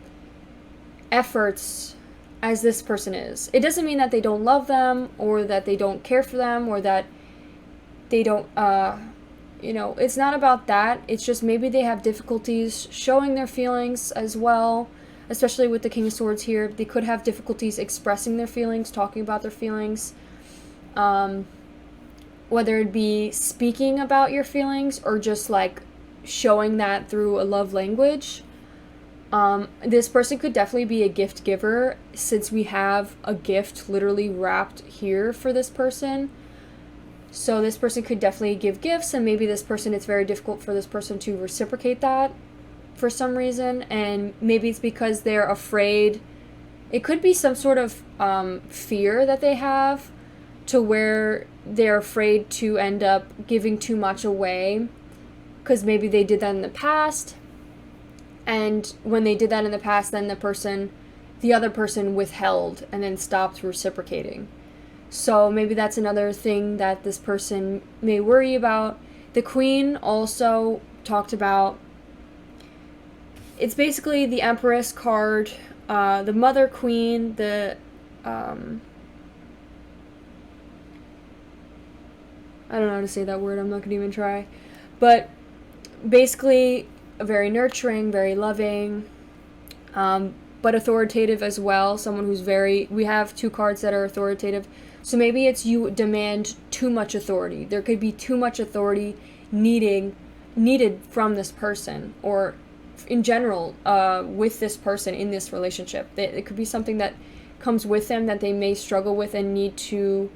efforts as this person is. It doesn't mean that they don't love them, or that they don't care for them, or that they don't, it's not about that. It's just maybe they have difficulties showing their feelings as well, especially with the King of Swords here. They could have difficulties expressing their feelings, talking about their feelings, whether it be speaking about your feelings or just like showing that through a love language. This person could definitely be a gift giver, since we have a gift literally wrapped here for this person. So this person could definitely give gifts, and maybe this person, it's very difficult for this person to reciprocate that for some reason, and maybe it's because they're afraid. It could be some sort of fear that they have, to where they're afraid to end up giving too much away, because maybe they did that in the past. And when they did that in the past, then the other person withheld and then stopped reciprocating. So maybe that's another thing that this person may worry about. The Queen also talked about, it's basically the Empress card, the Mother Queen, I don't know how to say that word, I'm not going to even try. But basically, very nurturing, very loving, but authoritative as well. Someone who's we have two cards that are authoritative. So maybe it's you demand too much authority. There could be too much authority needed from this person, or in general, with this person in this relationship. It could be something that comes with them that they may struggle with and need to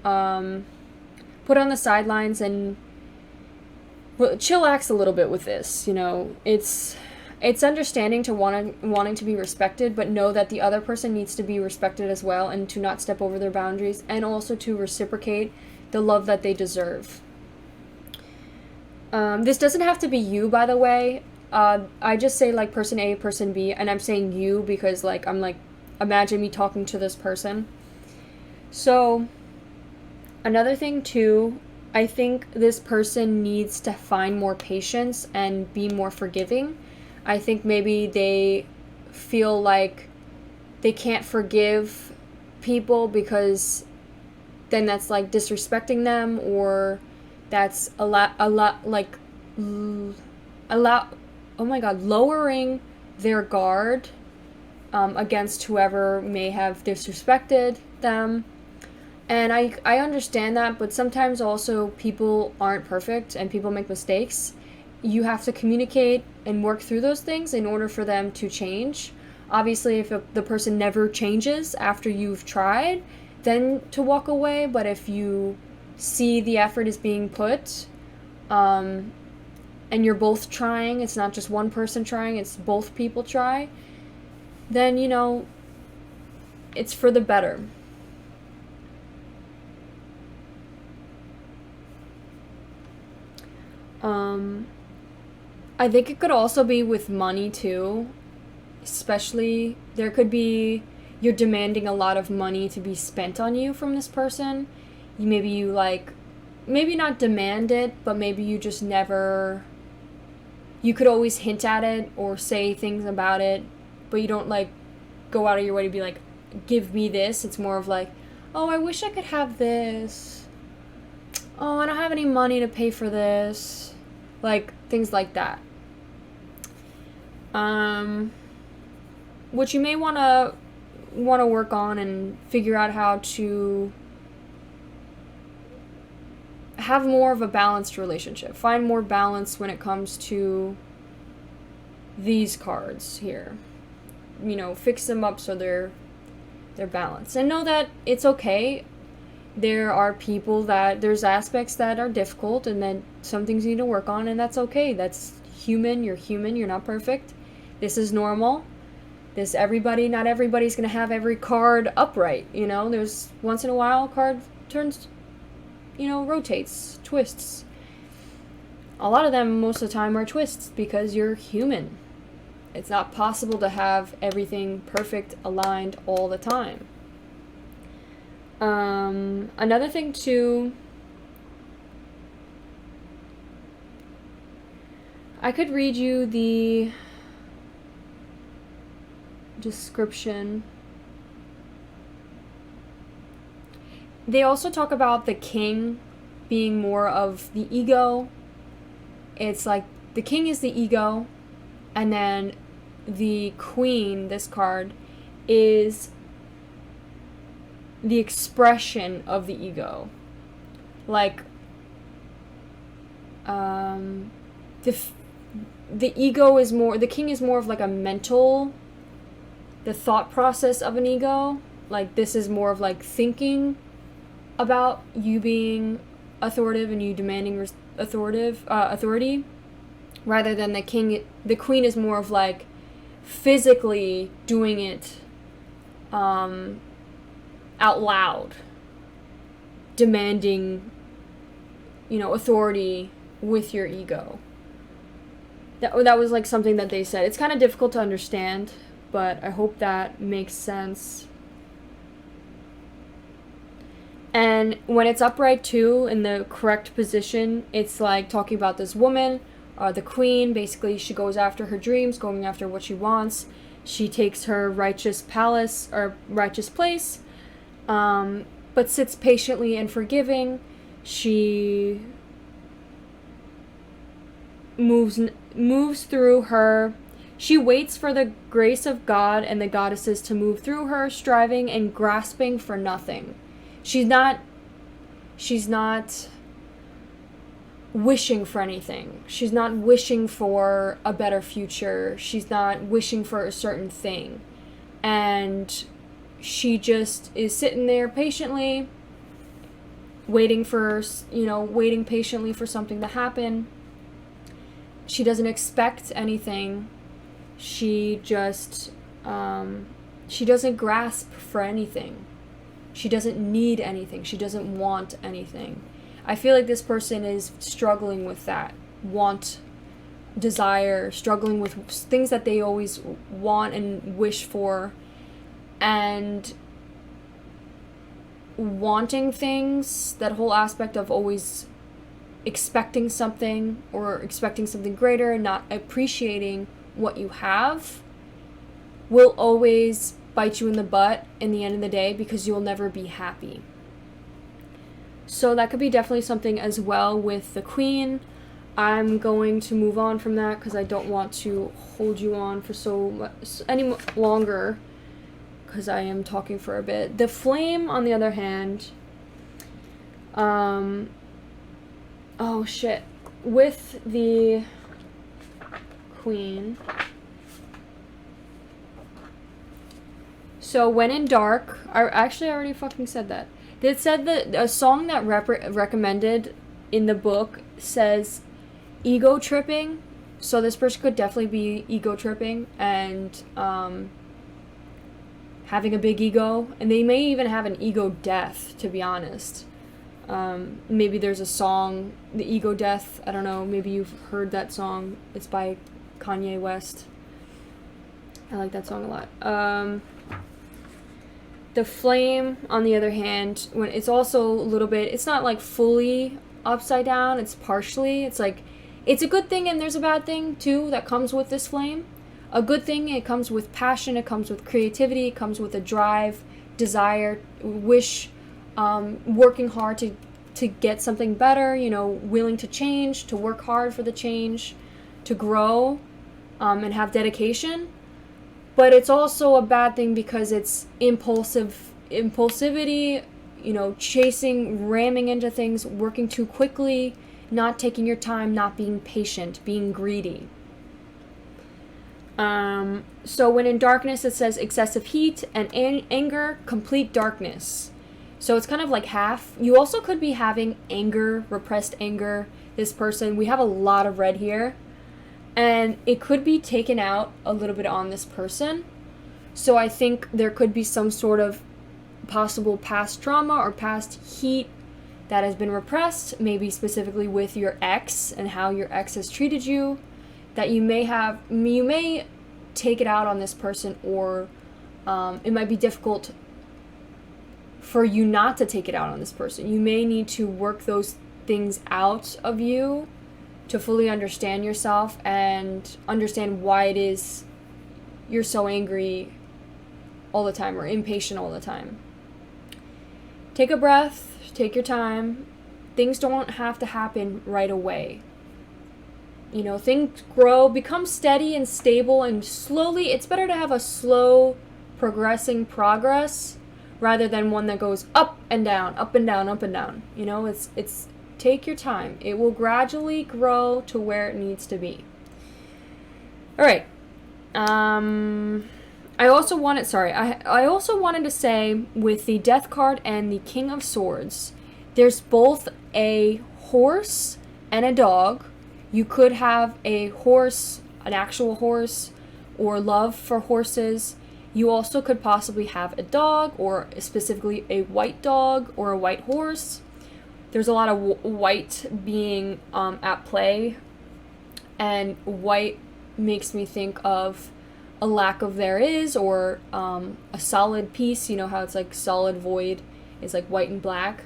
put on the sidelines and chillax a little bit with this. It's understanding to wanting to be respected, but know that the other person needs to be respected as well, and to not step over their boundaries, and also to reciprocate the love that they deserve. This doesn't have to be you, by the way. I just say like person A, person B, and I'm saying you because imagine me talking to this person. So another thing too, I think this person needs to find more patience and be more forgiving. I think maybe they feel like they can't forgive people because then that's like disrespecting them, or that's lowering their guard against whoever may have disrespected them. And I understand that, but sometimes also people aren't perfect and people make mistakes. You have to communicate and work through those things in order for them to change. Obviously, if the person never changes after you've tried, then to walk away. But if you see the effort is being put, and you're both trying, it's not just one person trying, it's both people try, then, you know, it's for the better. I think it could also be with money too. Especially, there could be, you're demanding a lot of money to be spent on you from this person. Maybe not demand it, but maybe you just never, you could always hint at it or say things about it, but you don't, like, go out of your way to be like, give me this. It's more of like, oh, I wish I could have this. Oh, I don't have any money to pay for this. Like, things like that. Which you may want to work on and figure out how to have more of a balanced relationship. Find more balance when it comes to these cards here. You know, fix them up so they're balanced. And know that it's okay. There are people that, there's aspects that are difficult and then some things you need to work on, and that's okay. That's human. You're human. You're not perfect. This is normal. Not everybody's going to have every card upright, you know? There's, once in a while, a card turns, you know, rotates, twists. A lot of them, most of the time, are twists because you're human. It's not possible to have everything perfect, aligned all the time. Another thing, too, I could read you the description. They also talk about the king being more of the ego. It's like the king is the ego, and then the queen, this card, is the expression of the ego. Like, the ego is more, the king is more of like a mental, the thought process of an ego. Like, this is more of like thinking about you being authoritative and you demanding authority, rather than the king. The queen is more of like physically doing it out loud, demanding, you know, authority with your ego. That was like something that they said. It's kind of difficult to understand, but I hope that makes sense. And when it's upright too, in the correct position, it's like talking about this woman, the queen. Basically, she goes after her dreams, going after what she wants. She takes her righteous palace or righteous place, but sits patiently and forgiving. She moves through her. She waits for the grace of God and the goddesses to move through her, striving and grasping for nothing. She's not wishing for anything. She's not wishing for a better future. She's not wishing for a certain thing. And she just is sitting there patiently, waiting patiently for something to happen. She doesn't expect anything. She just, she doesn't grasp for anything. She doesn't need anything. She doesn't want anything. I feel like this person is struggling with that. Desire, struggling with things that they always want and wish for. And wanting things, that whole aspect of always expecting something or expecting something greater and not appreciating what you have, will always bite you in the butt in the end of the day, because you'll never be happy. So that could be definitely something as well with the queen. I'm going to move on from that because I don't want to hold you on for any longer, because I am talking for a bit. The flame, on the other hand, with the queen, So when in dark, I already fucking said that. It said that a song that recommended in the book says ego tripping. So this person could definitely be ego tripping and having a big ego, and they may even have an ego death, to be honest. Maybe there's a song, The Ego Death. I don't know. Maybe you've heard that song. It's by Kanye West. I like that song a lot. The flame, on the other hand, when it's also a little bit, it's not like fully upside down, it's partially. It's like, it's a good thing and there's a bad thing too that comes with this flame. A good thing, it comes with passion, it comes with creativity, it comes with a drive, desire, wish, working hard to get something better, you know, willing to change, to work hard for the change, to grow, and have dedication. But it's also a bad thing because it's impulsivity, you know, chasing, ramming into things, working too quickly, not taking your time, not being patient, being greedy. So when in darkness, it says excessive heat and anger, complete darkness. So it's kind of like half. You also could be having anger, repressed anger. This person, we have a lot of red here. And it could be taken out a little bit on this person. So I think there could be some sort of possible past trauma or past heat that has been repressed, maybe specifically with your ex and how your ex has treated you, that you may take it out on this person, or it might be difficult for you not to take it out on this person. You may need to work those things out of you to fully understand yourself and understand why it is you're so angry all the time or impatient all the time. Take a breath, take your time. Things don't have to happen right away. You know, things grow, become steady and stable, and slowly, it's better to have a slow progressing progress rather than one that goes up and down, up and down, up and down. You know, it's take your time. It will gradually grow to where it needs to be. All right. I also wanted to say, with the Death card and the King of Swords, there's both a horse and a dog. You could have a horse, an actual horse, or love for horses. You also could possibly have a dog, or specifically a white dog or a white horse. There's a lot of white being at play, and white makes me think of a lack of there is, or a solid piece. You know how it's like solid void is like white and black.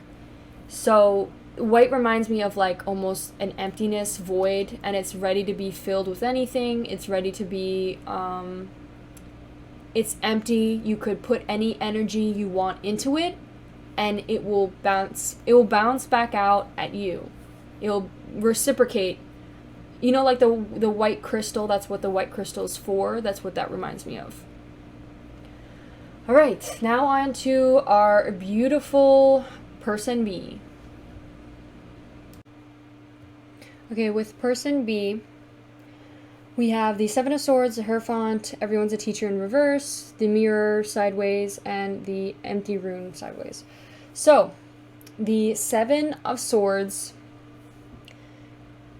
So white reminds me of like almost an emptiness, void, and it's ready to be filled with anything. It's ready to be, it's empty. You could put any energy you want into it, and it will bounce back out at you. It'll reciprocate. You know, like the white crystal, that's what the white crystal is for. That's what that reminds me of. All right, now on to our beautiful person B. Okay, with person B, we have the Seven of Swords, the Hierophant, everyone's a teacher in reverse, the Mirror sideways, and the Empty Rune sideways. So, the Seven of Swords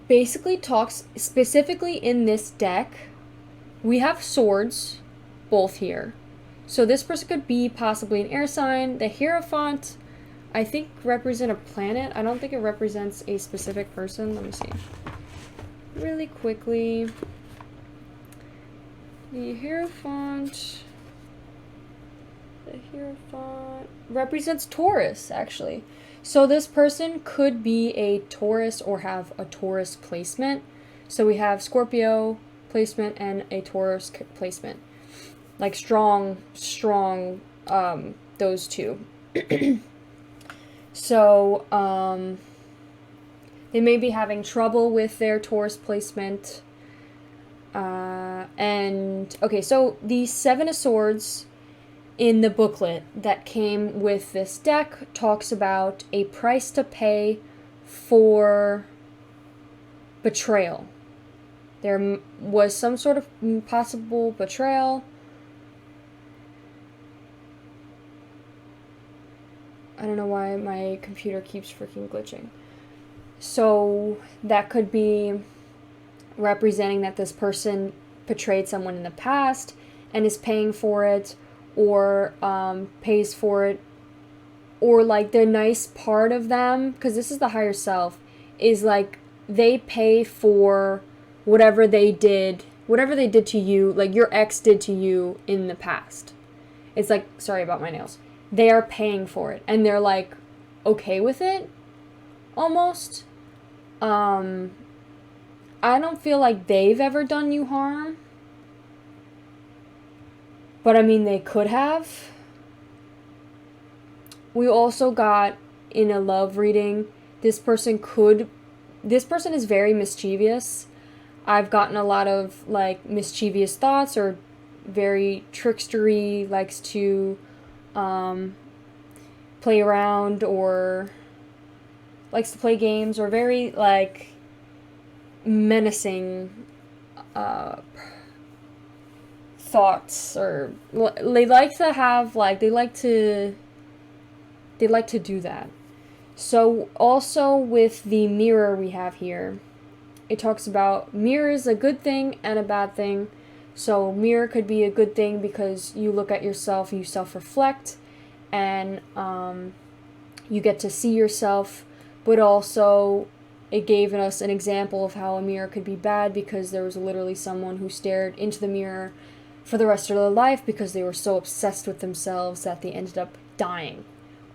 basically talks, specifically in this deck, we have swords, both here. So this person could be possibly an air sign. The Hierophant, I think, represent a planet. I don't think it represents a specific person. Let me see. Really quickly. The Hierophant represents Taurus, actually. So this person could be a Taurus or have a Taurus placement. So we have Scorpio placement and a Taurus placement. Like strong, those two. So, they may be having trouble with their Taurus placement. Okay, so the Seven of Swords in the booklet that came with this deck talks about a price to pay for betrayal. There was some sort of possible betrayal. don't know why my computer keeps freaking glitching. So that could be representing that this person betrayed someone in the past and is paying for it, or pays for it, or like the nice part of them, because this is the higher self, is like they pay for whatever they did to you, like your ex did to you in the past. It's like, sorry about my nails. They are paying for it, and they're like okay with it, almost. I don't feel like they've ever done you harm, but I mean, they could have. We also got in a love reading, this person is very mischievous. I've gotten a lot of like mischievous thoughts, or very trickstery, likes to play around, or likes to play games, or very like menacing thoughts, or they like to have like they like to do that. So also with the mirror we have here, it talks about mirror is a good thing and a bad thing. So mirror could be a good thing because you look at yourself, you self-reflect, and you get to see yourself. But also it gave us an example of how a mirror could be bad, because there was literally someone who stared into the mirror for the rest of their life because they were so obsessed with themselves that they ended up dying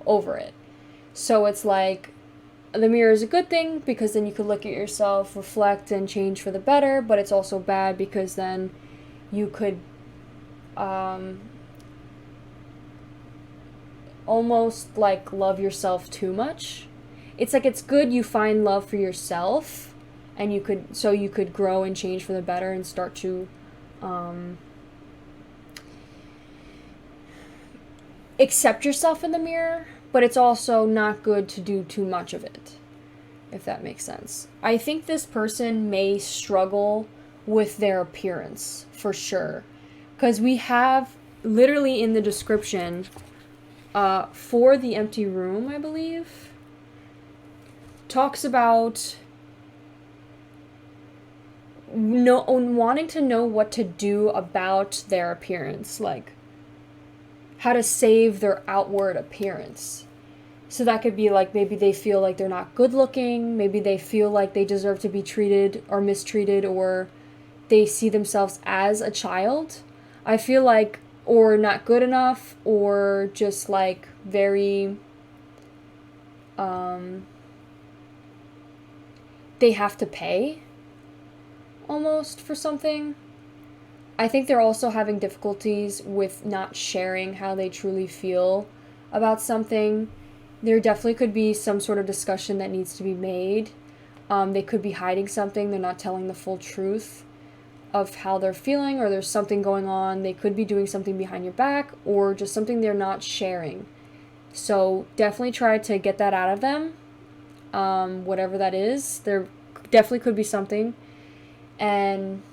over it. So it's like the mirror is a good thing because then you could look at yourself, reflect, and change for the better, but it's also bad because then you could almost like love yourself too much. It's like it's good you find love for yourself, and you could grow and change for the better and start to accept yourself in the mirror, but it's also not good to do too much of it, if that makes sense. I think this person may struggle with their appearance, for sure. Because we have, literally in the description, for the empty room, I believe, talks about wanting to know what to do about their appearance, like how to save their outward appearance. So that could be like, maybe they feel like they're not good looking, maybe they feel like they deserve to be treated or mistreated, or they see themselves as a child, I feel like, or not good enough, or just like very they have to pay almost for something. I think they're also having difficulties with not sharing how they truly feel about something. There definitely could be some sort of discussion that needs to be made. They could be hiding something. They're not telling the full truth of how they're feeling, or there's something going on. They could be doing something behind your back, or just something they're not sharing. So definitely try to get that out of them. Whatever that is, there definitely could be something. And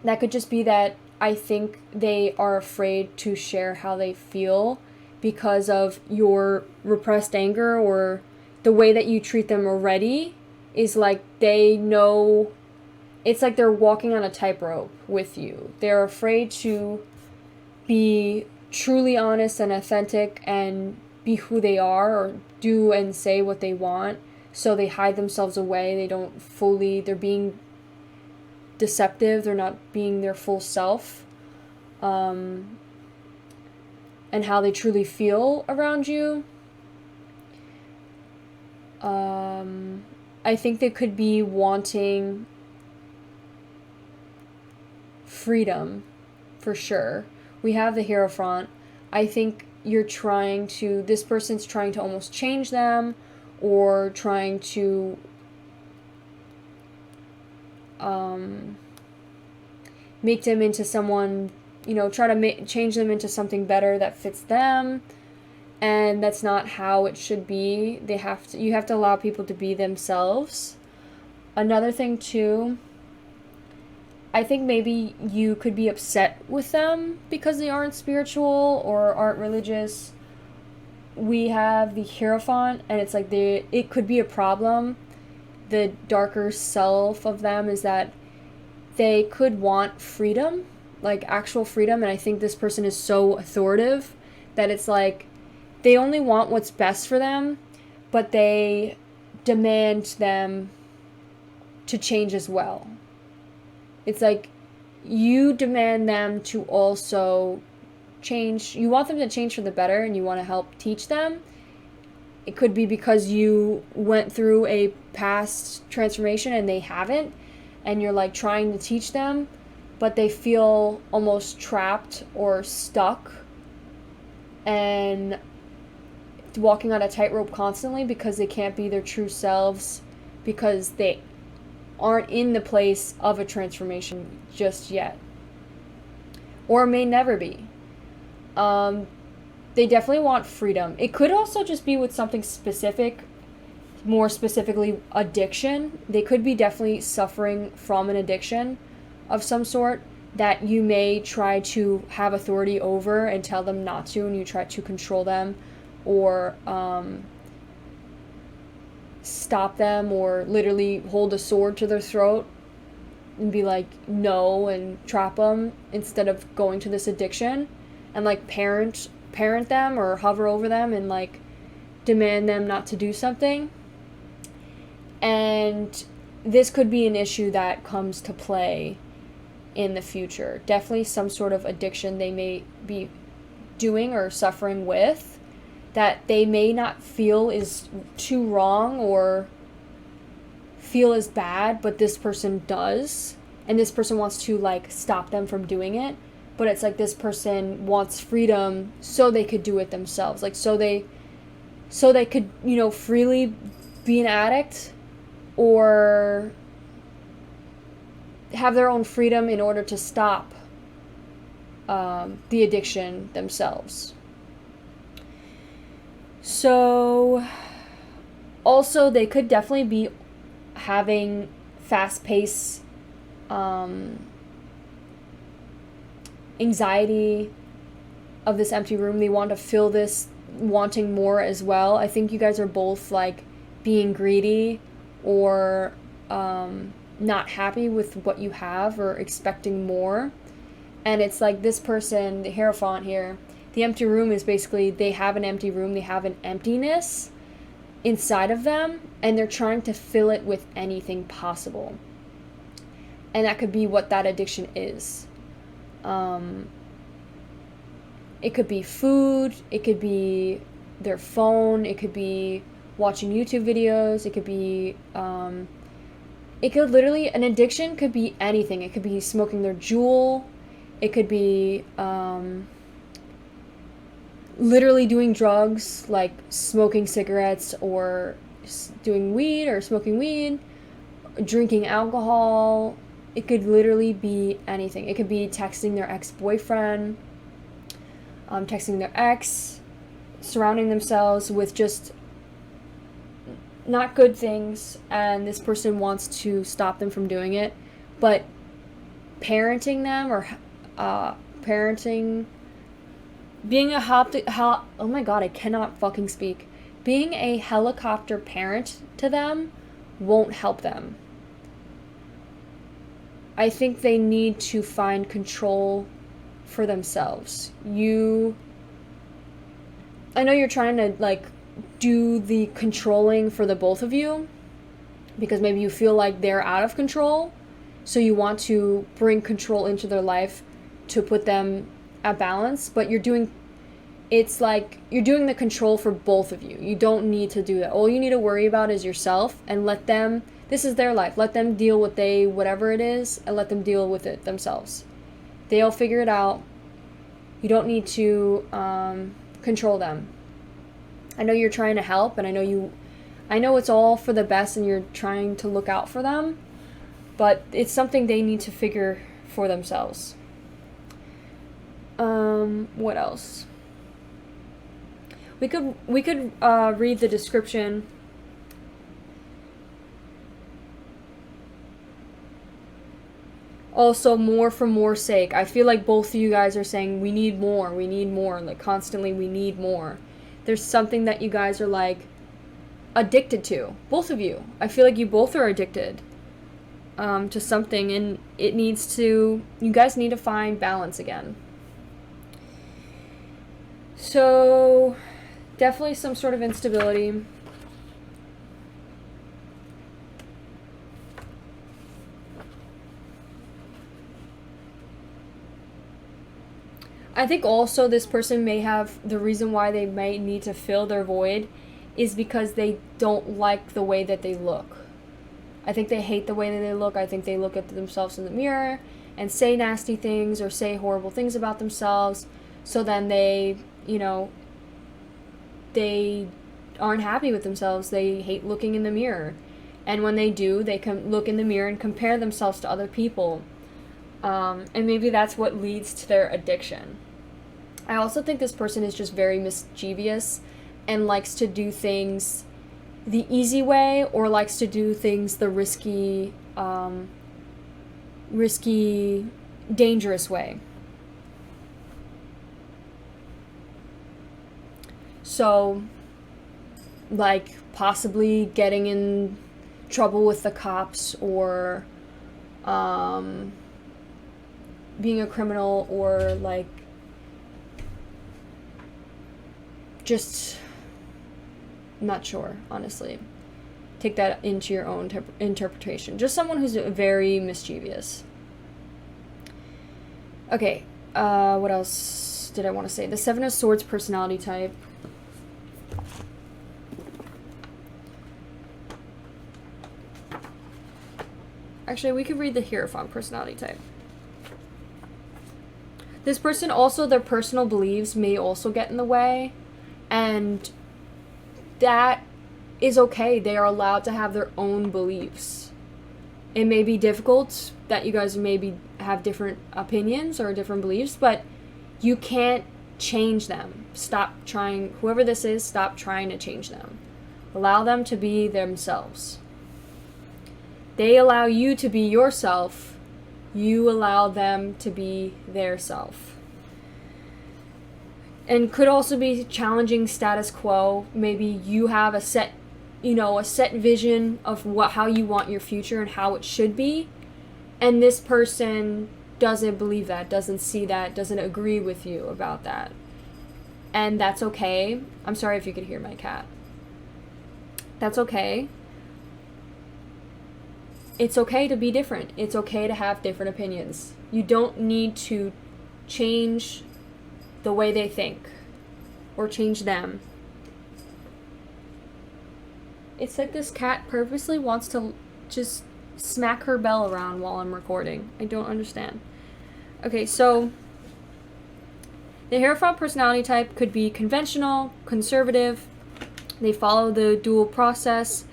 that could just be that I think they are afraid to share how they feel because of your repressed anger, or the way that you treat them already is like they know, it's like they're walking on a tightrope with you. They're afraid to be truly honest and authentic and be who they are, or do and say what they want. So they hide themselves away. They're being deceptive. They're not being their full self. And how they truly feel around you. I think they could be wanting freedom, for sure. We have the Hierophant. I think this person's trying to almost change them, or trying to make them into someone, try to change them into something better that fits them, and that's not how it should be. You have to allow people to be themselves. Another thing too, I think maybe you could be upset with them because they aren't spiritual or aren't religious. we have the Hierophant, and it's like it could be a problem. The darker self of them is that they could want freedom, like actual freedom, and I think this person is so authoritative that it's like they only want what's best for them, but they demand them to change as well. It's like you demand them to also change. You want them to change for the better, and you want to help teach them. It could be because you went through a past transformation and they haven't, and you're like trying to teach them, but they feel almost trapped or stuck and walking on a tightrope constantly because they can't be their true selves, because they aren't in the place of a transformation just yet, or may never be. They definitely want freedom. It could also just be with something specific, more specifically addiction. They could be definitely suffering from an addiction of some sort that you may try to have authority over and tell them not to, and you try to control them or stop them, or literally hold a sword to their throat and be like no and trap them instead of going to this addiction, and like parent them or hover over them and like demand them not to do something. And this could be an issue that comes to play in the future. Definitely some sort of addiction they may be doing or suffering with that they may not feel is too wrong or feel is bad, but this person does, and this person wants to like stop them from doing it. But it's like this person wants freedom so they could do it themselves, like so they could, you know, freely be an addict or have their own freedom in order to stop the addiction themselves. So also they could definitely be having fast-paced anxiety of this empty room. They want to fill this wanting more as well. I think you guys are both like being greedy or not happy with what you have or expecting more. And it's like this person, the Hierophant here, the empty room is basically they have an empty room, they have an emptiness inside of them, and they're trying to fill it with anything possible. And that could be what that addiction is. It could be food, it could be their phone, it could be watching YouTube videos, it could be, it could literally, an addiction could be anything. It could be smoking their Juul, it could be, literally doing drugs, like smoking cigarettes or doing weed or smoking weed, drinking alcohol. It could literally be anything. It could be texting their ex-boyfriend, texting their ex, surrounding themselves with just not good things, and this person wants to stop them from doing it, but parenting them or being a oh my god, I cannot fucking speak. Being a helicopter parent to them won't help them. I think they need to find control for themselves. I know you're trying to like do the controlling for the both of you because maybe you feel like they're out of control, so you want to bring control into their life to put them at balance, but it's like you're doing the control for both of you. You don't need to do that. All you need to worry about is yourself, and let them, this is their life, let them deal with whatever it is, and let them deal with it themselves. They'll figure it out. You don't need to control them. I know you're trying to help, and I know it's all for the best, and you're trying to look out for them, but it's something they need to figure for themselves. What else? We could read the description. Also, more for more's sake. I feel like both of you guys are saying we need more, like constantly we need more. There's something that you guys are like addicted to. Both of you. I feel like you both are addicted to something, and you guys need to find balance again. So definitely some sort of instability. I think also this person may have, the reason why they may need to fill their void is because they don't like the way that they look. I think they hate the way that they look. I think they look at themselves in the mirror and say nasty things or say horrible things about themselves. So then they, they aren't happy with themselves. They hate looking in the mirror. And when they do, they can look in the mirror and compare themselves to other people. And maybe that's what leads to their addiction. I also think this person is just very mischievous and likes to do things the easy way, or likes to do things the risky, dangerous way. So, like, possibly getting in trouble with the cops, or being a criminal, or like just not sure, honestly. Take that into your own interpretation. Just someone who's very mischievous. Okay, what else did I want to say? The Seven of Swords personality type. Actually, we could read the Hierophant personality type. This person also, their personal beliefs may also get in the way, and that is okay. They are allowed to have their own beliefs. It may be difficult that you guys maybe have different opinions or different beliefs, but you can't change them. Stop trying, whoever this is, stop trying to change them. Allow them to be themselves. They allow you to be yourself. You allow them to be their self. And could also be challenging status quo. Maybe you have a set vision of how you want your future and how it should be. And this person doesn't believe that, doesn't see that, doesn't agree with you about that. And that's okay. I'm sorry if you could hear my cat. That's okay. It's okay to be different. It's okay to have different opinions. You don't need to change the way they think or change them. It's like this cat purposely wants to just smack her bell around while I'm recording. I don't understand. Okay, so the Hierophant personality type could be conventional, conservative. They follow the dual process.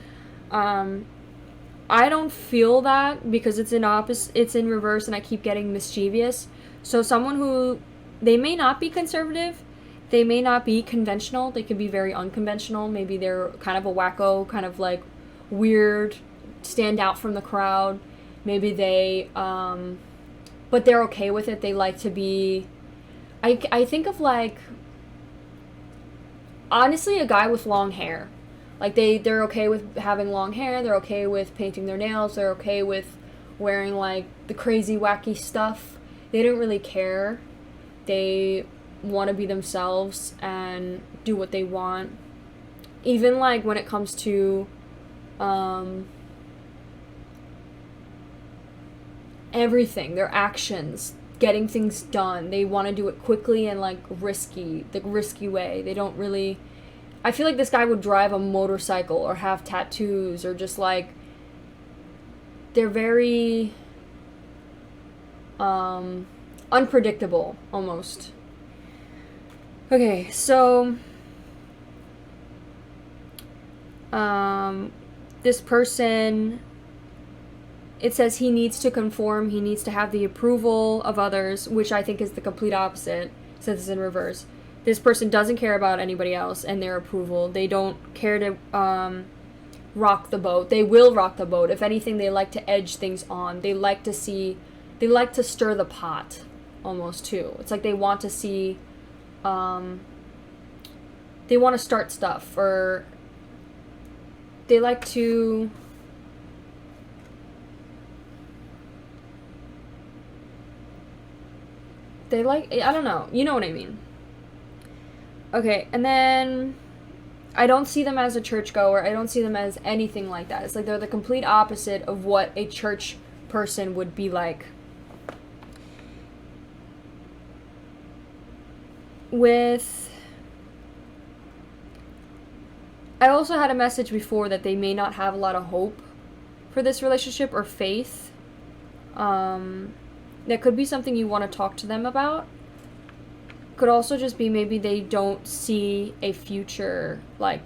I don't feel that because it's in reverse, and I keep getting mischievous. So someone who, they may not be conservative, they may not be conventional, they could be very unconventional. Maybe they're kind of a wacko, kind of like weird, stand out from the crowd. Maybe they, but they're okay with it. They like to be, I think of like, honestly, a guy with long hair. Like they're okay with having long hair, they're okay with painting their nails, they're okay with wearing like the crazy wacky stuff. They don't really care. They want to be themselves and do what they want. Even like when it comes to everything, their actions, getting things done. They want to do it quickly and like the risky way. They don't really, I feel like this guy would drive a motorcycle or have tattoos or just like, they're very unpredictable almost. Okay, so this person, it says he needs to conform, he needs to have the approval of others, which I think is the complete opposite, since it's in reverse. This person doesn't care about anybody else and their approval. They don't care to rock the boat. They will rock the boat. If anything, they like to edge things on. They like to stir the pot almost too. It's like they want to see they want to start stuff, or they like to I don't know, you know what I mean. Okay, and then I don't see them as a churchgoer. I don't see them as anything like that. It's like they're the complete opposite of what a church person would be like. I also had a message before that they may not have a lot of hope for this relationship or faith. That could be something you want to talk to them about. Could also just be maybe they don't see a future, like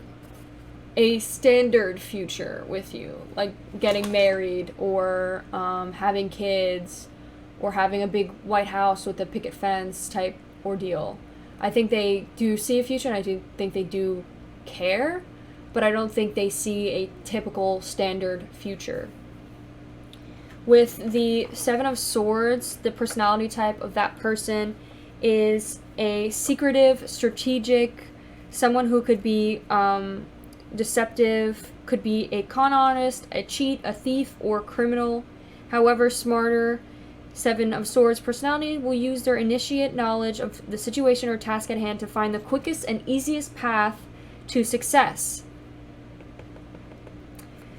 a standard future with you, like getting married or having kids or having a big white house with a picket fence type ordeal. I think they do see a future, and I do think they do care, but I don't think they see a typical standard future. With the Seven of Swords, the personality type of that person is a secretive, strategic, someone who could be deceptive, could be a con artist, a cheat, a thief, or criminal. However, smarter Seven of Swords personality will use their initiate knowledge of the situation or task at hand to find the quickest and easiest path to success.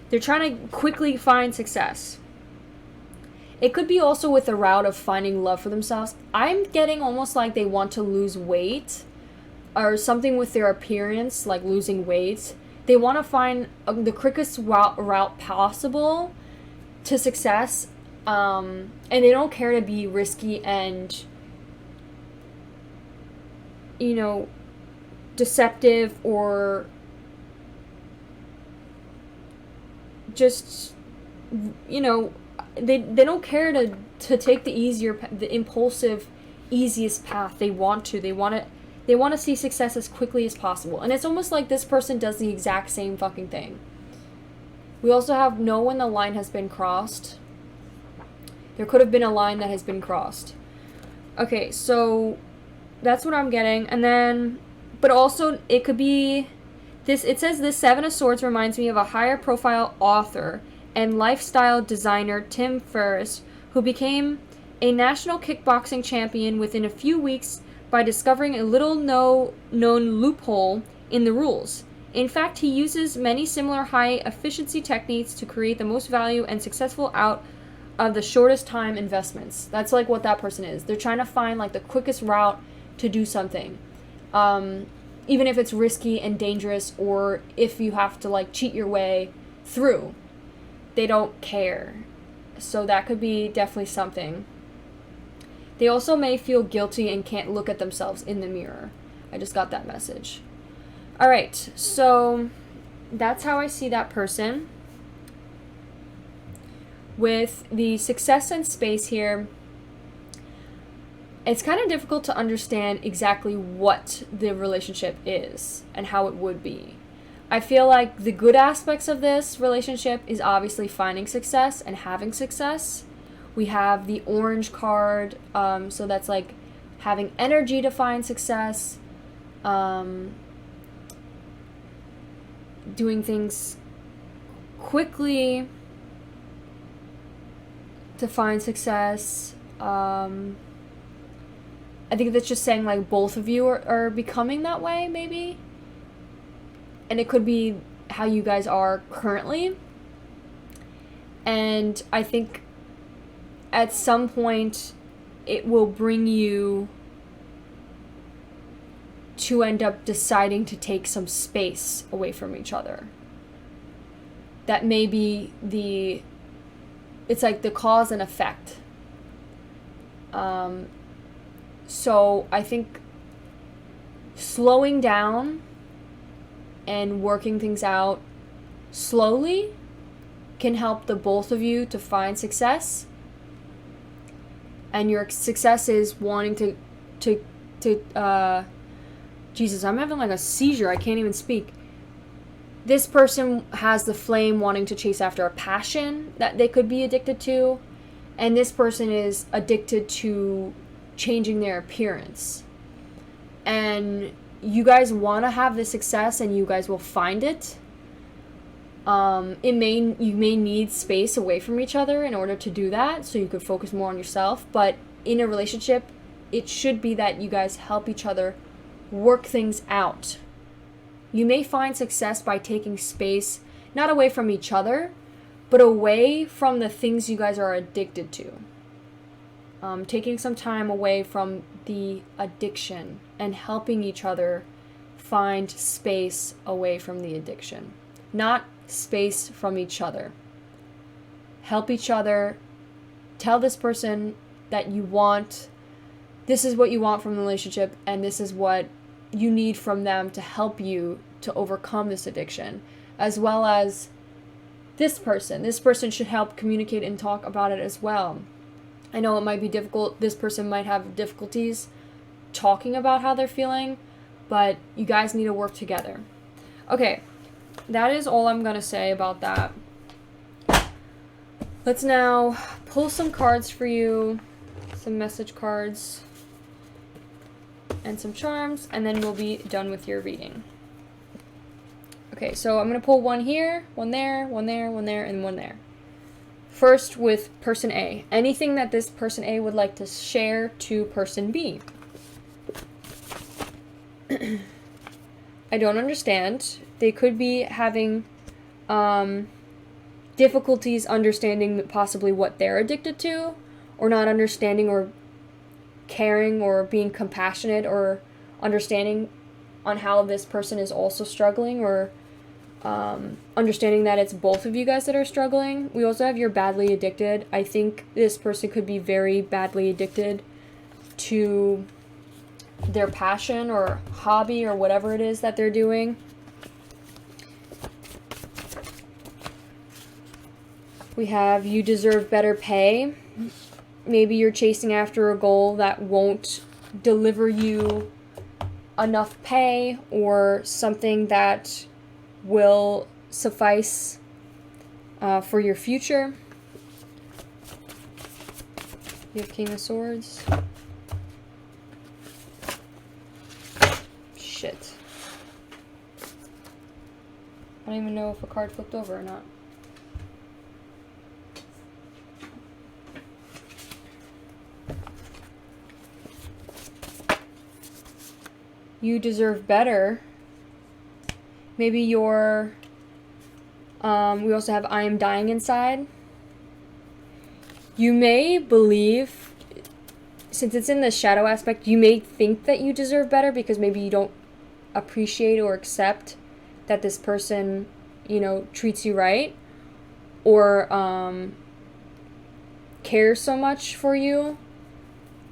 They're trying to quickly find success. It could be also with the route of finding love for themselves. I'm getting almost like they want to lose weight or something with their appearance, like losing weight. They want to find the quickest route possible to success, and they don't care to be risky and, you know, deceptive or just, you know, they don't care to take the impulsive, easiest path. They want to see success as quickly as possible. And it's almost like this person does the exact same fucking thing. We also have know when the line has been crossed. There could have been a line that has been crossed. Okay, so that's what I'm getting. And then, but also it could be this. It says this Seven of Swords reminds me of a higher profile author and lifestyle designer, Tim Ferriss, who became a national kickboxing champion within a few weeks by discovering a little known loophole in the rules. In fact, he uses many similar high efficiency techniques to create the most value and successful out of the shortest time investments. That's like what that person is. They're trying to find like the quickest route to do something. Even if it's risky and dangerous, or if you have to like cheat your way through. They don't care. So that could be definitely something. They also may feel guilty and can't look at themselves in the mirror. I just got that message. Alright, so that's how I see that person. With the success and space here, it's kind of difficult to understand exactly what the relationship is and how it would be. I feel like the good aspects of this relationship is obviously finding success and having success. We have the orange card, so that's like having energy to find success, doing things quickly to find success. I think that's just saying like both of you are becoming that way, maybe. And it could be how you guys are currently. And I think at some point it will bring you to end up deciding to take some space away from each other. That may be it's like the cause and effect. So I think slowing down and working things out slowly can help the both of you to find success. And your success is wanting to Jesus, I'm having like a seizure. I can't even speak. This person has the flame wanting to chase after a passion that they could be addicted to. And this person is addicted to changing their appearance. And you guys want to have the success and you guys will find it. You may need space away from each other in order to do that, so you could focus more on yourself. But in a relationship, it should be that you guys help each other work things out. You may find success by taking space, not away from each other, but away from the things you guys are addicted to. Taking some time away from the addiction and helping each other find space away from the addiction. Not space from each other. Help each other. Tell this person that you want, this is what you want from the relationship, and this is what you need from them to help you to overcome this addiction. As well as this person. This person should help communicate and talk about it as well. I know it might be difficult. This person might have difficulties talking about how they're feeling, but you guys need to work together. Okay, that is all I'm going to say about that. Let's now pull some cards for you, some message cards, and some charms, and then we'll be done with your reading. Okay, so I'm going to pull one here, one there, one there, one there, and one there. First with person A. Anything that this person A would like to share to person B. I don't understand. They could be having difficulties understanding possibly what they're addicted to, or not understanding or caring or being compassionate or understanding on how this person is also struggling, or understanding that it's both of you guys that are struggling. We also have you're badly addicted. I think this person could be very badly addicted to their passion or hobby or whatever it is that they're doing. We have you deserve better pay. Maybe you're chasing after a goal that won't deliver you enough pay, or something that will suffice for your future. You have King of Swords. Shit. I don't even know if a card flipped over or not. You deserve better. Maybe you're, we also have I am dying inside. You may believe, since it's in the shadow aspect, you may think that you deserve better because maybe you don't appreciate or accept that this person, treats you right, or cares so much for you.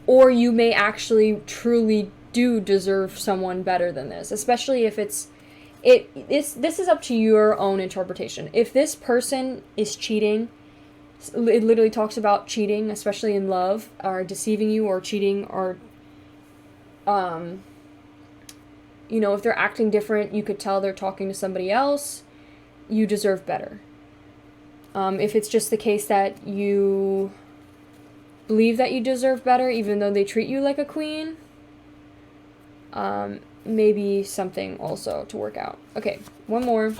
Or you may actually truly do deserve someone better than this, especially if this is up to your own interpretation. If this person is cheating, it literally talks about cheating, especially in love, or deceiving you, or cheating, or if they're acting different, you could tell they're talking to somebody else. You deserve better. If it's just the case that you believe that you deserve better, even though they treat you like a queen, maybe something also to work out. Okay, one more.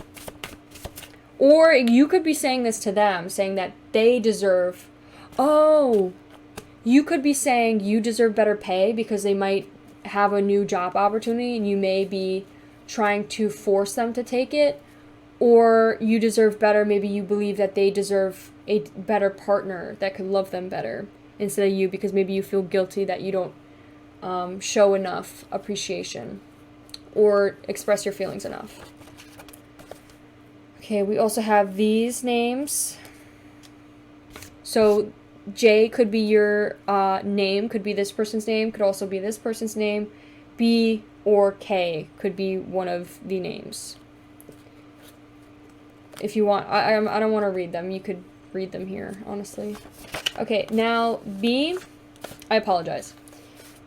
Or you could be saying this to them, saying that they deserve, you could be saying you deserve better pay because they might have a new job opportunity and you may be trying to force them to take it. Or you deserve better, maybe you believe that they deserve a better partner that could love them better instead of you, because maybe you feel guilty that you don't show enough appreciation or express your feelings enough. Okay, we also have these names. So J could be your name, could be this person's name, could also be this person's name. B or K could be one of the names. If you want, I don't want to read them. You could read them here, honestly. Okay, now B, I apologize.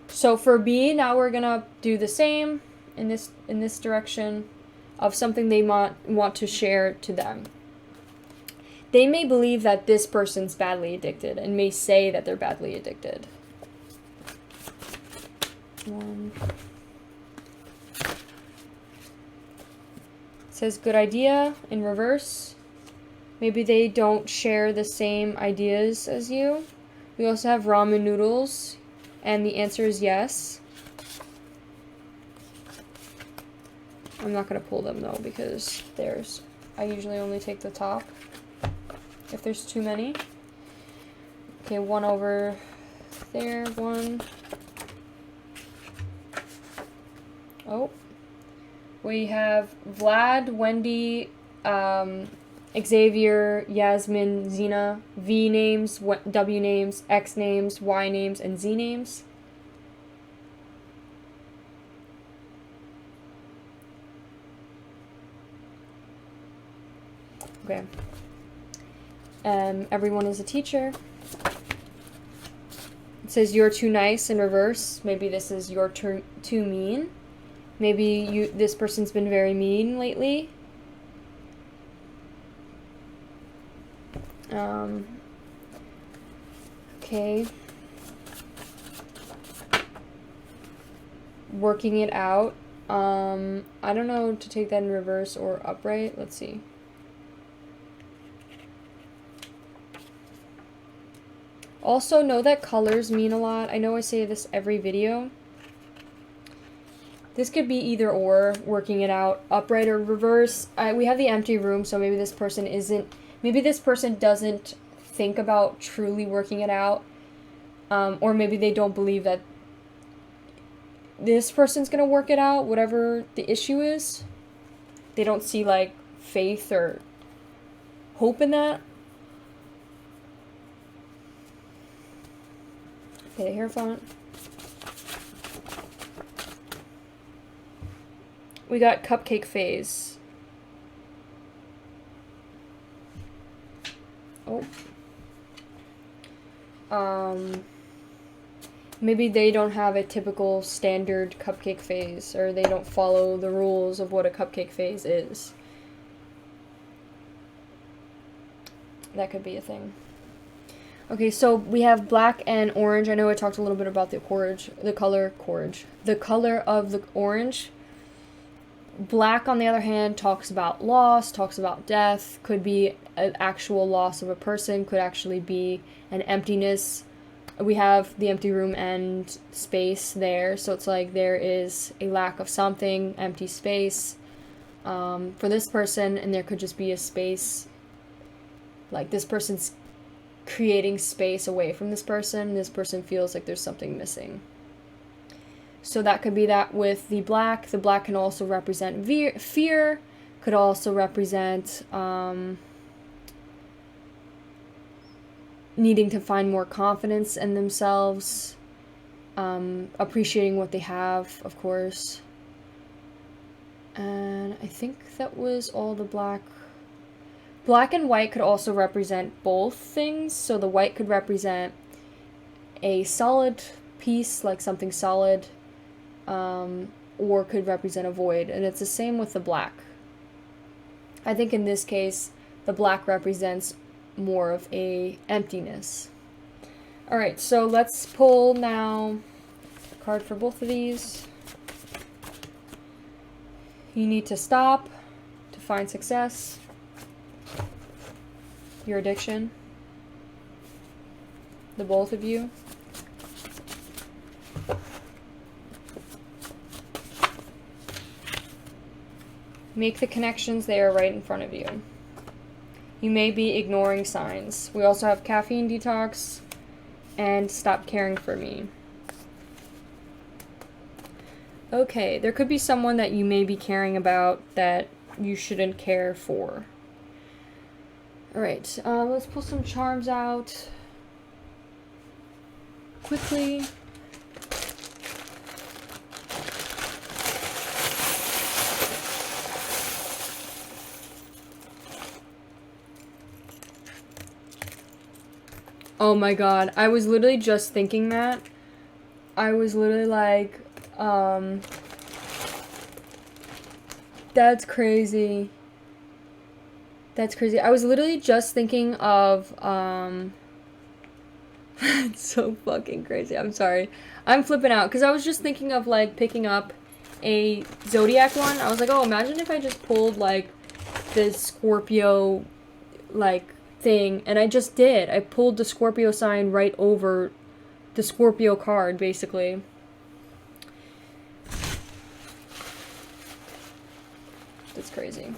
So for B, now we're gonna do the same in this direction of something they want to share to them. They may believe that this person's badly addicted and may say that they're badly addicted. 1, says good idea in reverse. Maybe they don't share the same ideas as you. We also have ramen noodles, and the answer is yes. I'm not going to pull them though because I usually only take the top if there's too many. Okay, one over there, one. Oh. We have Vlad, Wendy, Xavier, Yasmin, Zena, V names, W names, X names, Y names, and Z names. Okay. Everyone is a teacher. It says you're too nice in reverse. Maybe this is you're too mean. Maybe this person's been very mean lately. Okay. Working it out. I don't know to take that in reverse or upright. Let's see. Also, know that colors mean a lot. I know I say this every video. This could be either or, working it out, upright or reverse. We have the empty room, so maybe this person doesn't think about truly working it out. Or maybe they don't believe that this person's gonna work it out, whatever the issue is. They don't see, like, faith or hope in that. Okay, the Hierophant. We got cupcake phase. Oh. Maybe they don't have a typical standard cupcake phase, or they don't follow the rules of what a cupcake phase is. That could be a thing. Okay, so we have black and orange. I know I talked a little bit about the color of the orange. Black, on the other hand, talks about loss, talks about death, could be an actual loss of a person, could actually be an emptiness. We have the empty room and space there, so it's like there is a lack of something, empty space for this person, and there could just be a space, like this person's creating space away from this person feels like there's something missing. So that could be that with the black. The black can also represent fear, could also represent needing to find more confidence in themselves, appreciating what they have, of course. And I think that was all the black. Black and white could also represent both things. So the white could represent a solid piece, like something solid, or could represent a void, and it's the same with the black. I think in this case, the black represents more of a emptiness. Alright, so let's pull now a card for both of these. You need to stop to find success. Your addiction. The both of you. Make the connections, they are right in front of you. You may be ignoring signs. We also have caffeine detox and stop caring for me. Okay, there could be someone that you may be caring about that you shouldn't care for. Alright, let's pull some charms out quickly. Oh my god, I was literally just thinking that. I was literally like, that's crazy. That's crazy. I was literally just thinking of, it's so fucking crazy. I'm sorry. I'm flipping out, because I was just thinking of, like, picking up a zodiac one. I was like, oh, imagine if I just pulled, like, this Scorpio, like, thing. And I just did. I pulled the Scorpio sign right over the Scorpio card, basically. That's crazy.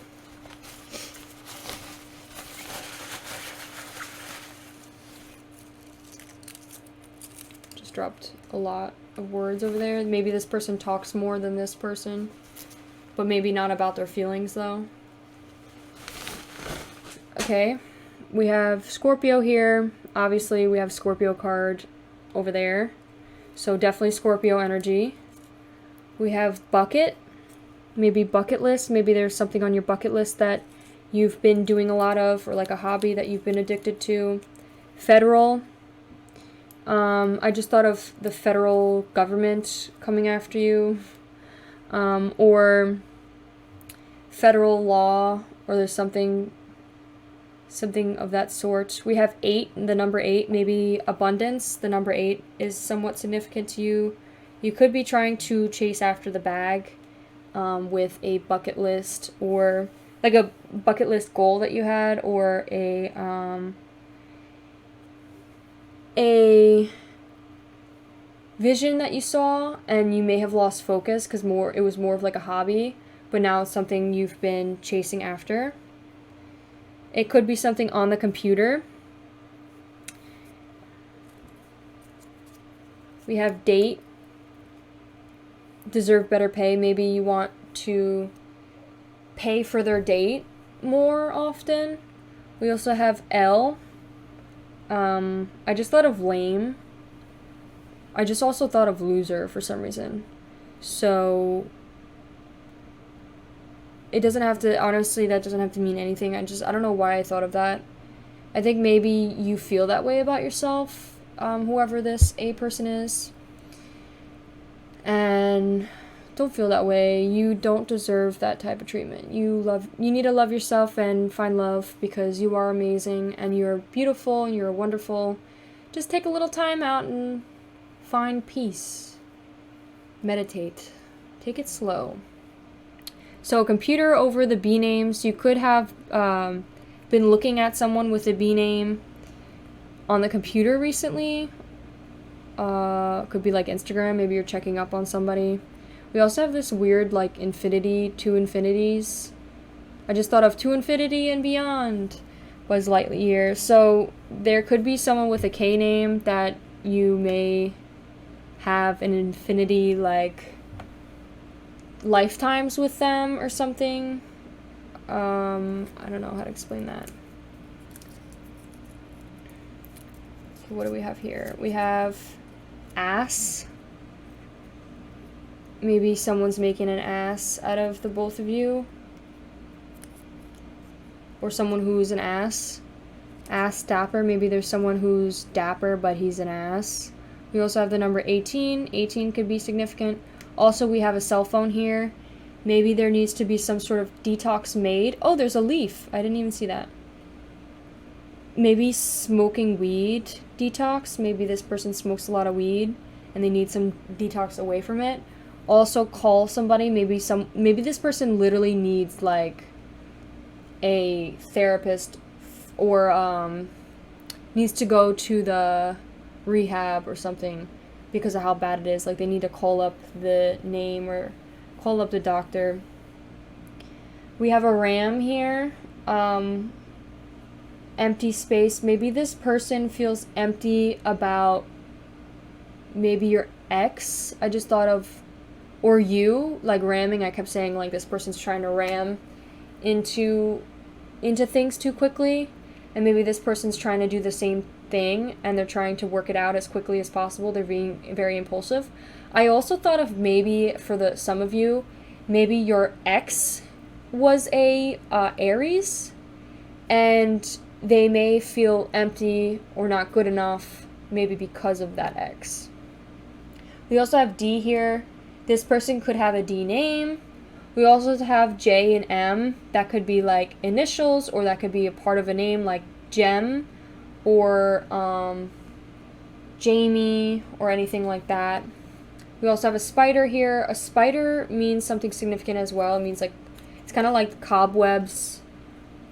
Just dropped a lot of words over there. Maybe this person talks more than this person, but maybe not about their feelings, though. Okay, we have Scorpio here. Obviously, we have Scorpio card over there, so definitely Scorpio energy. We have bucket. Maybe bucket list. Maybe there's something on your bucket list that you've been doing a lot of, or like a hobby that you've been addicted to. Federal. I just thought of the federal government coming after you. Or federal law, or there's something of that sort. We have 8, the number 8, maybe abundance. The number 8 is somewhat significant to you. You could be trying to chase after the bag. With a bucket list, or like a bucket list goal that you had, or a vision that you saw, and you may have lost focus because it was more of like a hobby, but now it's something you've been chasing after. It could be something on the computer. We have date. Deserve better pay. Maybe you want to pay for their date more often. We also have L. I just thought of lame. I just also thought of loser for some reason. So it doesn't have to, honestly, that doesn't have to mean anything. I don't know why I thought of that. I think maybe you feel that way about yourself, whoever this A person is. And don't feel that way. You don't deserve that type of treatment. You need to love yourself and find love, because you are amazing and you're beautiful and you're wonderful. Just take a little time out and find peace. Meditate. Take it slow. So computer over the B names. You could have been looking at someone with a B name on the computer recently. Could be like Instagram. Maybe you're checking up on somebody. We also have this weird like infinity, 2 infinities. I just thought of to infinity and beyond. Buzz Lightyear. So there could be someone with a K name that you may have an infinity like lifetimes with them or something. I don't know how to explain that. Okay, what do we have here? We have ass. Maybe someone's making an ass out of the both of you. Or someone who's an ass. Ass dapper. Maybe there's someone who's dapper but he's an ass. We also have the number 18. 18 could be significant. Also, we have a cell phone here. Maybe there needs to be some sort of detox made. Oh, there's a leaf. I didn't even see that. Maybe smoking weed detox. Maybe this person smokes a lot of weed and they need some detox away from it. Also, call somebody. Maybe this person literally needs like a therapist, or needs to go to the rehab or something because of how bad it is. Like they need to call up the name or call up the doctor. We have a ram here. Empty space. Maybe this person feels empty about maybe your ex. I just thought of, or you, like ramming. I kept saying like this person's trying to ram into things too quickly, and maybe this person's trying to do the same thing and they're trying to work it out as quickly as possible. They're being very impulsive. I also thought of maybe for some of you, maybe your ex was a Aries and they may feel empty or not good enough, maybe because of that ex. We also have D here. This person could have a D name. We also have J and M. That could be like initials, or that could be a part of a name like Jem or Jamie or anything like that. We also have a spider here. A spider means something significant as well. It means like, it's kind of like cobwebs,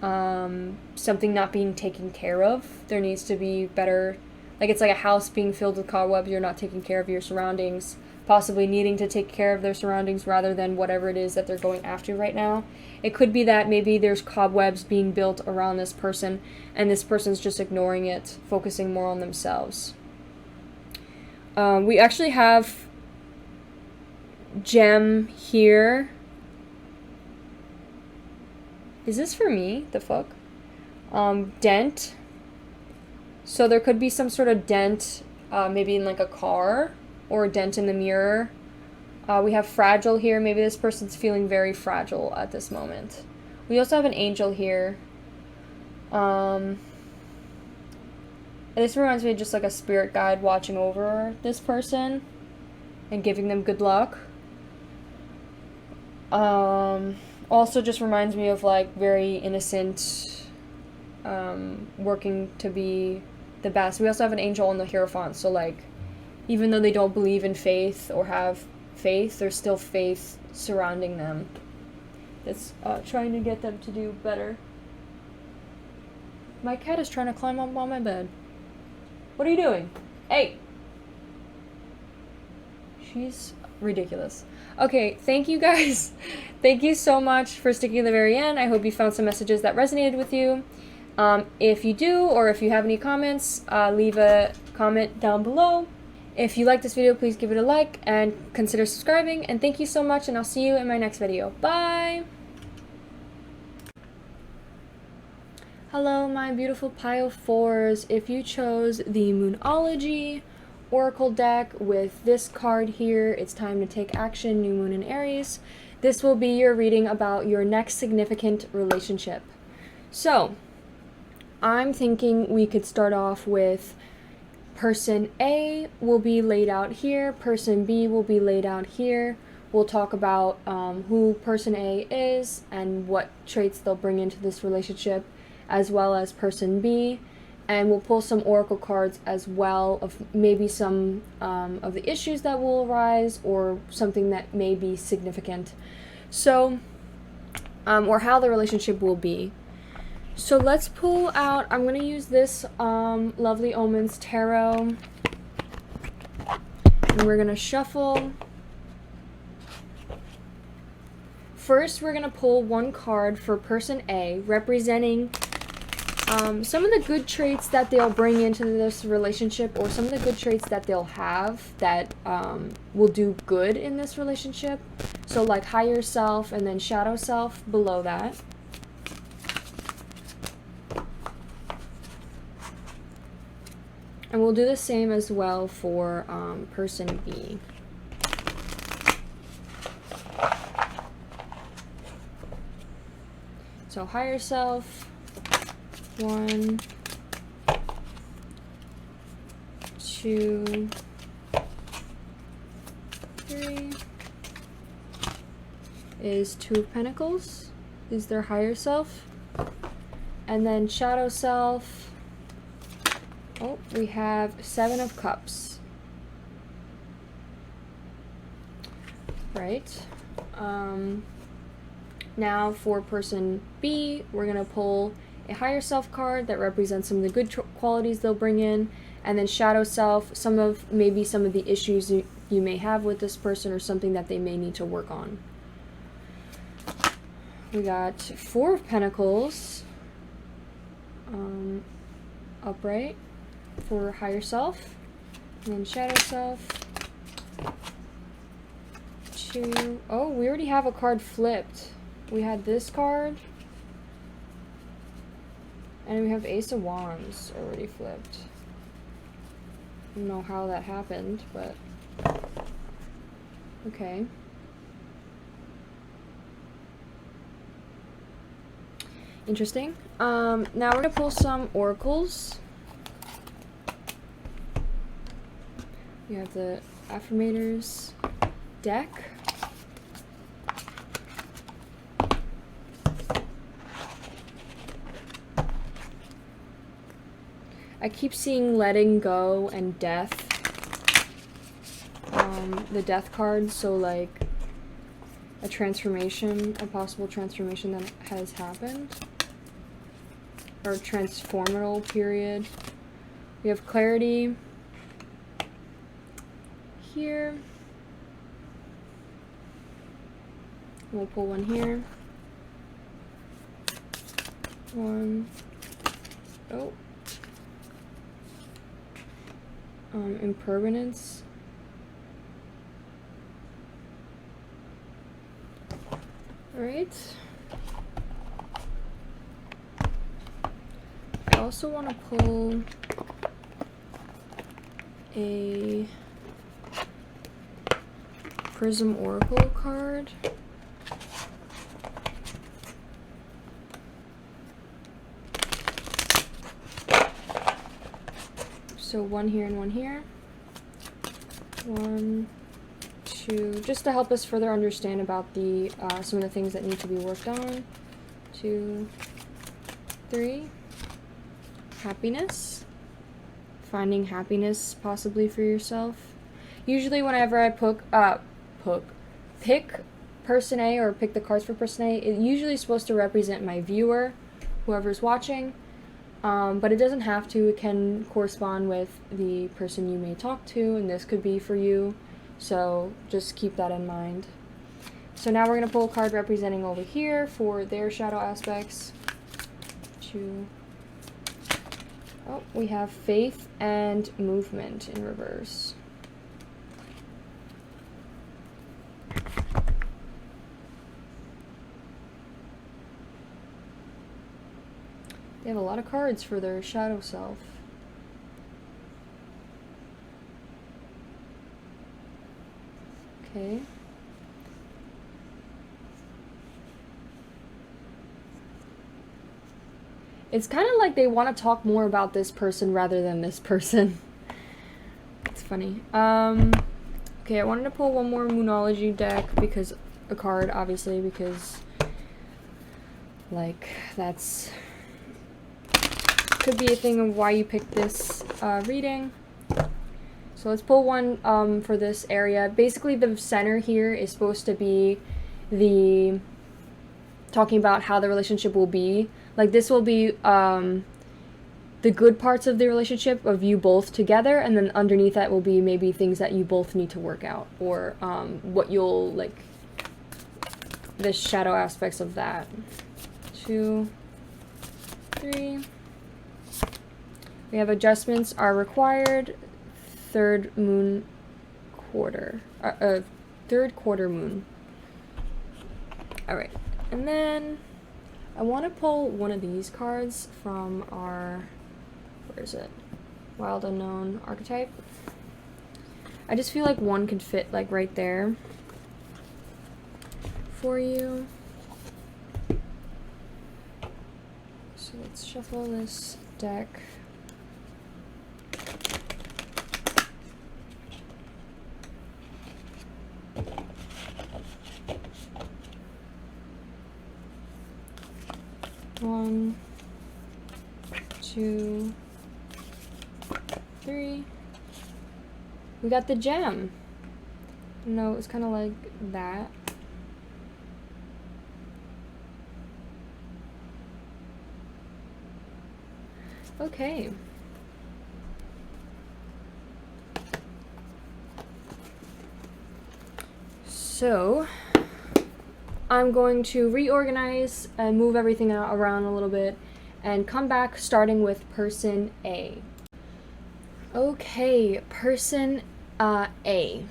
something not being taken care of. There needs to be better, like it's like a house being filled with cobwebs. You're not taking care of your surroundings, possibly needing to take care of their surroundings rather than whatever it is that they're going after right now. It could be that maybe there's cobwebs being built around this person and this person's just ignoring it, focusing more on themselves. We actually have gem here. Is this for me? The fuck? Dent. So there could be some sort of dent, maybe in like a car, or a dent in the mirror. We have fragile here. Maybe this person's feeling very fragile at this moment. We also have an angel here. This reminds me of just like a spirit guide watching over this person and giving them good luck. Also just reminds me of like very innocent, working to be the best. We also have an angel on the Hierophant, so like even though they don't believe in faith or have faith, there's still faith surrounding them that's trying to get them to do better. My cat is trying to climb up on my bed. What are you doing? Hey! She's ridiculous. Okay, thank you guys. Thank you so much for sticking to the very end. I hope you found some messages that resonated with you. If you do, or if you have any comments, leave a comment down below. If you like this video, please give it a like and consider subscribing. And thank you so much, and I'll see you in my next video. Bye! Hello, my beautiful pile 4s. If you chose the Moonology Oracle deck with this card here, it's time to take action, new moon in Aries. This will be your reading about your next significant relationship. So, I'm thinking we could start off with person A will be laid out here, person B will be laid out here. We'll talk about who person A is and what traits they'll bring into this relationship, as well as person B, and we'll pull some oracle cards as well of maybe some of the issues that will arise or something that may be significant. So, or how the relationship will be. So let's pull out, I'm going to use this Lovely Omens Tarot, and we're going to shuffle. First, we're going to pull one card for person A, representing some of the good traits that they'll bring into this relationship, or some of the good traits that they'll have that will do good in this relationship. So like higher self and then shadow self below that. And we'll do the same as well for person B. So higher self, 1, 2, 3 is 2 of Pentacles, is their higher self. And then shadow self, oh, we have 7 of Cups. Right. Now for person B, we're going to pull a higher self card that represents some of the good qualities they'll bring in, and then shadow self, maybe some of the issues you may have with this person or something that they may need to work on. We got 4 of Pentacles, upright for higher self, and then shadow self. 2. Oh, we already have a card flipped. We had this card, and we have Ace of Wands already flipped. I don't know how that happened, but okay. Interesting. Now we're gonna pull some oracles. We have the Affirmators deck. I keep seeing letting go and death. the death card, so like a transformation, a possible transformation that has happened, or transformational period. We have clarity here. We'll pull one here. One. Oh. Impermanence. Alright. I also want to pull a Prism Oracle card. So one here and one here. 1, 2, just to help us further understand about the some of the things that need to be worked on. 2, 3. Happiness. Finding happiness possibly for yourself. Usually whenever I pick person A or pick the cards for person A, it usually is supposed to represent my viewer, whoever's watching. But it doesn't have to. It can correspond with the person you may talk to, and this could be for you. So just keep that in mind. So now we're going to pull a card representing over here for their shadow aspects. 2. Oh, we have faith and movement in reverse. They have a lot of cards for their shadow self. Okay. It's kind of like they want to talk more about this person rather than this person. It's funny. Okay, I wanted to pull one more Moonology deck because a card, obviously, because like that's could be a thing of why you picked this reading. So let's pull one for this area. Basically, the center here is supposed to be the talking about how the relationship will be. Like this will be the good parts of the relationship of you both together, and then underneath that will be maybe things that you both need to work out, or what you'll like, the shadow aspects of that. 2, 3. We have adjustments are required. Third moon quarter. Third quarter moon. Alright. And then I want to pull one of these cards from our, where is it? Wild Unknown archetype. I just feel like one could fit like right there for you. So let's shuffle this deck. One, 2, 3. We got the gem. No, it's kind of like that. Okay. So I'm going to reorganize and move everything around a little bit and come back starting with person A. Okay, person A.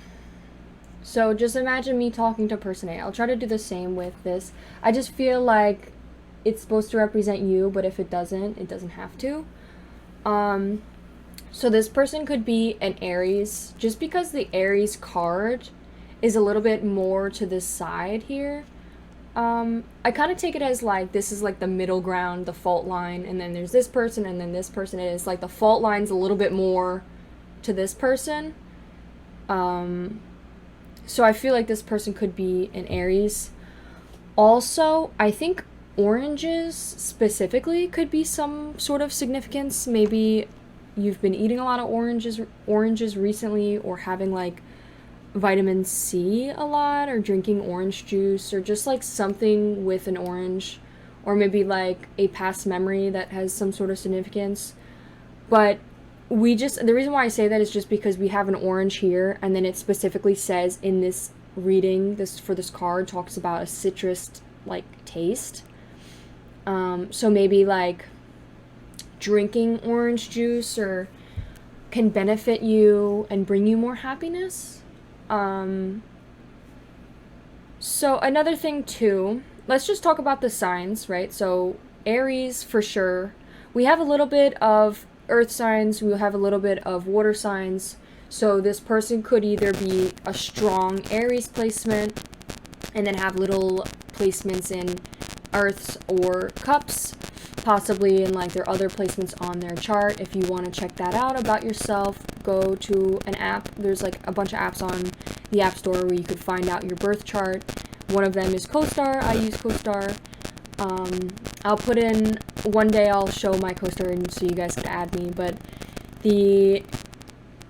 So just imagine me talking to person A. I'll try to do the same with this. I just feel like it's supposed to represent you, but if it doesn't have to. So this person could be an Aries, just because the Aries card is a little bit more to this side here. I kind of take it as like this is like the middle ground, the fault line, and then there's this person, and then this person. It is like the fault line's a little bit more to this person. So I feel like this person could be an Aries. Also, I think oranges specifically could be some sort of significance. Maybe you've been eating a lot of oranges recently, or having like vitamin C a lot, or drinking orange juice, or just like something with an orange, or maybe like a past memory that has some sort of significance. But the reason why I say that is just because we have an orange here, and then it specifically says in this reading, this card talks about a citrus like taste. So maybe like drinking orange juice or can benefit you and bring you more happiness. So another thing too, let's just talk about the signs, right? So Aries for sure. We have a little bit of earth signs, we'll have a little bit of water signs. So this person could either be a strong Aries placement and then have little placements in earths or cups, possibly in like their other placements on their chart. If you want to check that out about yourself, go to an app. There's like a bunch of apps on the App Store where you could find out your birth chart. One of them is CoStar. I use CoStar. I'll put in, one day I'll show my CoStar and so you guys can add me, but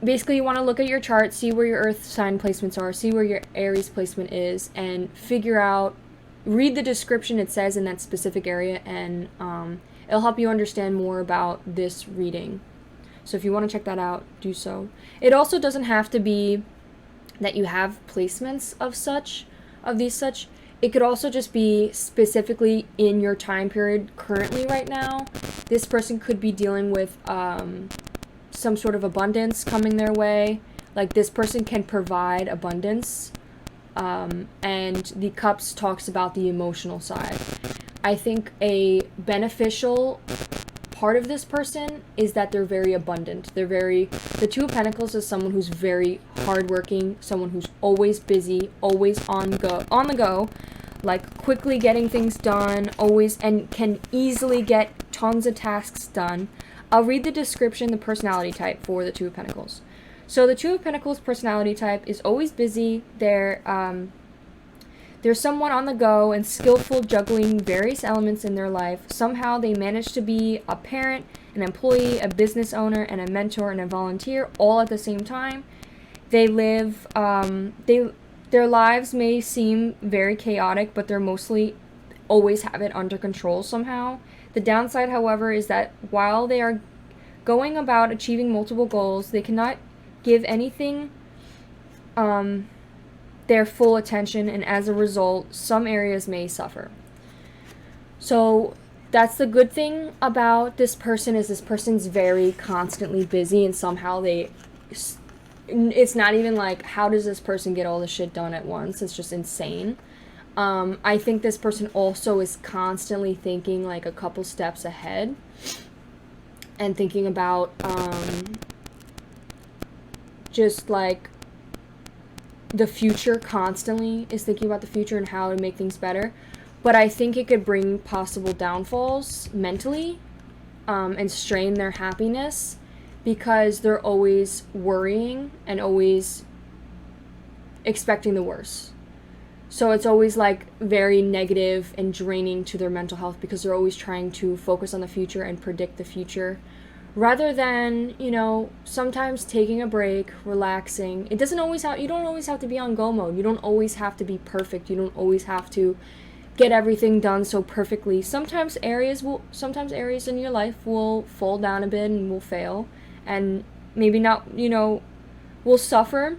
basically you want to look at your chart, see where your earth sign placements are, see where your Aries placement is, and figure out, read the description it says in that specific area, and it'll help you understand more about this reading. So if you want to check that out, do so. It also doesn't have to be that you have placements of these such. It could also just be specifically in your time period currently right now. This person could be dealing with some sort of abundance coming their way. Like this person can provide abundance. And the Cups talks about the emotional side. I think a beneficial part of this person is that they're very abundant. The Two of Pentacles is someone who's very hardworking, someone who's always busy, always on the go, like quickly getting things done, always, and can easily get tons of tasks done. I'll read the description, the personality type for the Two of Pentacles. So the Two of Pentacles personality type is always busy. They're someone on the go and skillful juggling various elements in their life. Somehow they manage to be a parent, an employee, a business owner, and a mentor and a volunteer all at the same time. They live, their lives may seem very chaotic, but they're mostly always have it under control somehow. The downside, however, is that while they are going about achieving multiple goals, they cannot give anything their full attention, and as a result, some areas may suffer. So that's the good thing about this person, is this person's very constantly busy, and somehow it's not even like, how does this person get all the shit done at once? It's just insane. I think this person also is constantly thinking like a couple steps ahead and thinking about just like the future, constantly is thinking about the future and how to make things better. But I think it could bring possible downfalls mentally and strain their happiness, because they're always worrying and always expecting the worst. So it's always like very negative and draining to their mental health, because they're always trying to focus on the future and predict the future, rather than, sometimes taking a break, relaxing. You don't always have to be on go mode. You don't always have to be perfect. You don't always have to get everything done so perfectly. Sometimes areas in your life will fall down a bit and will fail, and maybe not, will suffer.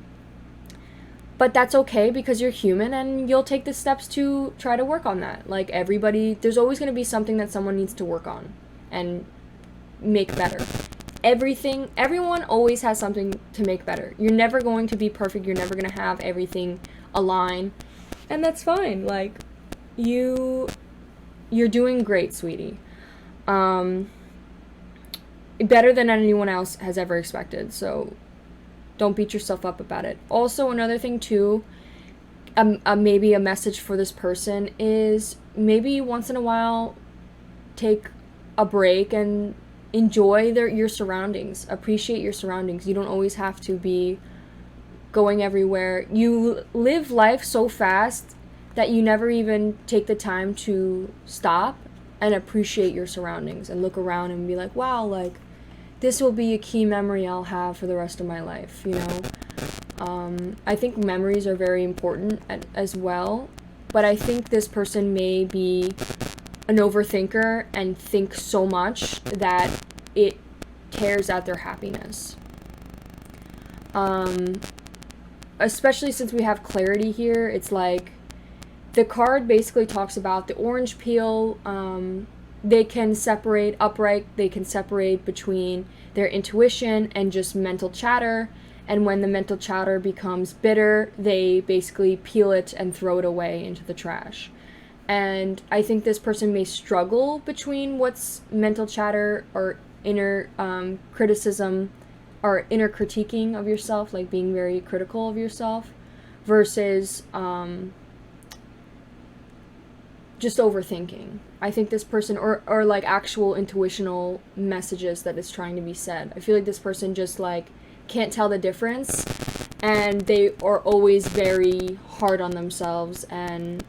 But that's okay, because you're human and you'll take the steps to try to work on that. Like everybody, there's always going to be something that someone needs to work on and make better. Everyone always has something to make better. You're never going to be perfect. You're never going to have everything align. And that's fine. Like, you're doing great, sweetie. Better than anyone else has ever expected. So don't beat yourself up about it. Also, another thing too, maybe a message for this person is maybe once in a while take a break and enjoy your surroundings. Appreciate your surroundings. You don't always have to be going everywhere. You live life so fast that you never even take the time to stop and appreciate your surroundings and look around and be like, wow, like this will be a key memory I'll have for the rest of my life, I think memories are very important as well, but I think this person may be an overthinker and think so much that it tears at their happiness. Especially since we have clarity here, it's like the card basically talks about the orange peel. They can separate upright, they can separate between their intuition and just mental chatter. And when the mental chatter becomes bitter, they basically peel it and throw it away into the trash. And I think this person may struggle between what's mental chatter or inner criticism or inner critiquing of yourself, like being very critical of yourself, versus just overthinking. I think this person, or like actual intuitional messages that is trying to be said. I feel like this person just like can't tell the difference, and they are always very hard on themselves and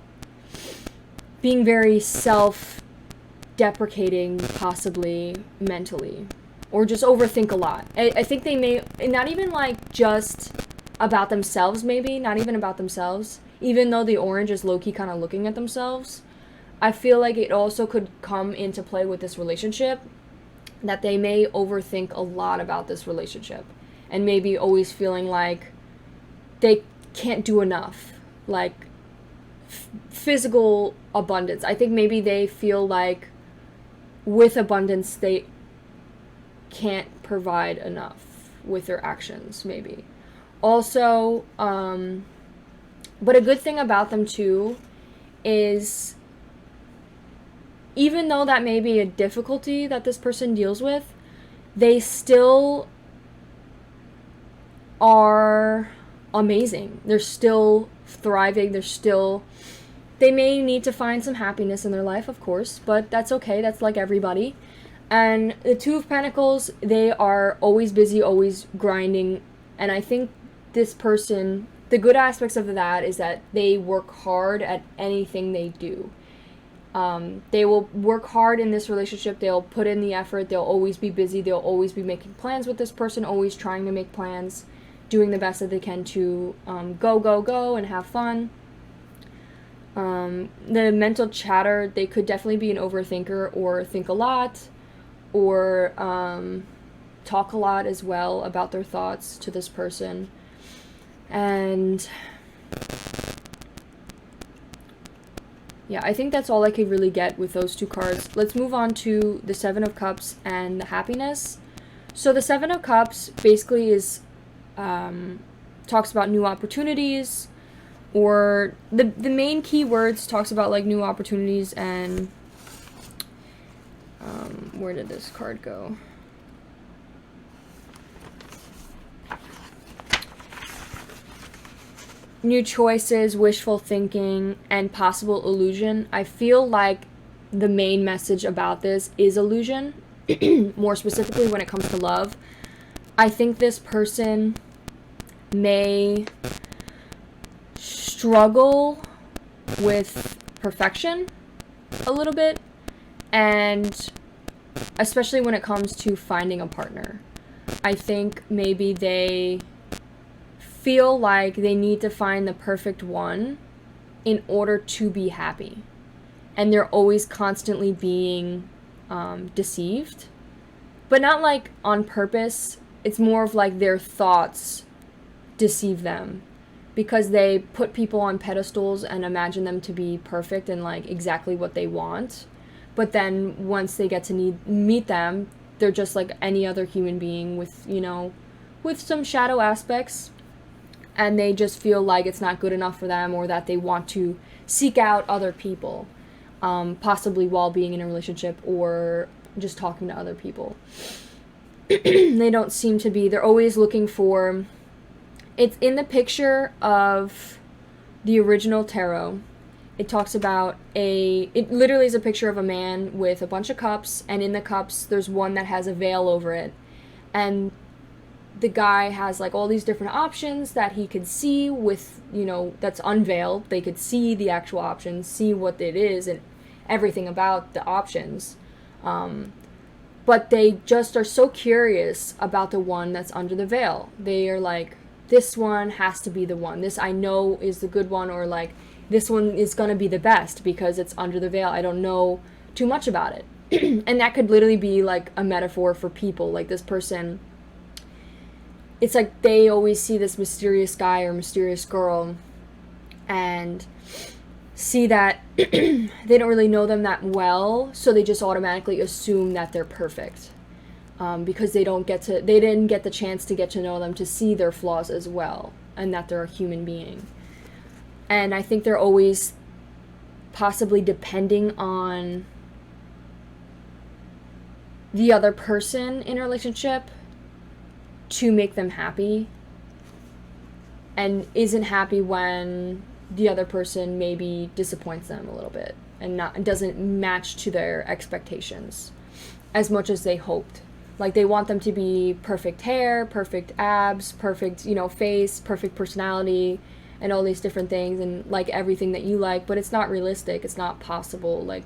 being very self-deprecating, possibly mentally, or just overthink a lot. I think they may, not even like just about themselves, maybe, not even about themselves, even though the orange is low-key kind of looking at themselves. I feel like it also could come into play with this relationship, that they may overthink a lot about this relationship, and maybe always feeling like they can't do enough, like physical abundance. I think maybe they feel like with abundance they can't provide enough with their actions, maybe. Also, but a good thing about them too is, even though that may be a difficulty that this person deals with, they still are amazing. They're still thriving. They may need to find some happiness in their life, of course, but that's okay. That's like everybody. And the Two of Pentacles, they are always busy, always grinding. And I think this person, the good aspects of that is that they work hard at anything they do. They will work hard in this relationship. They'll put in the effort. They'll always be busy. They'll always be making plans with this person, always trying to make plans, doing the best that they can to go and have fun. The mental chatter, they could definitely be an overthinker or think a lot, or talk a lot as well about their thoughts to this person. And yeah, I think that's all I could really get with those two cards. Let's move on to the Seven of Cups and the happiness. So the Seven of Cups basically is talks about new opportunities, or the main key words talks about like new opportunities. And where did this card go? New choices, wishful thinking, and possible illusion. I feel like the main message about this is illusion, more specifically when it comes to love. I think this person may struggle with perfection a little bit, and especially when it comes to finding a partner. I think maybe they feel like they need to find the perfect one in order to be happy, and they're always constantly being deceived, but not like on purpose. It's more of like their thoughts deceive them, because they put people on pedestals and imagine them to be perfect and like exactly what they want, but then once they get to meet them, they're just like any other human being with, you know, with some shadow aspects, and they just feel like it's not good enough for them, or that they want to seek out other people, possibly while being in a relationship or just talking to other people. They don't seem to be, they're always looking for, it's in the picture of the original tarot. It talks about it literally is a picture of a man with a bunch of cups, and in the cups there's one that has a veil over it, and the guy has like all these different options that he could see with, you know, that's unveiled. They could see the actual options, see what it is and everything about the options. But they just are so curious about the one that's under the veil. They are like, this one has to be the one. This I know is the good one, or like this one is going to be the best because it's under the veil. I don't know too much about it. And that could literally be like a metaphor for people. Like this person, it's like they always see this mysterious guy or mysterious girl and see that they don't really know them that well, so they just automatically assume that they're perfect. Because they didn't get the chance to get to know them, to see their flaws as well, and that they're a human being. And I think they're always possibly depending on the other person in a relationship to make them happy, and isn't happy when the other person maybe disappoints them a little bit and doesn't match to their expectations as much as they hoped. Like they want them to be perfect hair, perfect abs, perfect, face, perfect personality, and all these different things, and like everything that you like, but it's not realistic. It's not possible. Like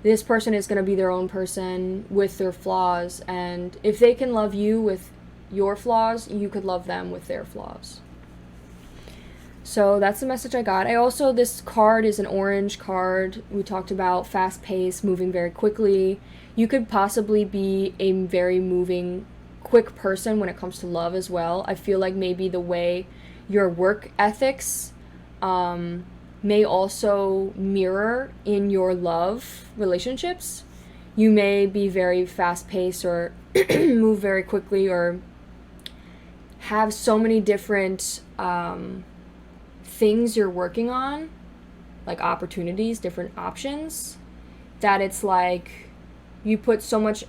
this person is going to be their own person with their flaws, and if they can love you with your flaws, you could love them with their flaws. So that's the message I got. This card is an orange card. We talked about fast pace, moving very quickly. You could possibly be a very moving, quick person when it comes to love as well. I feel like maybe the way your work ethics may also mirror in your love relationships. You may be very fast paced or move very quickly, or have so many different things you're working on, like opportunities, different options, that it's like you put so much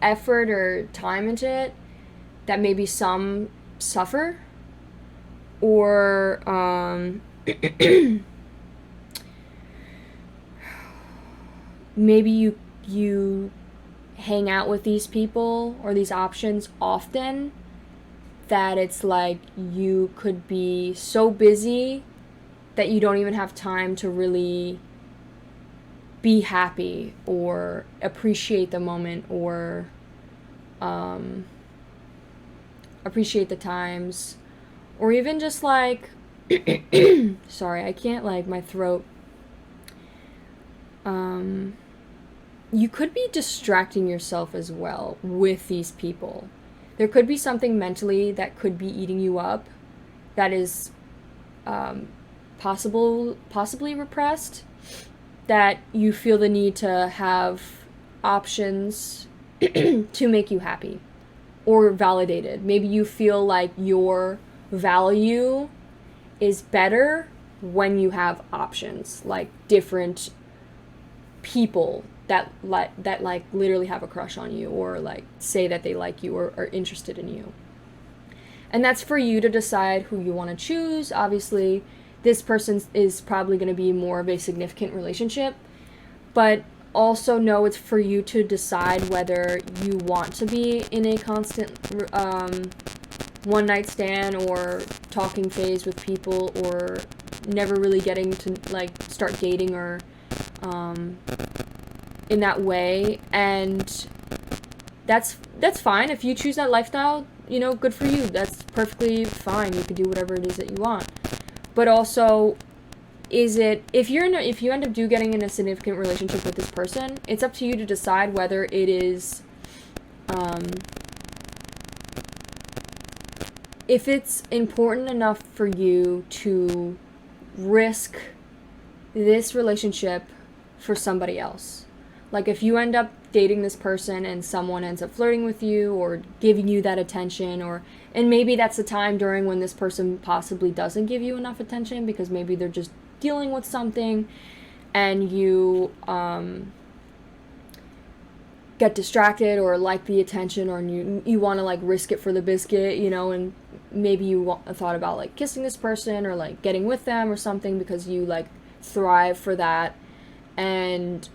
effort or time into it that maybe some suffer, or maybe you hang out with these people or these options often, that it's like you could be so busy that you don't even have time to really be happy or appreciate the moment, or appreciate the times, or even just like sorry, I can't, like, my throat. You could be distracting yourself as well with these people. There could be something mentally that could be eating you up that is possibly repressed, that you feel the need to have options to make you happy or validated. Maybe you feel like your value is better when you have options, like different people that literally have a crush on you, or like say that they like you or are interested in you. And that's for you to decide who you want to choose. Obviously, this person is probably going to be more of a significant relationship, but also know it's for you to decide whether you want to be in a constant one night stand or talking phase with people, or never really getting to like start dating or in that way. And that's fine. If you choose that lifestyle, good for you. That's perfectly fine. You can do whatever it is that you want. But also, if you end up getting in a significant relationship with this person, it's up to you to decide whether it is if it's important enough for you to risk this relationship for somebody else. Like if you end up dating this person and someone ends up flirting with you or giving you that attention, and maybe that's the time during when this person possibly doesn't give you enough attention because maybe they're just dealing with something, and you get distracted or like the attention, or you want to like risk it for the biscuit, and maybe you thought about like kissing this person or like getting with them or something because you like thrive for that, and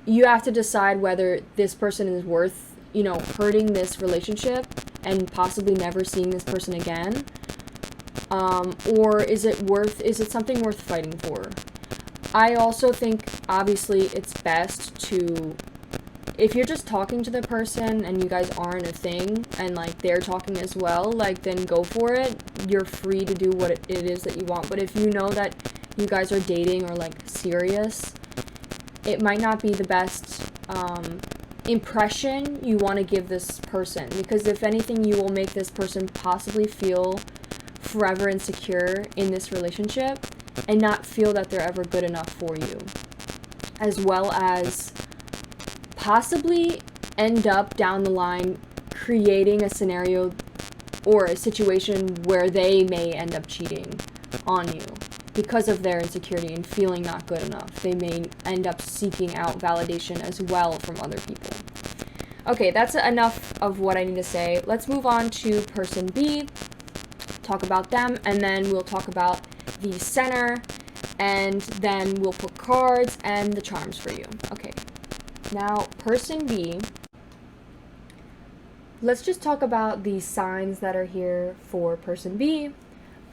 you have to decide whether this person is worth, hurting this relationship and possibly never seeing this person again, or is it something worth fighting for? I also think obviously it's best to if you're just talking to the person and you guys aren't a thing and like they're talking as well, like then go for it. You're free to do what it is that you want. But if you know that you guys are dating or like serious, it might not be the best impression you want to give this person, because if anything, you will make this person possibly feel forever insecure in this relationship and not feel that they're ever good enough for you, as well as possibly end up down the line creating a scenario or a situation where they may end up cheating on you because of their insecurity and feeling not good enough. They may end up seeking out validation as well from other people. Okay, that's enough of what I need to say. Let's move on to person B, talk about them, and then we'll talk about the center, and then we'll put cards and the charms for you. Okay, now person B, let's just talk about the signs that are here for person B.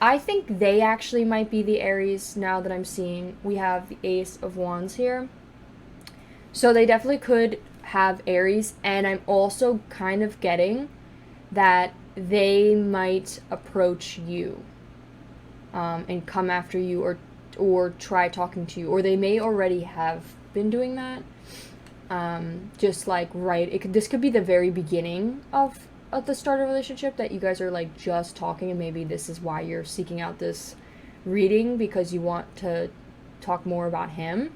I think they actually might be the Aries now that I'm seeing. We have the Ace of Wands here. So they definitely could have Aries, and I'm also kind of getting that they might approach you and come after you or try talking to you, or they may already have been doing that. Just like this could be the very beginning of the start of a relationship, that you guys are like just talking, and maybe this is why you're seeking out this reading, because you want to talk more about him.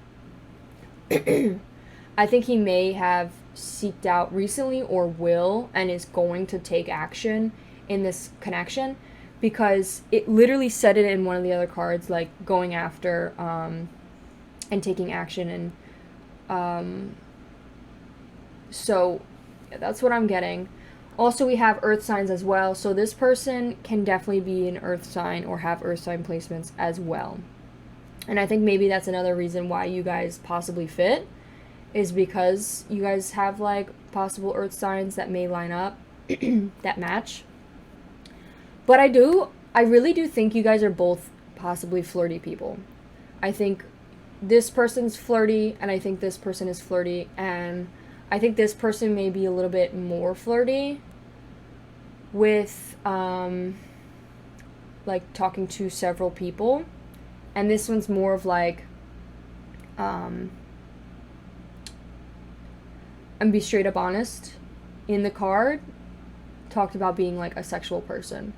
I think he may have seeked out recently or will and is going to take action in this connection, because it literally said it in one of the other cards, like going after and taking action, and so yeah, that's what I'm getting. Also, we have earth signs as well, so this person can definitely be an earth sign or have earth sign placements as well. And I think maybe that's another reason why you guys possibly fit, is because you guys have like possible earth signs that may line up that match. But I really do think you guys are both possibly flirty people. I think this person's flirty, and I think this person is flirty, and I think this person may be a little bit more flirty with like talking to several people, and this one's more of like and be straight up honest, in the card talked about being like a sexual person.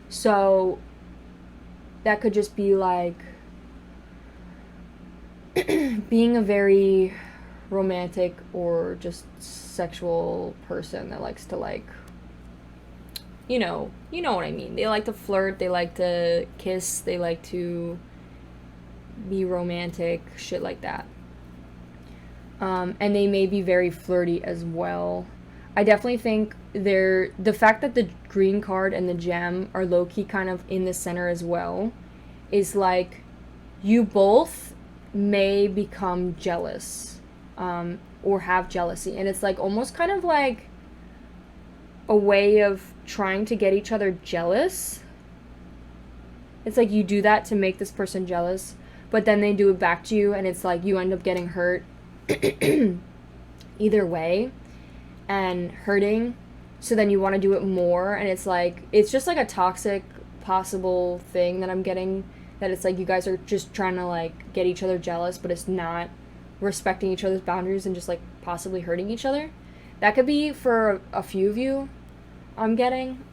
So that could just be like being a very romantic or just sexual person that likes to like, you know what I mean. They like to flirt, they like to kiss, they like to be romantic, shit like that. And they may be very flirty as well. I definitely think the fact that the green card and the gem are low-key kind of in the center as well is like you both may become jealous or have jealousy, and it's like almost kind of like a way of trying to get each other jealous. It's like you do that to make this person jealous, but then they do it back to you, and it's like you end up getting hurt either way and hurting, so then you want to do it more, and it's like it's just like a toxic possible thing that I'm getting, that it's like you guys are just trying to like get each other jealous, but it's not respecting each other's boundaries and just like possibly hurting each other. That could be for a few of you, I'm getting.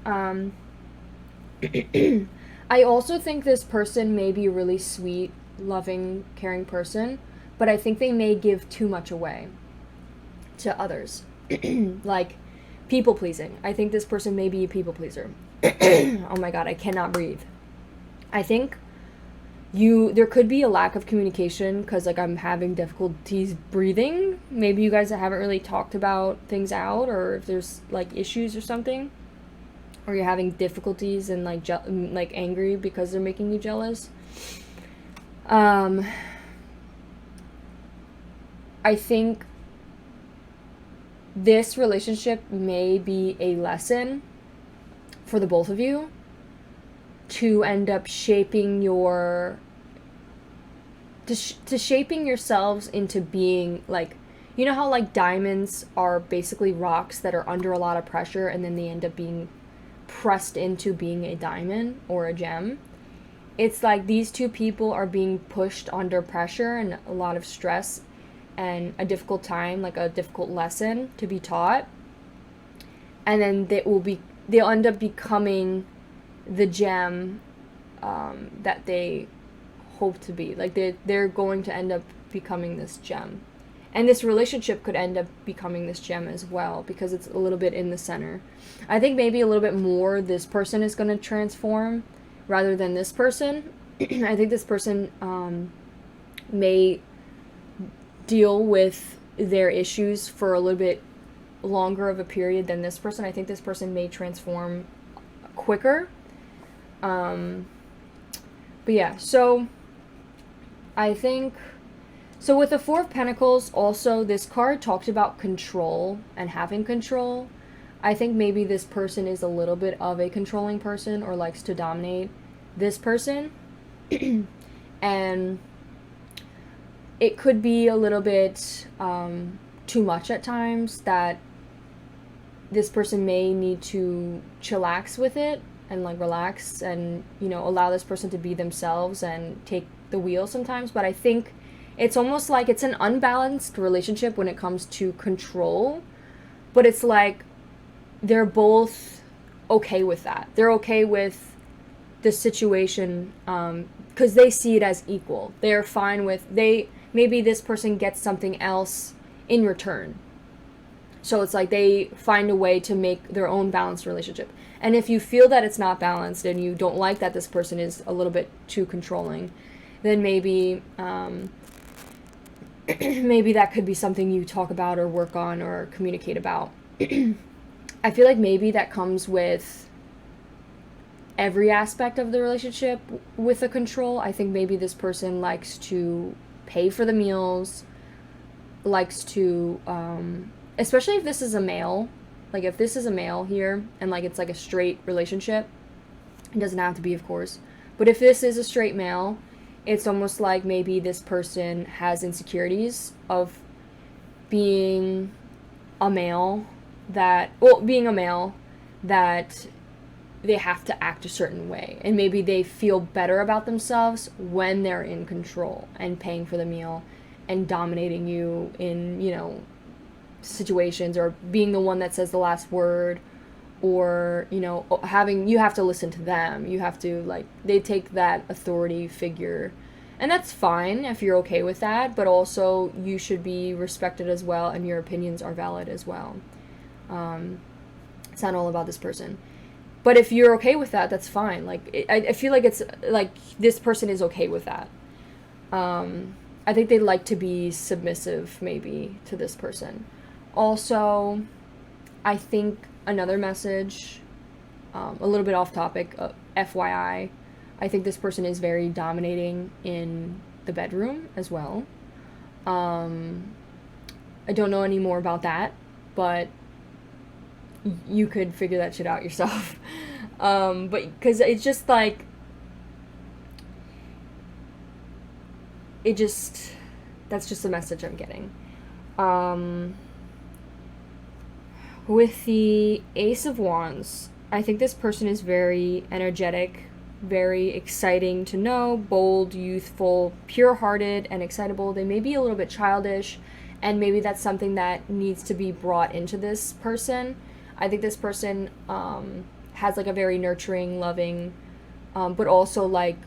I also think this person may be a really sweet, loving, caring person, but I think they may give too much away to others. Like people pleasing. I think this person may be a people pleaser. Oh my god, I cannot breathe. I think there could be a lack of communication, because like I'm having difficulties breathing. Maybe you guys haven't really talked about things out, or if there's like issues or something, or you're having difficulties and like like angry because they're making you jealous. I think this relationship may be a lesson for the both of you to end up shaping shaping yourselves into being like you know how like diamonds are basically rocks that are under a lot of pressure and then they end up being pressed into being a diamond or a gem? It's like these two people are being pushed under pressure and a lot of stress and a difficult time, like a difficult lesson to be taught. And then they'll end up becoming the gem that they hope to be. Like they're going to end up becoming this gem. And this relationship could end up becoming this gem as well, because it's a little bit in the center. I think maybe a little bit more this person is going to transform rather than this person. I think this person may deal with their issues for a little bit longer of a period than this person. I think this person may transform quicker. But yeah, so I think, so with the Four of Pentacles, also this card talked about control and having control. I think maybe this person is a little bit of a controlling person or likes to dominate this person. And it could be a little bit too much at times, that this person may need to chillax with it and like relax and, you know, allow this person to be themselves and take the wheel sometimes. But I think it's almost like it's an unbalanced relationship when it comes to control, but it's like they're both okay with that. They're okay with the situation because they see it as equal. They're fine with, maybe this person gets something else in return. So it's like they find a way to make their own balanced relationship. And if you feel that it's not balanced and you don't like that this person is a little bit too controlling, then maybe maybe that could be something you talk about or work on or communicate about. I feel like maybe that comes with every aspect of the relationship with the control. I think maybe this person likes to pay for the meals, likes to, especially if this is a male, like if this is a male here and like it's like a straight relationship, it doesn't have to be, of course, but if this is a straight male, it's almost like maybe this person has insecurities of being a male that they have to act a certain way, and maybe they feel better about themselves when they're in control and paying for the meal and dominating you in, you know, situations, or being the one that says the last word, or, you know, you have to listen to them, you have to, like, they take that authority figure, and that's fine if you're okay with that, but also you should be respected as well, and your opinions are valid as well. It's not all about this person. But if you're okay with that, that's fine. Like, I feel like it's like this person is okay with that. I think they'd like to be submissive, maybe, to this person. Also, I think another message, a little bit off topic, FYI, I think this person is very dominating in the bedroom as well. I don't know any more about that, but you could figure that shit out yourself. But because it's just like, that's just the message I'm getting. With the Ace of Wands, I think this person is very energetic, very exciting to know, bold, youthful, pure-hearted, and excitable. They may be a little bit childish, and maybe that's something that needs to be brought into this person. I think this person has like a very nurturing, loving, but also like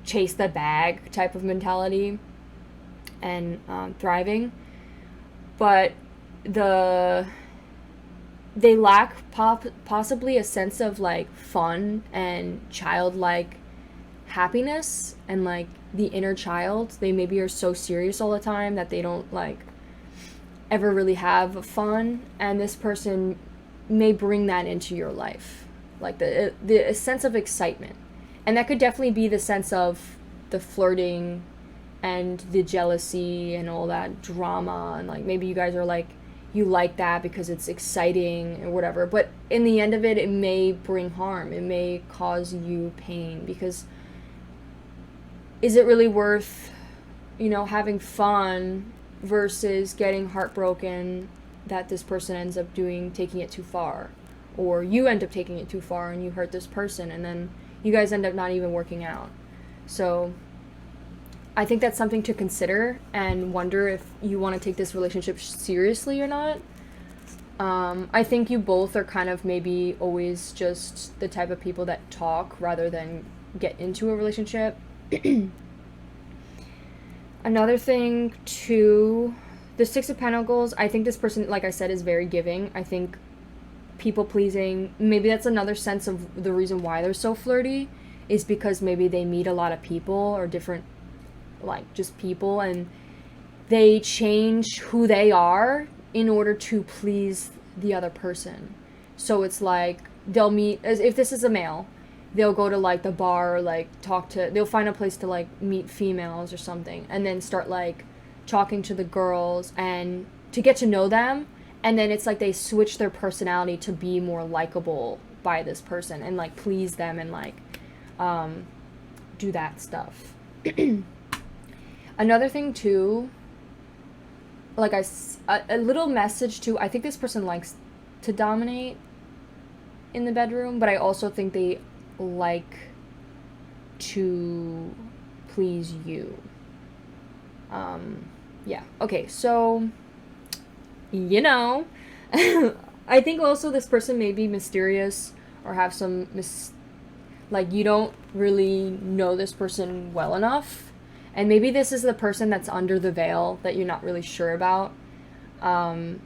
chase the bag type of mentality and thriving. But they lack possibly a sense of like fun and childlike happiness and like the inner child. They maybe are so serious all the time that they don't like ever really have fun, and this person may bring that into your life, like the sense of excitement, and that could definitely be the sense of the flirting and the jealousy and all that drama, and like maybe you guys are like, you like that because it's exciting or whatever, but in the end of it, it may bring harm, it may cause you pain, because is it really worth, you know, having fun versus getting heartbroken that this person ends up taking it too far, or you end up taking it too far and you hurt this person and then you guys end up not even working out. So I think that's something to consider and wonder if you want to take this relationship seriously or not. I think you both are kind of maybe always just the type of people that talk rather than get into a relationship. Another thing too, the Six of Pentacles, I think this person, like I said, is very giving. I think people pleasing, maybe that's another sense of the reason why they're so flirty, is because maybe they meet a lot of people or different, like, just people, and they change who they are in order to please the other person. So it's like they'll meet, as if this is a male, they'll go to like the bar, or like they'll find a place to like meet females or something, and then start like talking to the girls and to get to know them, and then it's like they switch their personality to be more likable by this person and like please them and like do that stuff. Another thing too, like a little message too, I think this person likes to dominate in the bedroom, but I also think they like to please you. Yeah, okay, so, you know, I think also this person may be mysterious or have some like, you don't really know this person well enough. And maybe this is the person that's under the veil that you're not really sure about. Some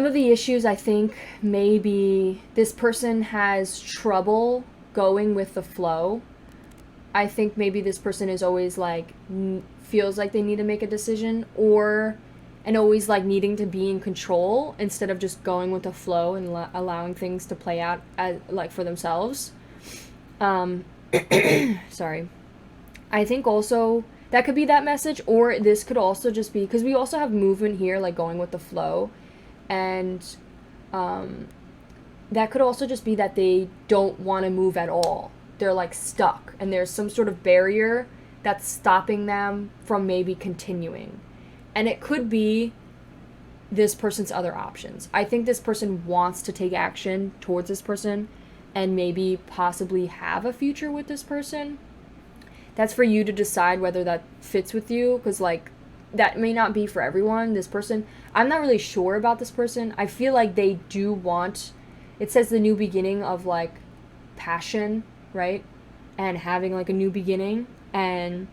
of the issues, I think, maybe this person has trouble going with the flow. I think maybe this person is always like, feels like they need to make a decision, and always like needing to be in control instead of just going with the flow and allowing things to play out as, like, for themselves. Sorry. I think also that could be that message, or this could also just be, because we also have movement here, like going with the flow, and that could also just be that they don't want to move at all. They're like stuck, and there's some sort of barrier that's stopping them from maybe continuing. And it could be this person's other options. I think this person wants to take action towards this person and maybe possibly have a future with this person. That's for you to decide whether that fits with you, because like that may not be for everyone. This person, I'm not really sure about this person. I feel like they do want, it says the new beginning of like passion, right? And having like a new beginning. And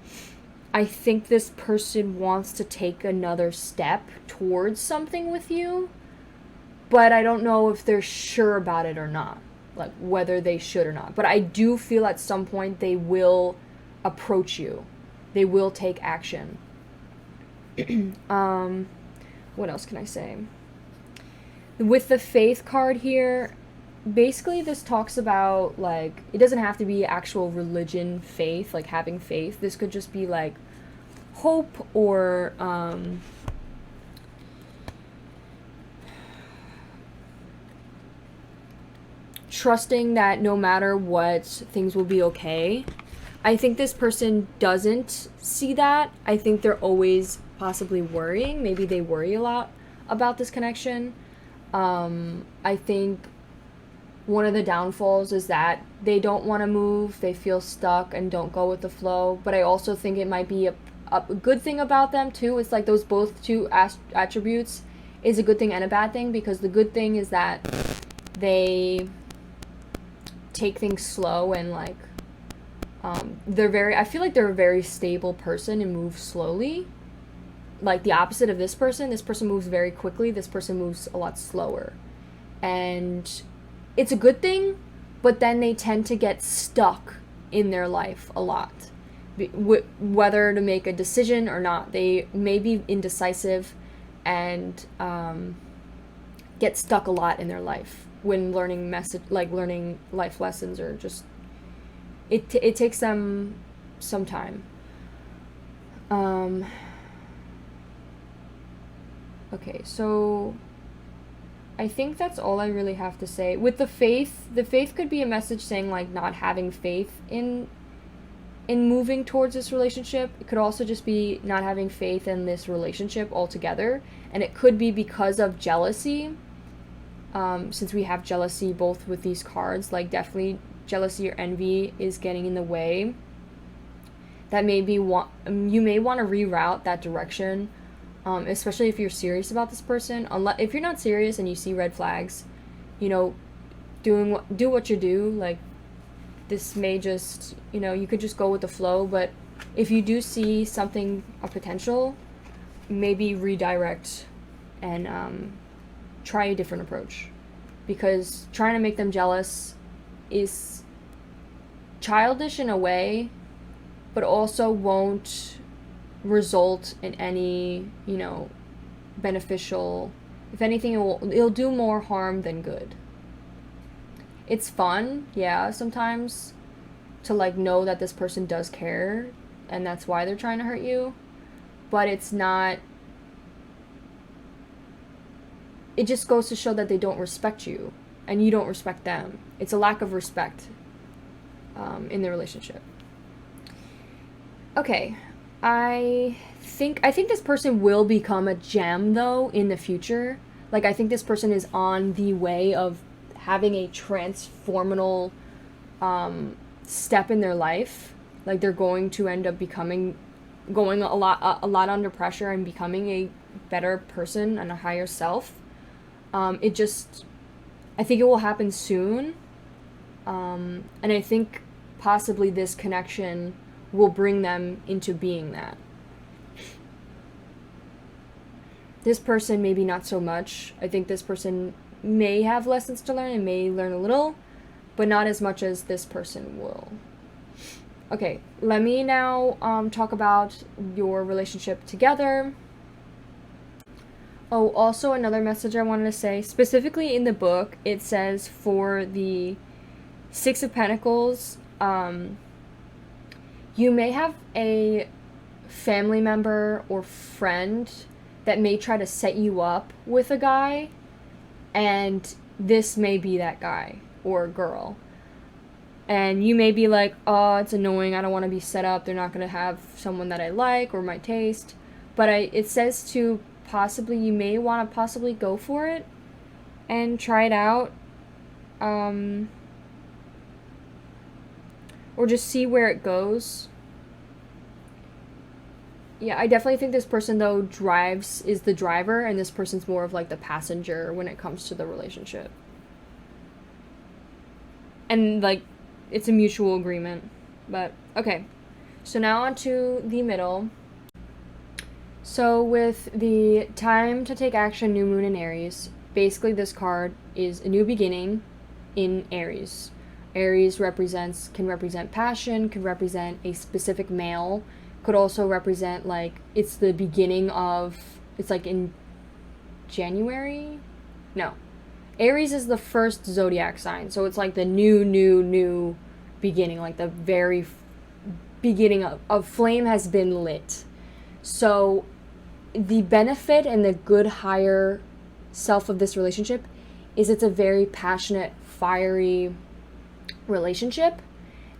I think this person wants to take another step towards something with you, but I don't know if they're sure about it or not, like whether they should or not. But I do feel at some point they will approach you. They will take action. What else can I say? With the Faith card here, basically this talks about, like, it doesn't have to be actual religion, faith, like having faith. This could just be like hope, or trusting that no matter what, things will be okay. I think this person doesn't see that. I think they're always possibly worrying. Maybe they worry a lot about this connection. I think one of the downfalls is that they don't want to move, they feel stuck and don't go with the flow. But I also think it might be a good thing about them too. It's like those both two attributes is a good thing and a bad thing, because the good thing is that they take things slow and like I feel like they're a very stable person and move slowly. Like the opposite of this person moves very quickly, this person moves a lot slower. And it's a good thing, but then they tend to get stuck in their life a lot. Whether to make a decision or not, they may be indecisive and get stuck a lot in their life when learning life lessons, or just it takes them some time. Okay, so I think that's all I really have to say. With the faith could be a message saying like not having faith in in moving towards this relationship. It could also just be not having faith in this relationship altogether, and it could be because of jealousy. Since we have jealousy both with these cards, like definitely jealousy or envy is getting in the way. That maybe you may want to reroute that direction, especially if you're serious about this person. If you're not serious and you see red flags, you know, do what you do. Like, this may just, you know, you could just go with the flow. But if you do see something of potential, maybe redirect and try a different approach, because trying to make them jealous is childish in a way, but also won't result in any, you know, beneficial. If anything, it'll do more harm than good. It's fun, yeah, sometimes to like know that this person does care and that's why they're trying to hurt you, but it's not. It just goes to show that they don't respect you and you don't respect them. It's a lack of respect in the relationship. Okay, I think this person will become a gem though in the future. Like, I think this person is on the way of having a transformational step in their life. Like, they're going to end up going a lot under pressure and becoming a better person and a higher self. I think it will happen soon. And I think possibly this connection will bring them into being that. This person, maybe not so much. I think this person may have lessons to learn and may learn a little, but not as much as this person will. Okay, let me now talk about your relationship together. Oh, also another message I wanted to say, specifically in the book, it says for the Six of Pentacles, you may have a family member or friend that may try to set you up with a guy, and this may be that guy or girl. And you may be like, oh, it's annoying, I don't want to be set up, they're not going to have someone that I like or my taste. But it says to you may want to possibly go for it and try it out. Or just see where it goes. Yeah, I definitely think this person, though, is the driver, and this person's more of, like, the passenger when it comes to the relationship. And, like, it's a mutual agreement. But, okay. So now on to the middle. So with the time to take action, new moon in Aries, basically this card is a new beginning in Aries. Aries can represent passion, can represent a specific male, could also represent, like, it's the beginning of, it's like in January? No. Aries is the first zodiac sign, so it's like the new beginning, like the very beginning of flame has been lit. So the benefit and the good higher self of this relationship is it's a very passionate, fiery relationship.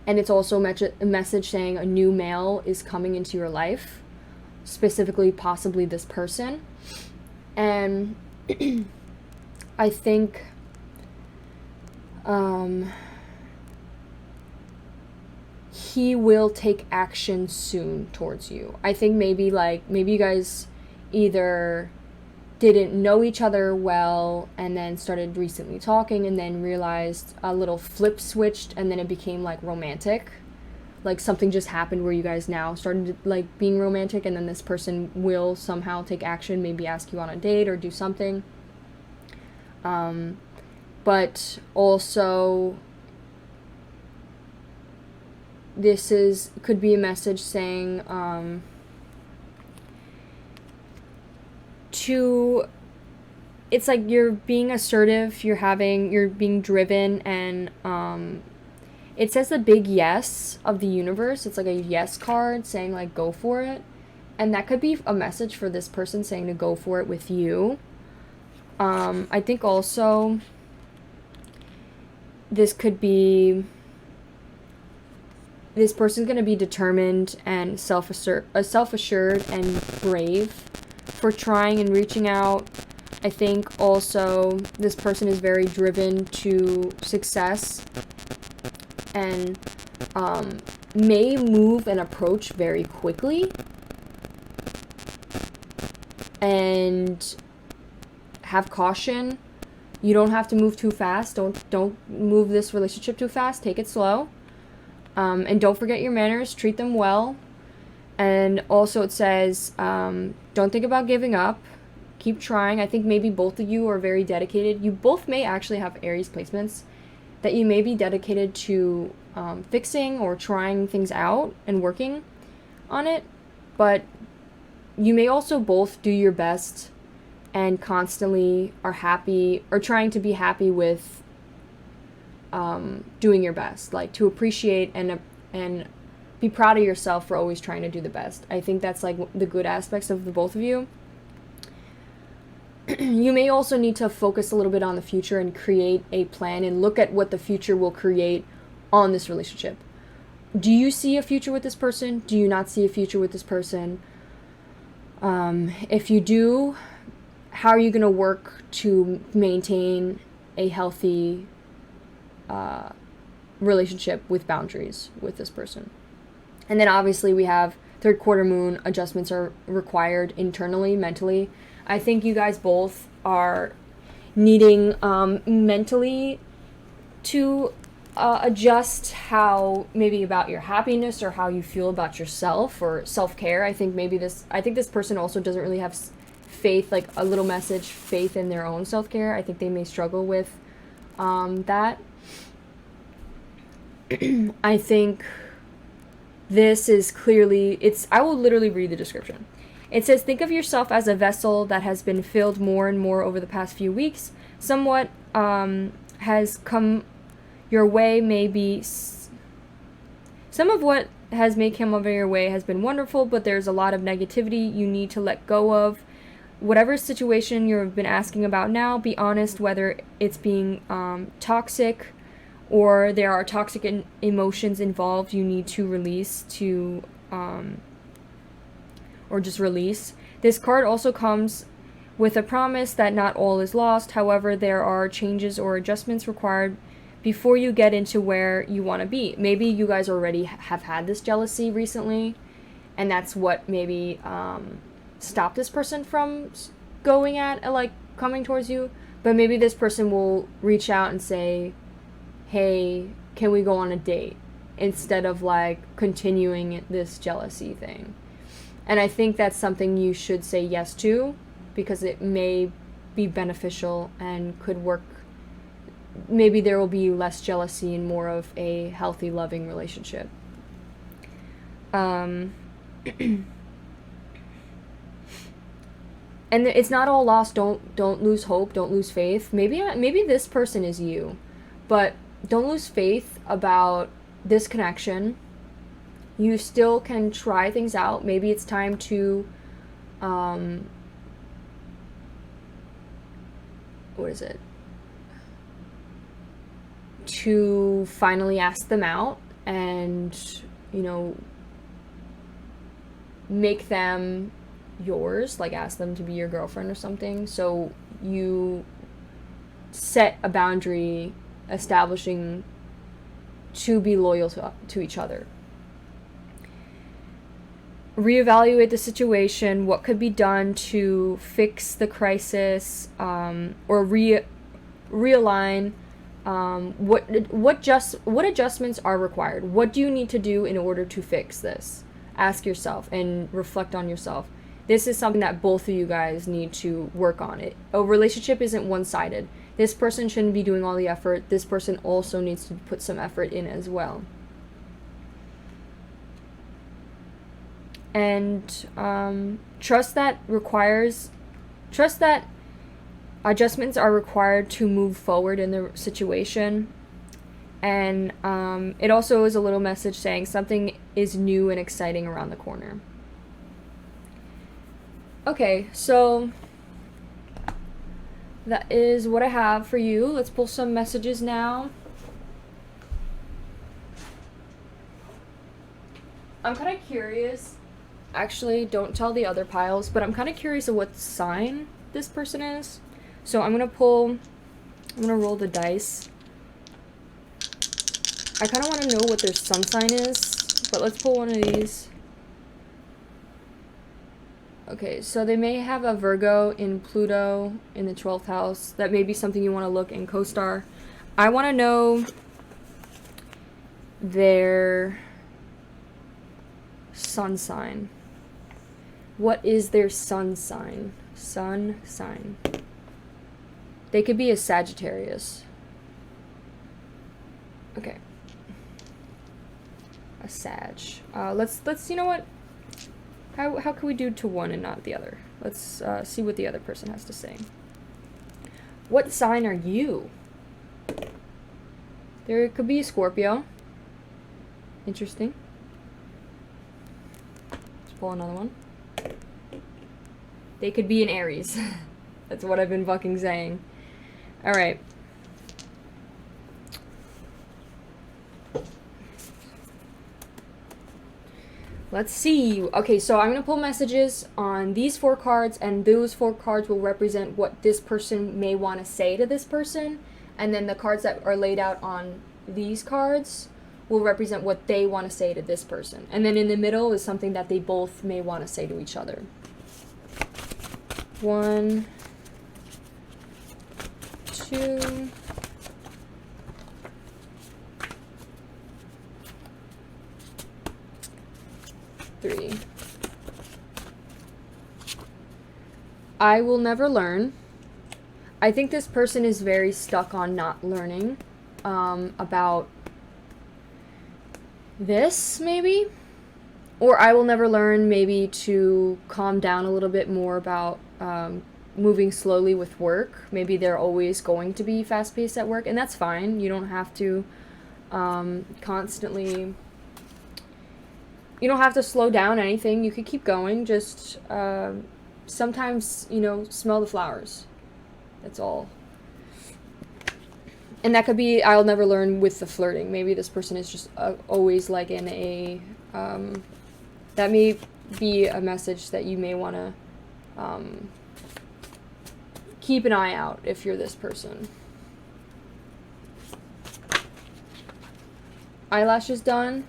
And it's also a message saying a new male is coming into your life, specifically possibly this person. And I think he will take action soon towards you. I think maybe you guys either didn't know each other well and then started recently talking and then realized a little flip switched and then it became like romantic. Like something just happened where you guys now started like being romantic, and then this person will somehow take action, maybe ask you on a date or do something. But also this could be a message saying it's like you're being assertive, you're being driven, and it says the big yes of the universe. It's like a yes card saying like go for it, and that could be a message for this person saying to go for it with you. I think also this could be this person's going to be determined and self-assured and brave for trying and reaching out. I think also this person is very driven to success and may move and approach very quickly and have caution. You don't have to move too fast. Don't move this relationship too fast. Take it slow. And don't forget your manners. Treat them well. And also it says, don't think about giving up. Keep trying. I think maybe both of you are very dedicated. You both may actually have Aries placements that you may be dedicated to fixing or trying things out and working on it. But you may also both do your best and constantly are happy or trying to be happy with doing your best, like to appreciate and be proud of yourself for always trying to do the best. I think that's like the good aspects of the both of you. You may also need to focus a little bit on the future and create a plan and look at what the future will create on this relationship. Do you see a future with this person? Do you not see a future with this person? If you do, how are you going to work to maintain a healthy relationship with boundaries with this person? And then obviously we have third quarter moon. Adjustments are required internally, mentally. I think you guys both are needing mentally to adjust how maybe about your happiness or how you feel about yourself or self-care. I think this person also doesn't really have faith, like a little message, faith in their own self-care. I think they may struggle with that. I think this is clearly, I will literally read the description. It says, think of yourself as a vessel that has been filled more and more over the past few weeks. Somewhat has come your way, maybe some of what has may come over your way has been wonderful, but there's a lot of negativity you need to let go of. Whatever situation you've been asking about now, be honest whether it's being toxic or there are toxic emotions involved you need to release or just release. This card also comes with a promise that not all is lost. However, there are changes or adjustments required before you get into where you want to be. Maybe you guys already have had this jealousy recently, and that's what maybe stopped this person from coming towards you. But maybe this person will reach out and say, hey, can we go on a date? Instead of like continuing this jealousy thing. And I think that's something you should say yes to, because it may be beneficial and could work. Maybe there will be less jealousy and more of a healthy, loving relationship. And it's not all lost. Don't lose hope. Don't lose faith. Maybe this person is you, but don't lose faith about this connection. You still can try things out. Maybe it's time to, to finally ask them out and, make them yours, like ask them to be your girlfriend or something. So you set a boundary, establishing to be loyal to each other. Reevaluate the situation, what could be done to fix the crisis, or realign. What adjustments are required? What do you need to do in order to fix this? Ask yourself and reflect on yourself. This is something that both of you guys need to work on. A relationship isn't one-sided. This person shouldn't be doing all the effort. This person also needs to put some effort in as well. And trust that adjustments are required to move forward in the situation. And it also is a little message saying something is new and exciting around the corner. Okay, so that is what I have for you. Let's pull some messages now. I'm kind of curious. Actually, don't tell the other piles, but I'm kind of curious of what sign this person is. So I'm going to roll the dice. I kind of want to know what their sun sign is, but let's pull one of these. Okay, so they may have a Virgo in Pluto in the 12th house. That may be something you want to look in CoStar. I want to know their sun sign. What is their sun sign? Sun sign. They could be a Sagittarius. Okay. A Sag. Let's you know what? How can we do to one and not the other? Let's see what the other person has to say. What sign are you? There could be a Scorpio. Interesting. Let's pull another one. They could be an Aries. That's what I've been fucking saying. Alright. Let's see. Okay, so I'm going to pull messages on these 4 cards, and those 4 cards will represent what this person may want to say to this person. And then the cards that are laid out on these cards will represent what they want to say to this person. And then in the middle is something that they both may want to say to each other. 1, 2, 3. I will never learn. I think this person is very stuck on not learning about this, maybe? Or I will never learn maybe to calm down a little bit more about moving slowly with work. Maybe they're always going to be fast-paced at work, and that's fine. You don't have to constantly... You don't have to slow down anything. You could keep going. Just sometimes, you know, smell the flowers. That's all. And that could be I'll never learn with the flirting. Maybe this person is just always like in a... that may be a message that you may want to keep an eye out if you're this person. Eyelashes done.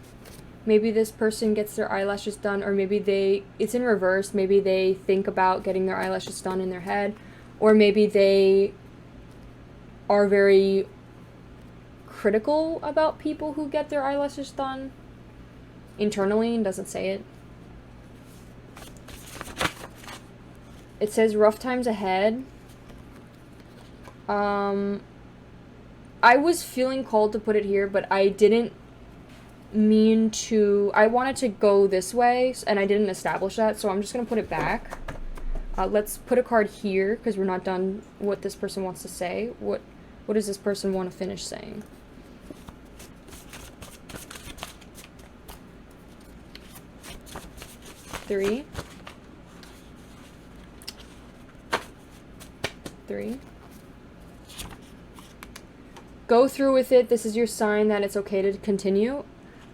Maybe this person gets their eyelashes done, or maybe it's in reverse. Maybe they think about getting their eyelashes done in their head, or maybe they are very critical about people who get their eyelashes done internally and doesn't say it. It says rough times ahead. I was feeling called to put it here, but I didn't mean to. I wanted to go this way, and I didn't establish that, so I'm just going to put it back. Let's put a card here, because we're not done what this person wants to say. What does this person want to finish saying? Three. Go through with it. This is your sign that it's okay to continue.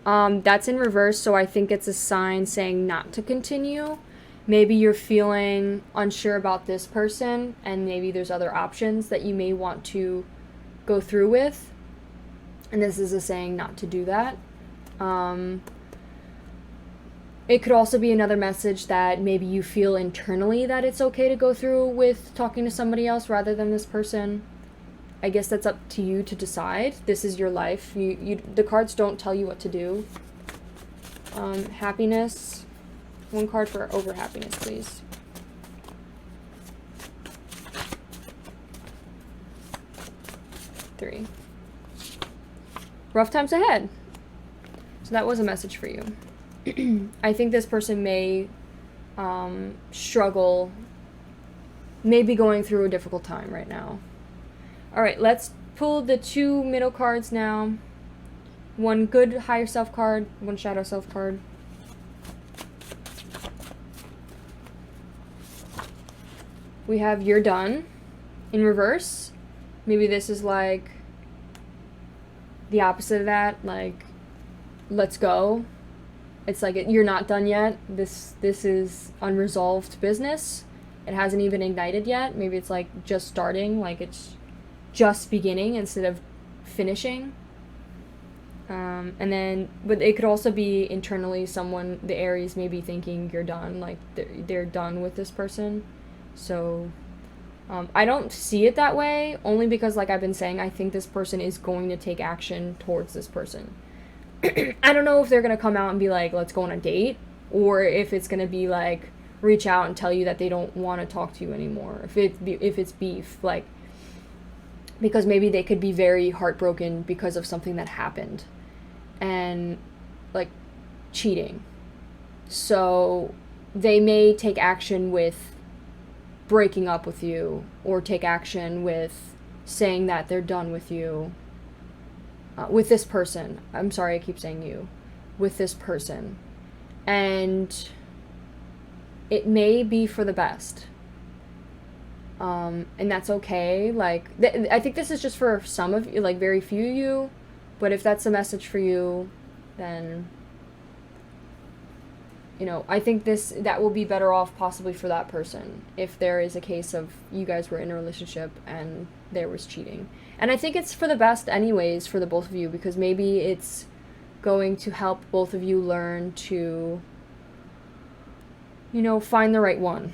That's in reverse, so I think it's a sign saying not to continue. Maybe you're feeling unsure about this person, and maybe there's other options that you may want to go through with. And this is a saying not to do that. It could also be another message that maybe you feel internally that it's okay to go through with talking to somebody else rather than this person. I guess that's up to you to decide. This is your life. The cards don't tell you what to do. Happiness. One card for over happiness, please. Three. Rough times ahead. So that was a message for you. I think this person may struggle, maybe going through a difficult time right now. Alright, let's pull the 2 middle cards now. One good higher self card, one shadow self card. We have you're done in reverse. Maybe this is like the opposite of that, like let's go. it's like you're not done yet. This is unresolved business. It hasn't even ignited yet. Maybe it's like just starting, like it's just beginning instead of finishing. And then, but it could also be internally someone, the Aries may be thinking you're done, like they're done with this person. So I don't see it that way, only because, like I've been saying, I think this person is going to take action towards this person. I don't know if they're going to come out and be like, let's go on a date, or if it's going to be like, reach out and tell you that they don't want to talk to you anymore. If it's beef, like, because maybe they could be very heartbroken because of something that happened. And like cheating. So they may take action with breaking up with you, or take action with saying that they're done with you, with this person. I'm sorry, I keep saying you. With this person. And it may be for the best. And that's okay. Like, I think this is just for some of you, like very few of you. But if that's a message for you, then, you know, I think that will be better off possibly for that person if there is a case of you guys were in a relationship and there was cheating. And I think it's for the best anyways for the both of you, because maybe it's going to help both of you learn to, you know, find the right one.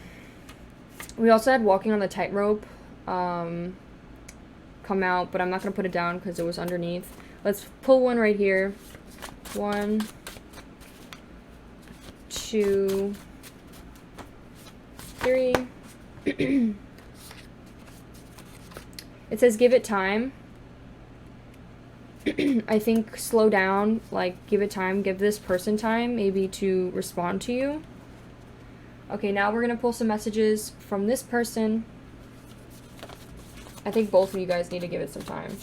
We also had walking on the tightrope come out, but I'm not going to put it down because it was underneath. Let's pull one right here. 1, 2, 3. It says give it time. I think slow down, like give it time, give this person time maybe to respond to you. Okay, now we're going to pull some messages from this person. I think both of you guys need to give it some time.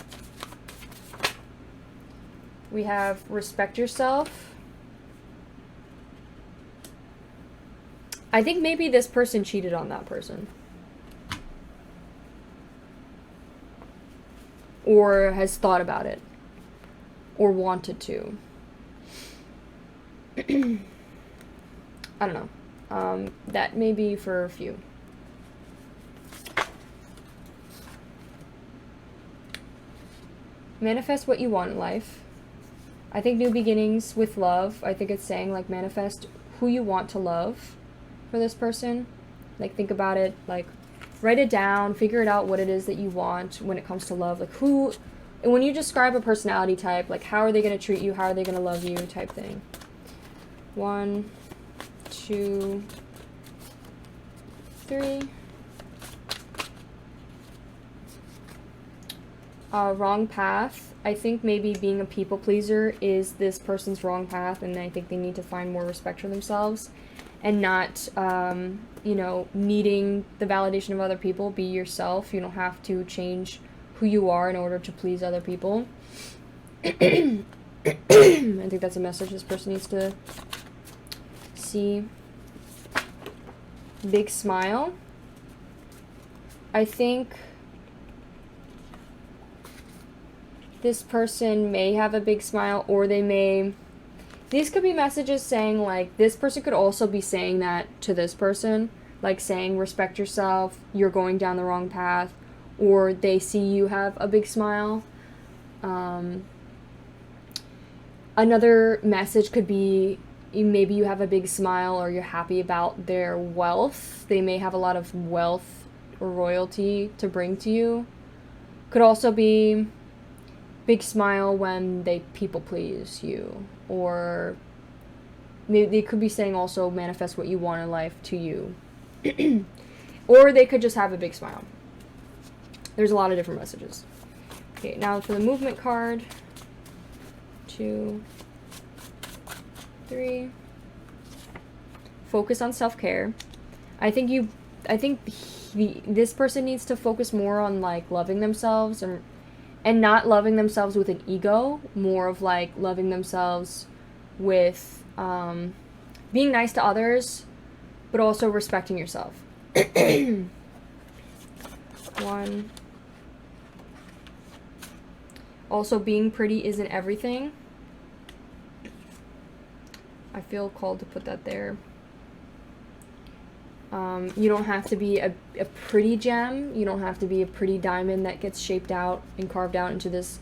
We have respect yourself. I think maybe this person cheated on that person. Or has thought about it. Or wanted to. I don't know. That may be for a few. Manifest what you want in life. I think new beginnings with love. I think it's saying, like, manifest who you want to love for this person. Like, think about it. Like, write it down. Figure it out what it is that you want when it comes to love. Like, who... And when you describe a personality type, like, how are they going to treat you? How are they going to love you? Type thing. 1, 2, 3. Wrong path. I think maybe being a people pleaser is this person's wrong path, and I think they need to find more respect for themselves and not, you know, needing the validation of other people. Be yourself. You don't have to change who you are in order to please other people. I think that's a message this person needs to see. Big smile. I think this person may have a big smile, or they may... These could be messages saying, like, this person could also be saying that to this person. Like, saying, respect yourself, you're going down the wrong path. Or they see you have a big smile. Another message could be, maybe you have a big smile or you're happy about their wealth. They may have a lot of wealth or royalty to bring to you. Could also be big smile when they people please you, or they could be saying also manifest what you want in life to you. Or they could just have a big smile. There's a lot of different messages. Okay, now for the movement card. 2, 3. Focus on self-care. I think this person needs to focus more on, like, loving themselves and not loving themselves with an ego, more of, like, loving themselves with being nice to others, but also respecting yourself. 1. Also, being pretty isn't everything. I feel called to put that there. You don't have to be a pretty gem. You don't have to be a pretty diamond that gets shaped out and carved out into this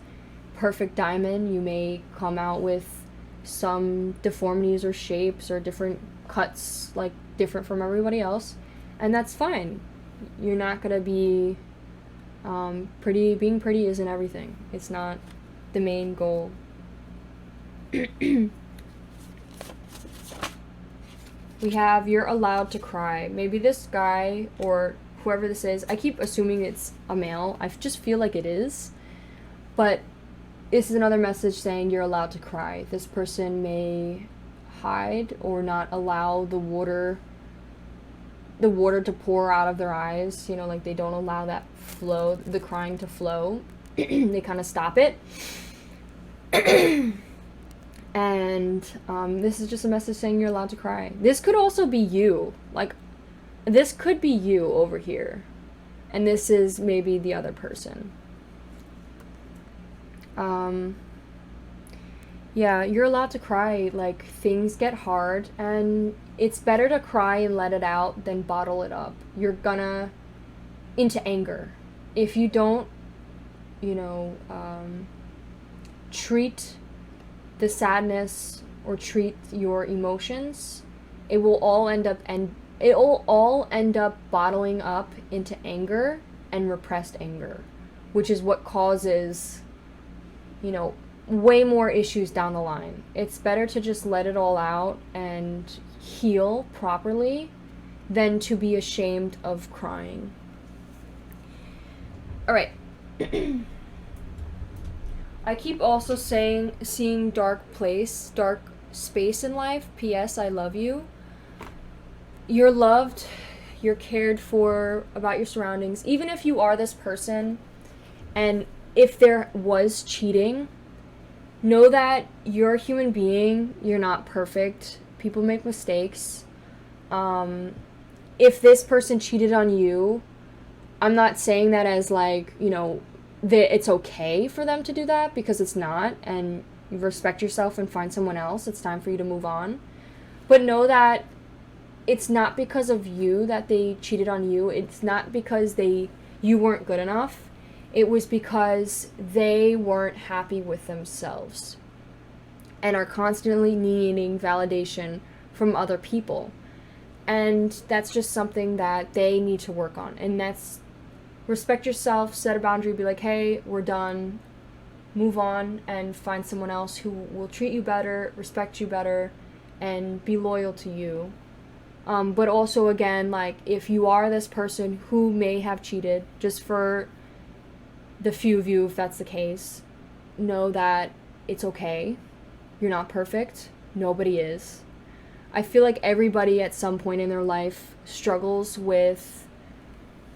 perfect diamond. You may come out with some deformities or shapes or different cuts, like different from everybody else, and that's fine. You're not gonna be pretty. Being pretty isn't everything. It's not the main goal. We have, you're allowed to cry. Maybe this guy or whoever this is, I keep assuming it's a male. I just feel like it is. But this is another message saying you're allowed to cry. This person may hide or not allow the water to pour out of their eyes. You know, like they don't allow that flow, the crying to flow. They kind of stop it. And this is just a message saying you're allowed to cry. This could also be you. Like, this could be you over here. And this is maybe the other person. Yeah, you're allowed to cry. Like, things get hard. And it's better to cry and let it out than bottle it up. You're gonna... into anger. If you don't, you know, treat the sadness or treat your emotions, it will all end up bottling up into anger and repressed anger, which is what causes, you know, way more issues down the line. It's better to just let it all out and heal properly than to be ashamed of crying. All right. I keep also seeing dark space in life. P.S. I love you. You're loved. You're cared for about your surroundings. Even if you are this person, and if there was cheating, know that you're a human being. You're not perfect. People make mistakes. If this person cheated on you, I'm not saying that as like, you know, that it's okay for them to do that, because it's not, and you respect yourself and find someone else. It's time for you to move on. But know that it's not because of you that they cheated on you. It's not because you weren't good enough. It was because they weren't happy with themselves and are constantly needing validation from other people. And that's just something that they need to work on. And that's respect yourself, set a boundary, be like, hey, we're done, move on, and find someone else who will treat you better, respect you better, and be loyal to you. But also, again, like, if you are this person who may have cheated, just for the few of you, if that's the case, know that it's okay. You're not perfect. Nobody is. I feel like everybody at some point in their life struggles with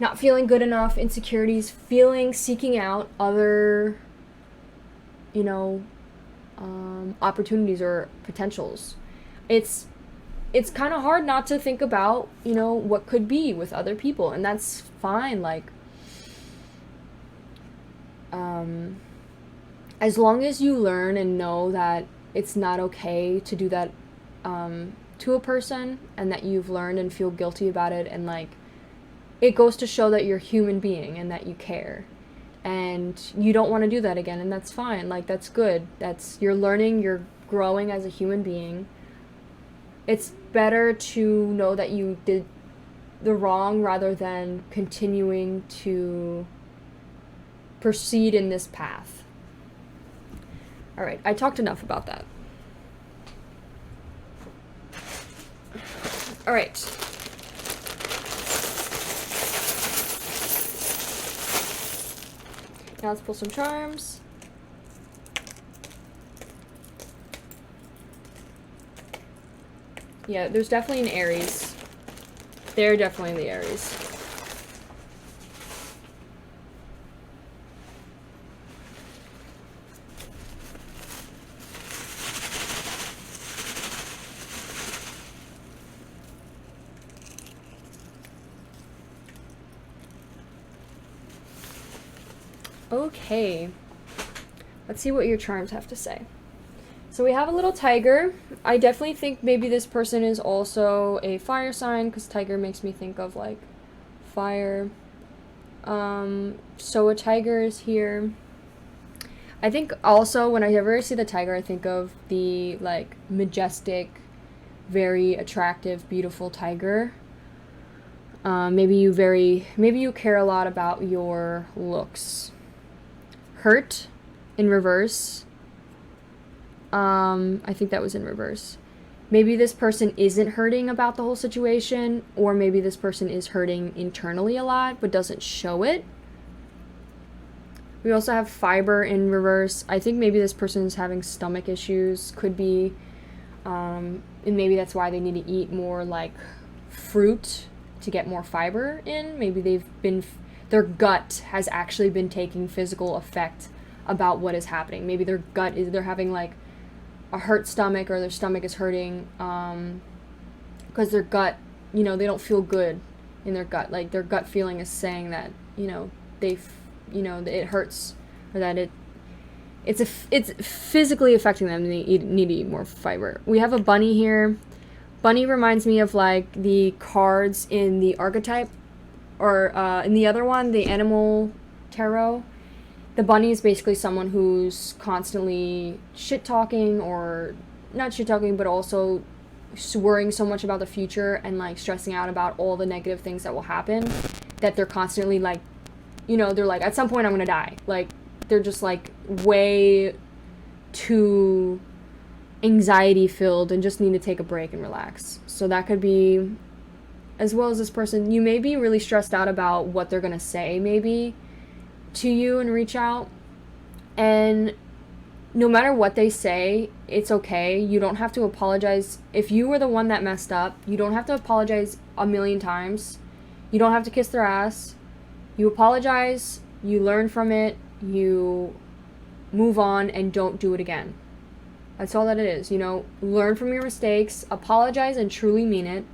not feeling good enough, insecurities, seeking out other, you know, opportunities or potentials. It's kind of hard not to think about, you know, what could be with other people, and that's fine. Like, as long as you learn and know that it's not okay to do that to a person, and that you've learned and feel guilty about it, and like, it goes to show that you're a human being and that you care, and you don't want to do that again, and that's fine. Like, that's good. You're learning, you're growing as a human being. It's better to know that you did the wrong rather than continuing to proceed in this path. All right, I talked enough about that. All right. Now let's pull some charms. Yeah, there's definitely an Aries. They're definitely the Aries. Okay. Let's see what your charms have to say. So we have a little tiger. I definitely think maybe this person is also a fire sign, because tiger makes me think of like fire. So a tiger is here. I think also whenever I see the tiger, I think of the like majestic, very attractive, beautiful tiger. Maybe you care a lot about your looks. Hurt in reverse. I think that was in reverse. Maybe this person isn't hurting about the whole situation, or maybe this person is hurting internally a lot but doesn't show it. We also have fiber in reverse. I think maybe this person is having stomach issues. Could be, and maybe that's why they need to eat more like fruit to get more fiber in. Maybe their gut has actually been taking physical effect about what is happening. Maybe their gut they're having like a hurt stomach, or their stomach is hurting because their gut, they don't feel good in their gut. Like their gut feeling is saying that, it hurts, or that it's physically affecting them, and they need to eat more fiber. We have a bunny here. Bunny reminds me of like the cards in the archetype, or in the other one, the animal tarot. The bunny is basically someone who's constantly shit-talking, or not shit-talking, but also worrying so much about the future and like stressing out about all the negative things that will happen, that they're constantly like, they're like, at some point I'm gonna die. Like, they're just like way too anxiety filled and just need to take a break and relax. So that could be, as well as this person, you may be really stressed out about what they're gonna say maybe to you and reach out, and no matter what they say, it's okay. You don't have to apologize. If you were the one that messed up, you don't have to apologize a million times. You don't have to kiss their ass. You apologize, you learn from it, you move on, and don't do it again. That's all that it is. Learn from your mistakes, apologize and truly mean it,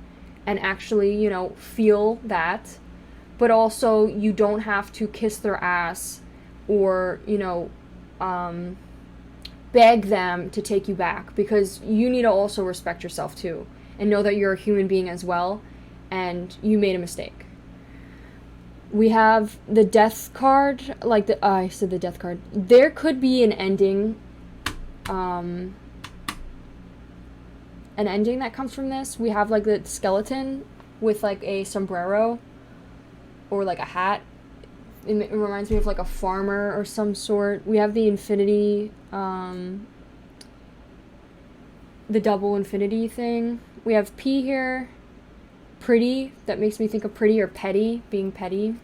and actually, feel that. But also, you don't have to kiss their ass or, beg them to take you back, because you need to also respect yourself too, and know that you're a human being as well, and you made a mistake. We have the death card, I said the death card. There could be an ending that comes from this. We have like the skeleton with like a sombrero or like a hat. It reminds me of like a farmer or some sort. We have the infinity, the double infinity thing. We have P here. Pretty, that makes me think of pretty or petty, being petty.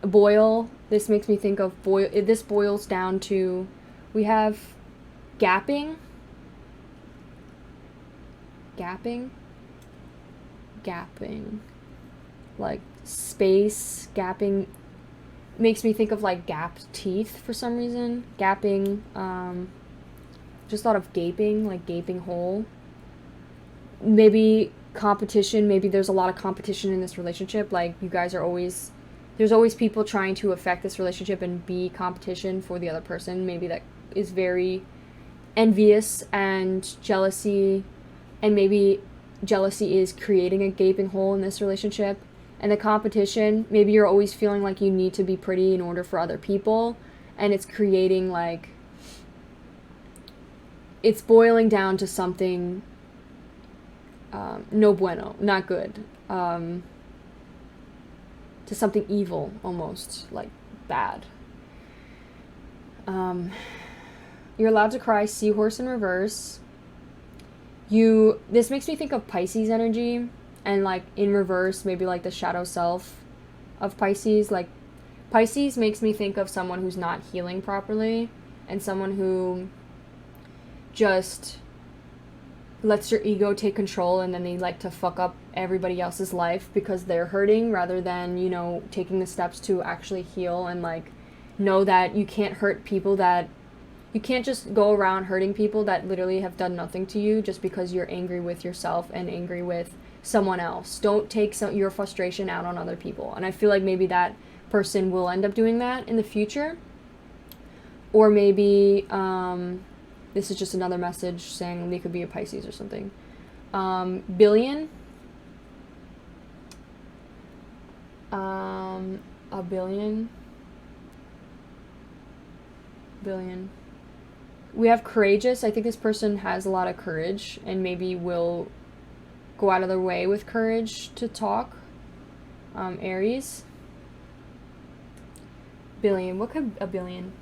Boil, this makes me think of this boils down to, we have gapping, like space. Gapping makes me think of like gapped teeth for some reason. Gapping, just thought of gaping, like gaping hole. Maybe competition, maybe there's a lot of competition in this relationship, like you guys are always, there's always people trying to affect this relationship and be competition for the other person. Maybe that is very envious and jealousy, and maybe jealousy is creating a gaping hole in this relationship. And the competition, maybe you're always feeling like you need to be pretty in order for other people, and it's creating like, it's boiling down to something no bueno, not good, to something evil, almost like bad. You're allowed to cry. Seahorse in reverse. This makes me think of Pisces energy, and like in reverse, maybe like the shadow self of Pisces. Like Pisces makes me think of someone who's not healing properly, and someone who just lets your ego take control, and then they like to fuck up everybody else's life because they're hurting, rather than, taking the steps to actually heal and like know that you can't hurt people, that you can't just go around hurting people that literally have done nothing to you just because you're angry with yourself and angry with someone else. Don't take your frustration out on other people. And I feel like maybe that person will end up doing that in the future. Or maybe This is just another message saying they could be a Pisces or something. Billion. A billion. Billion. We have courageous. I think this person has a lot of courage and maybe will go out of their way with courage to talk. Aries. Billion. What could a billion?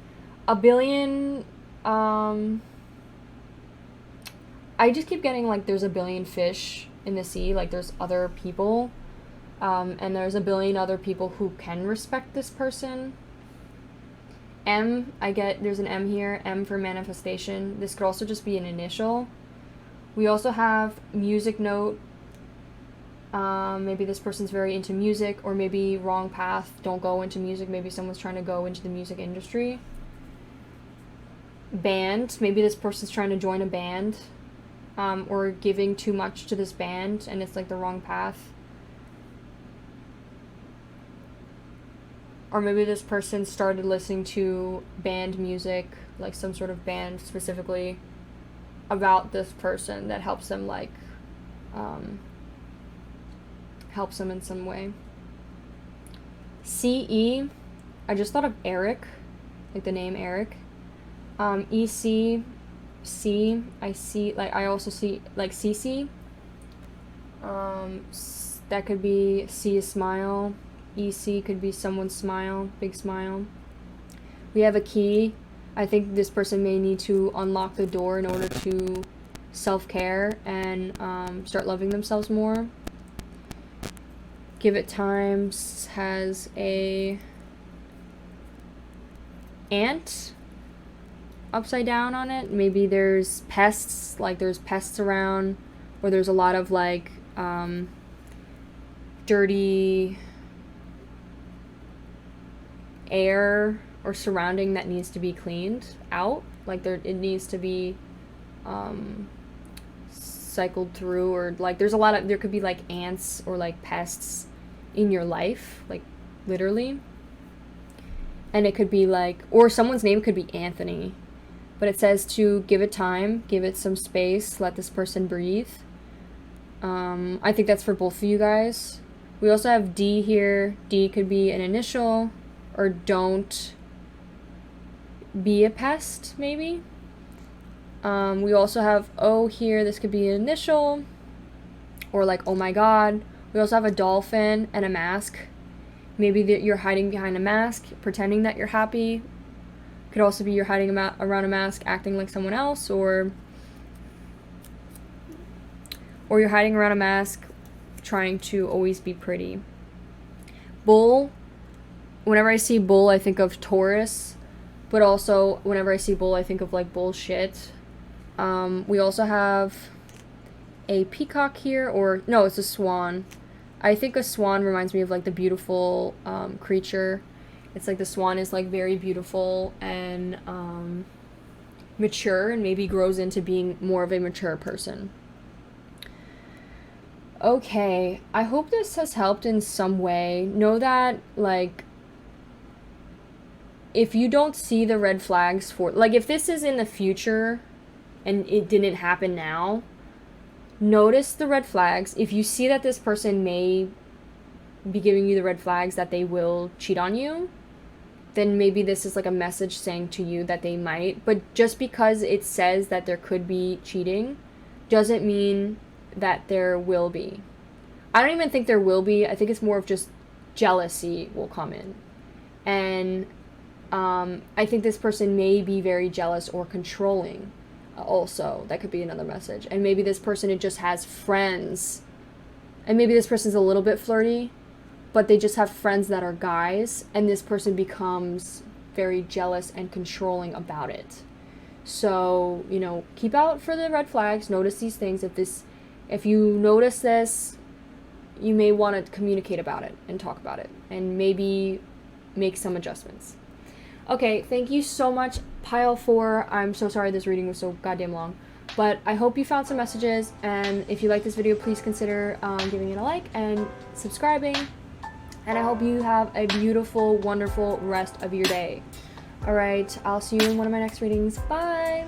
A billion, I just keep getting, like, there's a billion fish in the sea, like, there's other people, and there's a billion other people who can respect this person. M, there's an M here, M for manifestation. This could also just be an initial. We also have music note. Maybe this person's very into music, or maybe wrong path, don't go into music. Maybe someone's trying to go into the music industry. Band, maybe this person's trying to join a band, or giving too much to this band, and it's like the wrong path. Or maybe this person started listening to band music, like some sort of band specifically about this person that helps them, like, helps them in some way. CE, I just thought of Eric, like the name Eric. EC, C, I also see, like, CC. That could be C is smile. EC could be someone's smile, big smile. We have a key. I think this person may need to unlock the door in order to self-care and start loving themselves more. Give it time has a ant upside down on it. Maybe there's pests, like there's pests around, or there's a lot of, like, dirty air or surrounding that needs to be cleaned out. Like, it needs to be cycled through, or, like, there could be, like, ants or, like, pests in your life, like, literally. And it could be, like, or someone's name could be Anthony. But it says to give it time, give it some space, let this person breathe. I think that's for both of you guys. We also have D here. D could be an initial, or don't be a pest, maybe. We also have O here. This could be an initial, or, like, oh my god. We also have a dolphin and a mask. Maybe you're hiding behind a mask, pretending that you're happy. Could also be you're hiding around a mask, acting like someone else, or you're hiding around a mask, trying to always be pretty. Bull. Whenever I see bull, I think of Taurus, but also whenever I see bull, I think of, like, bullshit. We also have a peacock here, or no, it's a swan. I think a swan reminds me of, like, the beautiful creature. It's like the swan is, like, very beautiful and mature, and maybe grows into being more of a mature person. Okay, I hope this has helped in some way. Know that, like, if you don't see the red flags for, like, if this is in the future and it didn't happen now, notice the red flags. If you see that this person may be giving you the red flags that they will cheat on you, then maybe this is, like, a message saying to you that they might. But just because it says that there could be cheating doesn't mean that there will be. I don't even think there will be. I think it's more of just jealousy will come in. And I think this person may be very jealous or controlling also. That could be another message. And maybe this person, it just has friends. And maybe this person's a little bit flirty, but they just have friends that are guys, and this person becomes very jealous and controlling about it. So, you know, keep out for the red flags. Notice these things. If you notice this, you may want to communicate about it and talk about it, and maybe make some adjustments. Okay, thank you so much, Pile 4. I'm so sorry this reading was so goddamn long, but I hope you found some messages, and if you like this video, please consider giving it a like and subscribing, and I hope you have a beautiful, wonderful rest of your day. Alright, I'll see you in one of my next readings. Bye!